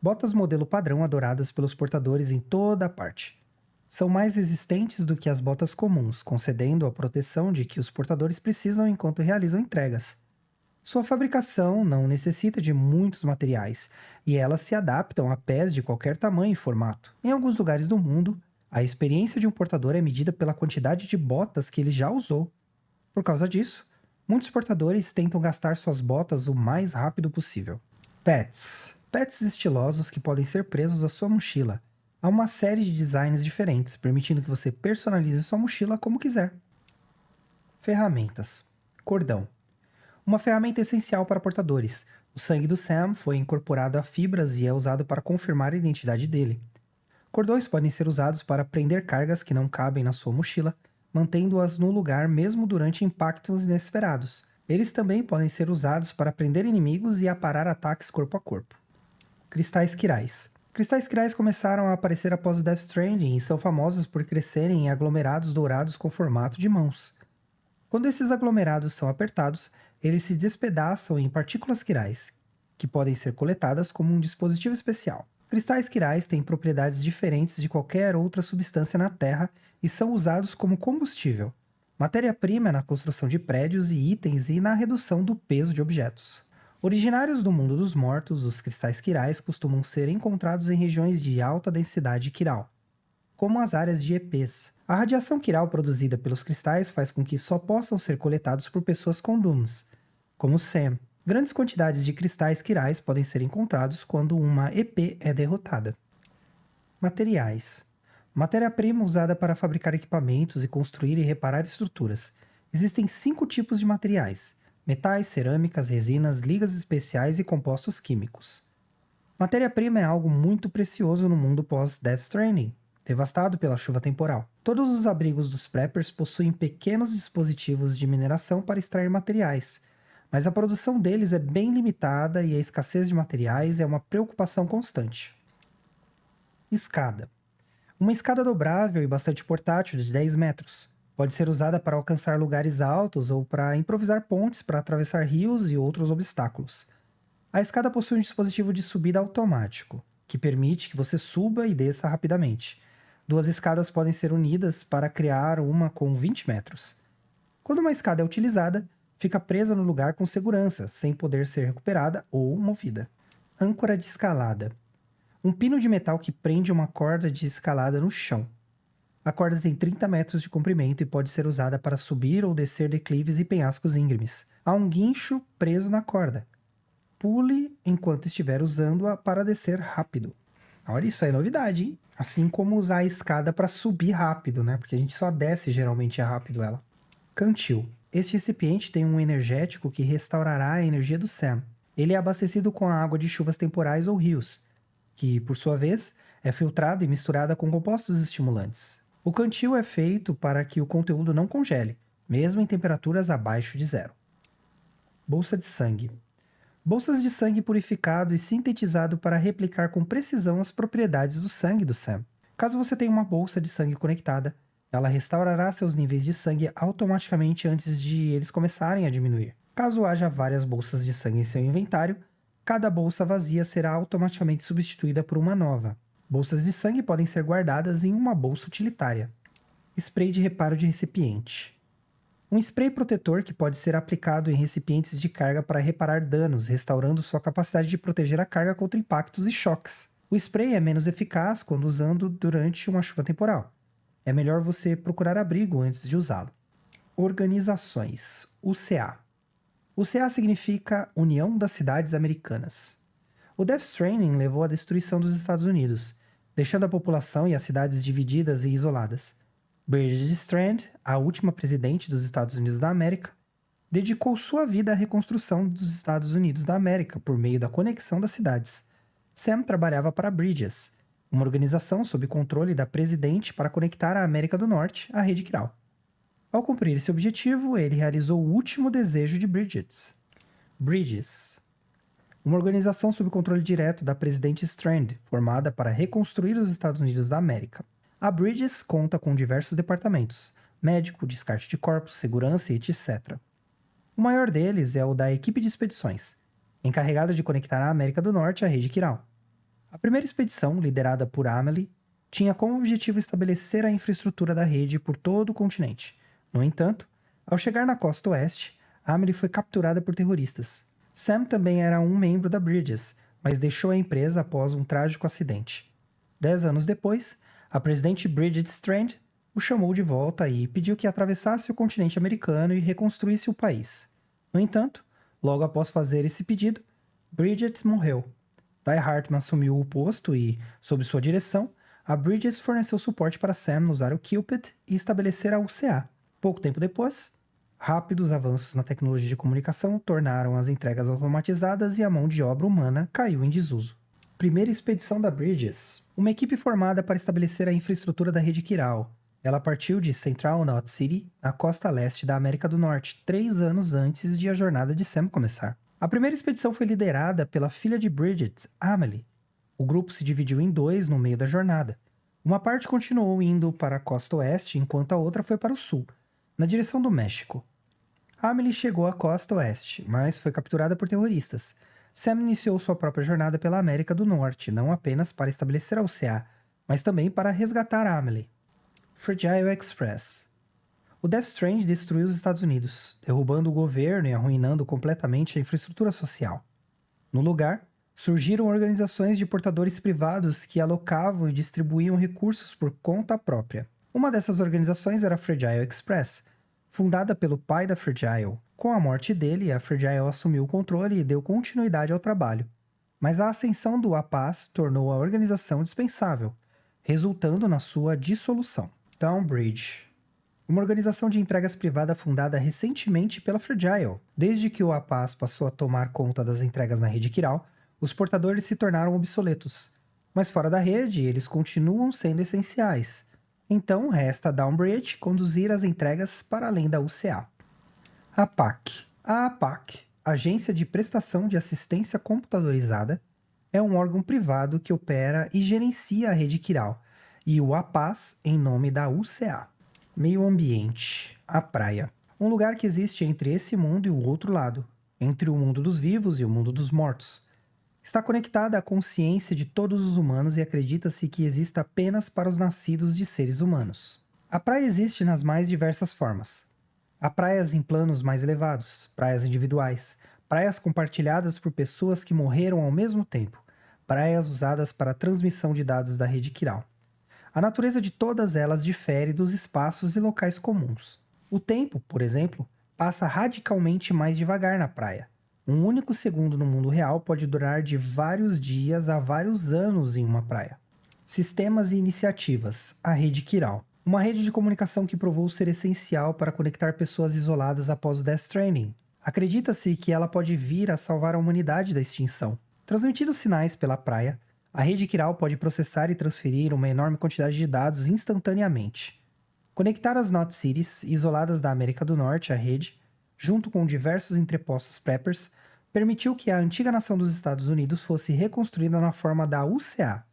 Botas modelo padrão adoradas pelos portadores em toda a parte. São mais resistentes do que as botas comuns, concedendo a proteção de que os portadores precisam enquanto realizam entregas. Sua fabricação não necessita de muitos materiais, e elas se adaptam a pés de qualquer tamanho e formato. Em alguns lugares do mundo, a experiência de um portador é medida pela quantidade de botas que ele já usou. Por causa disso, muitos portadores tentam gastar suas botas o mais rápido possível. Pets. Pets estilosos que podem ser presos à sua mochila. Há uma série de designs diferentes, permitindo que você personalize sua mochila como quiser. Ferramentas. Cordão. Uma ferramenta essencial para portadores. O sangue do Sam foi incorporado a fibras e é usado para confirmar a identidade dele. Cordões podem ser usados para prender cargas que não cabem na sua mochila, mantendo-as no lugar mesmo durante impactos inesperados. Eles também podem ser usados para prender inimigos e aparar ataques corpo a corpo. Cristais quirais. Cristais quirais começaram a aparecer após Death Stranding e são famosos por crescerem em aglomerados dourados com formato de mãos. Quando esses aglomerados são apertados, eles se despedaçam em partículas quirais, que podem ser coletadas como um dispositivo especial. Cristais quirais têm propriedades diferentes de qualquer outra substância na Terra e são usados como combustível, matéria-prima na construção de prédios e itens e na redução do peso de objetos. Originários do mundo dos mortos, os cristais quirais costumam ser encontrados em regiões de alta densidade quiral, como as áreas de EPs. A radiação quiral produzida pelos cristais faz com que só possam ser coletados por pessoas com Dooms, como Sam. Grandes quantidades de cristais quirais podem ser encontrados quando uma EP é derrotada. Materiais. Matéria-prima usada para fabricar equipamentos e construir e reparar estruturas. Existem 5 tipos de materiais: metais, cerâmicas, resinas, ligas especiais e compostos químicos. Matéria-prima é algo muito precioso no mundo pós-Death Stranding, devastado pela chuva temporal. Todos os abrigos dos preppers possuem pequenos dispositivos de mineração para extrair materiais, mas a produção deles é bem limitada e a escassez de materiais é uma preocupação constante. Escada. Uma escada dobrável e bastante portátil de 10 metros. Pode ser usada para alcançar lugares altos ou para improvisar pontes para atravessar rios e outros obstáculos. A escada possui um dispositivo de subida automático, que permite que você suba e desça rapidamente. 2 escadas podem ser unidas para criar uma com 20 metros. Quando uma escada é utilizada, fica presa no lugar com segurança, sem poder ser recuperada ou movida. Âncora de escalada. Um pino de metal que prende uma corda de escalada no chão. A corda tem 30 metros de comprimento e pode ser usada para subir ou descer declives e penhascos íngremes. Há um guincho preso na corda. Pule enquanto estiver usando-a para descer rápido. Olha, isso aí é novidade, hein? Assim como usar a escada para subir rápido, né? Porque a gente só desce geralmente rápido ela. Cantil. Este recipiente tem um energético que restaurará a energia do Sam. Ele é abastecido com a água de chuvas temporais ou rios, que, por sua vez, é filtrada e misturada com compostos estimulantes. O cantil é feito para que o conteúdo não congele, mesmo em temperaturas abaixo de zero. Bolsa de sangue. Bolsas de sangue purificado e sintetizado para replicar com precisão as propriedades do sangue do Sam. Caso você tenha uma bolsa de sangue conectada, ela restaurará seus níveis de sangue automaticamente antes de eles começarem a diminuir. Caso haja várias bolsas de sangue em seu inventário, cada bolsa vazia será automaticamente substituída por uma nova. Bolsas de sangue podem ser guardadas em uma bolsa utilitária. Spray de reparo de recipiente. Um spray protetor que pode ser aplicado em recipientes de carga para reparar danos, restaurando sua capacidade de proteger a carga contra impactos e choques. O spray é menos eficaz quando usando durante uma chuva temporal. É melhor você procurar abrigo antes de usá-lo. Organizações. UCA. UCA significa União das Cidades Americanas. O Death Stranding levou à destruição dos Estados Unidos, deixando a população e as cidades divididas e isoladas. Bridget Strand, a última presidente dos Estados Unidos da América, dedicou sua vida à reconstrução dos Estados Unidos da América por meio da conexão das cidades. Sam trabalhava para Bridges, uma organização sob controle da presidente para conectar a América do Norte à rede Kiral. Ao cumprir esse objetivo, ele realizou o último desejo de Bridges, uma organização sob controle direto da presidente Strand, formada para reconstruir os Estados Unidos da América. A Bridges conta com diversos departamentos: médico, descarte de corpos, segurança e etc. O maior deles é o da equipe de expedições, encarregada de conectar a América do Norte à rede Kiral. A primeira expedição, liderada por Amelie, tinha como objetivo estabelecer a infraestrutura da rede por todo o continente. No entanto, ao chegar na costa oeste, Amelie foi capturada por terroristas. Sam também era um membro da Bridges, mas deixou a empresa após um trágico acidente. 10 anos depois, a presidente Bridget Strand o chamou de volta e pediu que atravessasse o continente americano e reconstruísse o país. No entanto, logo após fazer esse pedido, Bridget morreu. Die Hartman assumiu o posto e, sob sua direção, a Bridges forneceu suporte para Sam usar o Cupid e estabelecer a UCA. Pouco tempo depois, rápidos avanços na tecnologia de comunicação tornaram as entregas automatizadas e a mão de obra humana caiu em desuso. Primeira expedição da Bridges. Uma equipe formada para estabelecer a infraestrutura da rede Kiral. Ela partiu de Central Knot City, na costa leste da América do Norte, 3 anos antes de a jornada de Sam começar. A primeira expedição foi liderada pela filha de Bridget, Amelie. O grupo se dividiu em 2 no meio da jornada. Uma parte continuou indo para a costa oeste, enquanto a outra foi para o sul, na direção do México. Amelie chegou à costa oeste, mas foi capturada por terroristas. Sam iniciou sua própria jornada pela América do Norte, não apenas para estabelecer a UCA, mas também para resgatar Amelie. Fragile Express. O Death Strand destruiu os Estados Unidos, derrubando o governo e arruinando completamente a infraestrutura social. No lugar, surgiram organizações de portadores privados que alocavam e distribuíam recursos por conta própria. Uma dessas organizações era a Fragile Express, fundada pelo pai da Fragile. Com a morte dele, a Fragile assumiu o controle e deu continuidade ao trabalho. Mas a ascensão do APAS tornou a organização dispensável, resultando na sua dissolução. Downbridge. Uma organização de entregas privada fundada recentemente pela Fragile. Desde que o APAS passou a tomar conta das entregas na rede Kiral, os portadores se tornaram obsoletos. Mas fora da rede, eles continuam sendo essenciais. Então, resta a Downbridge conduzir as entregas para além da UCA. APAC. A APAC, Agência de Prestação de Assistência Computadorizada, é um órgão privado que opera e gerencia a rede Kiral, e o APAS em nome da UCA. Meio ambiente, a praia. Um lugar que existe entre esse mundo e o outro lado, entre o mundo dos vivos e o mundo dos mortos. Está conectada à consciência de todos os humanos e acredita-se que exista apenas para os nascidos de seres humanos. A praia existe nas mais diversas formas. Há praias em planos mais elevados, praias individuais, praias compartilhadas por pessoas que morreram ao mesmo tempo, praias usadas para a transmissão de dados da rede Kiral. A natureza de todas elas difere dos espaços e locais comuns. O tempo, por exemplo, passa radicalmente mais devagar na praia. Um único segundo no mundo real pode durar de vários dias a vários anos em uma praia. Sistemas e iniciativas. A rede Kiral. Uma rede de comunicação que provou ser essencial para conectar pessoas isoladas após o Death Stranding. Acredita-se que ela pode vir a salvar a humanidade da extinção. Transmitindo sinais pela praia, a rede Kiral pode processar e transferir uma enorme quantidade de dados instantaneamente. Conectar as Knot Cities, isoladas da América do Norte, à rede, junto com diversos entrepostos preppers, permitiu que a antiga nação dos Estados Unidos fosse reconstruída na forma da UCA,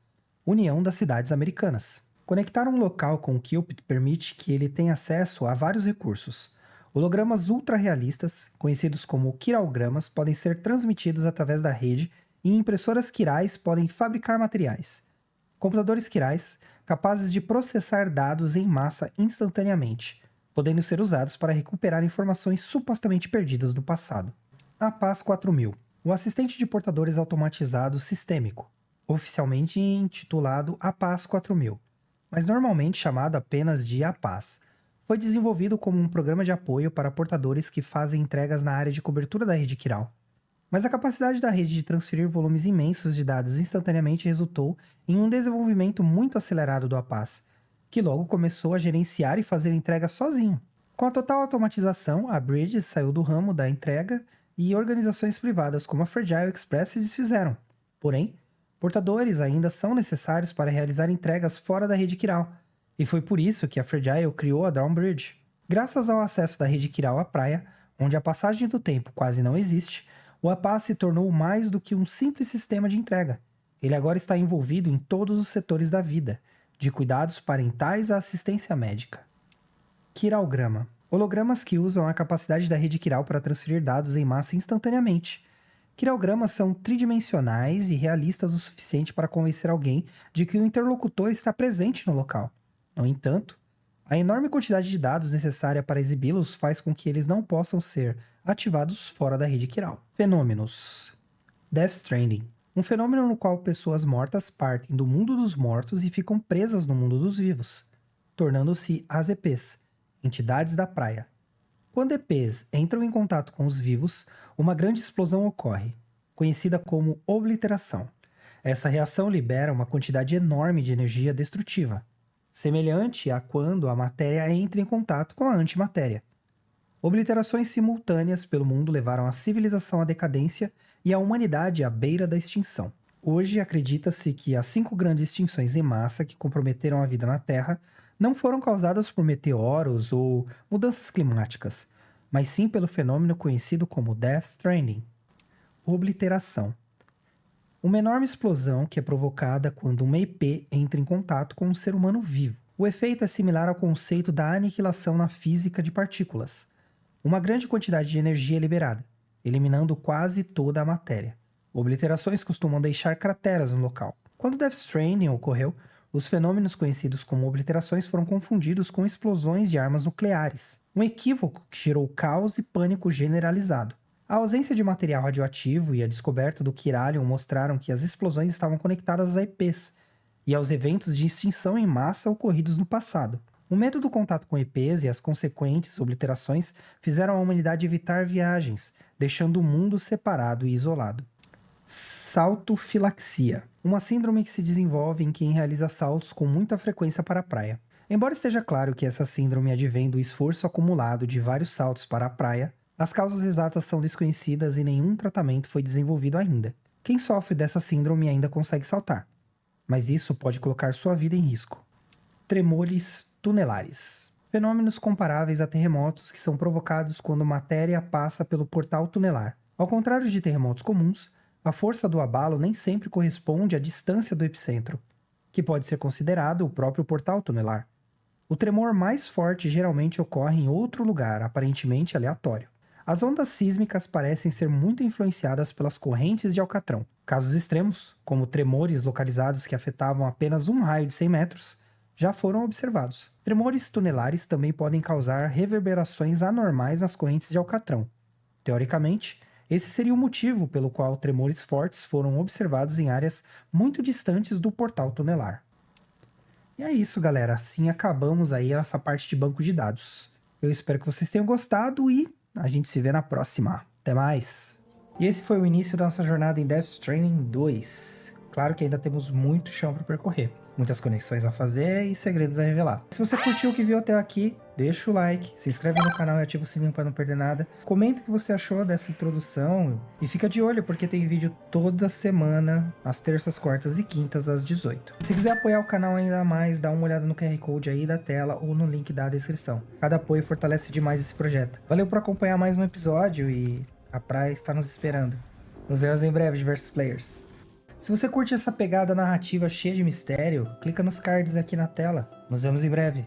União das Cidades Americanas. Conectar um local com o Cupid permite que ele tenha acesso a vários recursos. Hologramas ultra-realistas, conhecidos como Kiralgramas, podem ser transmitidos através da rede e impressoras Kirais podem fabricar materiais. Computadores Kirais, capazes de processar dados em massa instantaneamente, podendo ser usados para recuperar informações supostamente perdidas do passado. APAS 4000, o assistente de portadores automatizado sistêmico, oficialmente intitulado APAS 4000, mas normalmente chamado apenas de APAS. Foi desenvolvido como um programa de apoio para portadores que fazem entregas na área de cobertura da rede Kiral. Mas a capacidade da rede de transferir volumes imensos de dados instantaneamente resultou em um desenvolvimento muito acelerado do APAS, que logo começou a gerenciar e fazer entregas sozinho. Com a total automatização, a Bridges saiu do ramo da entrega e organizações privadas como a Fragile Express se desfizeram. Porém, portadores ainda são necessários para realizar entregas fora da rede Kiral, e foi por isso que a Fragile criou a Dawn Bridge. Graças ao acesso da rede Kiral à praia, onde a passagem do tempo quase não existe, o APAS se tornou mais do que um simples sistema de entrega. Ele agora está envolvido em todos os setores da vida, de cuidados parentais à assistência médica. Kiralgrama. Hologramas que usam a capacidade da rede Kiral para transferir dados em massa instantaneamente. Kiralgramas são tridimensionais e realistas o suficiente para convencer alguém de que o interlocutor está presente no local. No entanto, a enorme quantidade de dados necessária para exibi-los faz com que eles não possam ser ativados fora da rede Kiral. Fenômenos. Death Stranding. Um fenômeno no qual pessoas mortas partem do mundo dos mortos e ficam presas no mundo dos vivos, tornando-se as EPs, entidades da praia. Quando EPs entram em contato com os vivos, uma grande explosão ocorre, conhecida como obliteração. Essa reação libera uma quantidade enorme de energia destrutiva, semelhante a quando a matéria entra em contato com a antimatéria. Obliterações simultâneas pelo mundo levaram a civilização à decadência e a humanidade à beira da extinção. Hoje acredita-se que as 5 grandes extinções em massa que comprometeram a vida na Terra não foram causadas por meteoros ou mudanças climáticas, mas sim pelo fenômeno conhecido como Death Stranding. Obliteração. Uma enorme explosão que é provocada quando uma EP entra em contato com um ser humano vivo. O efeito é similar ao conceito da aniquilação na física de partículas. Uma grande quantidade de energia é liberada, eliminando quase toda a matéria. Obliterações costumam deixar crateras no local. Quando Death Stranding ocorreu, os fenômenos conhecidos como obliterações foram confundidos com explosões de armas nucleares, um equívoco que gerou caos e pânico generalizado. A ausência de material radioativo e a descoberta do Kiralion mostraram que as explosões estavam conectadas a EPs e aos eventos de extinção em massa ocorridos no passado. O medo do contato com EPs e as consequentes obliterações fizeram a humanidade evitar viagens, deixando o mundo separado e isolado. Saltofilaxia. Uma síndrome que se desenvolve em quem realiza saltos com muita frequência para a praia. Embora esteja claro que essa síndrome advém do esforço acumulado de vários saltos para a praia, as causas exatas são desconhecidas e nenhum tratamento foi desenvolvido ainda. Quem sofre dessa síndrome ainda consegue saltar, mas isso pode colocar sua vida em risco. Tremores tunelares. Fenômenos comparáveis a terremotos que são provocados quando matéria passa pelo portal tunelar. Ao contrário de terremotos comuns, A força do abalo nem sempre corresponde à distância do epicentro, que pode ser considerado o próprio portal tunelar. O tremor mais forte geralmente ocorre em outro lugar, aparentemente aleatório. As ondas sísmicas parecem ser muito influenciadas pelas correntes de alcatrão. Casos extremos, como tremores localizados que afetavam apenas um raio de 100 metros, já foram observados. Tremores tunelares também podem causar reverberações anormais nas correntes de alcatrão. Teoricamente, esse seria o motivo pelo qual tremores fortes foram observados em áreas muito distantes do portal tunelar. E é isso, galera. Assim acabamos aí essa parte de banco de dados. Eu espero que vocês tenham gostado e a gente se vê na próxima. Até mais! E esse foi o início da nossa jornada em Death Stranding 2. Claro que ainda temos muito chão para percorrer, muitas conexões a fazer e segredos a revelar. Se você curtiu o que viu até aqui, deixa o like, se inscreve no canal e ativa o sininho para não perder nada. Comenta o que você achou dessa introdução e fica de olho porque tem vídeo toda semana, às terças, quartas e quintas, às 18. Se quiser apoiar o canal ainda mais, dá uma olhada no QR Code aí da tela ou no link da descrição. Cada apoio fortalece demais esse projeto. Valeu por acompanhar mais um episódio e a praia está nos esperando. Nos vemos em breve, diversos players. Se você curte essa pegada narrativa cheia de mistério, clica nos cards aqui na tela. Nos vemos em breve.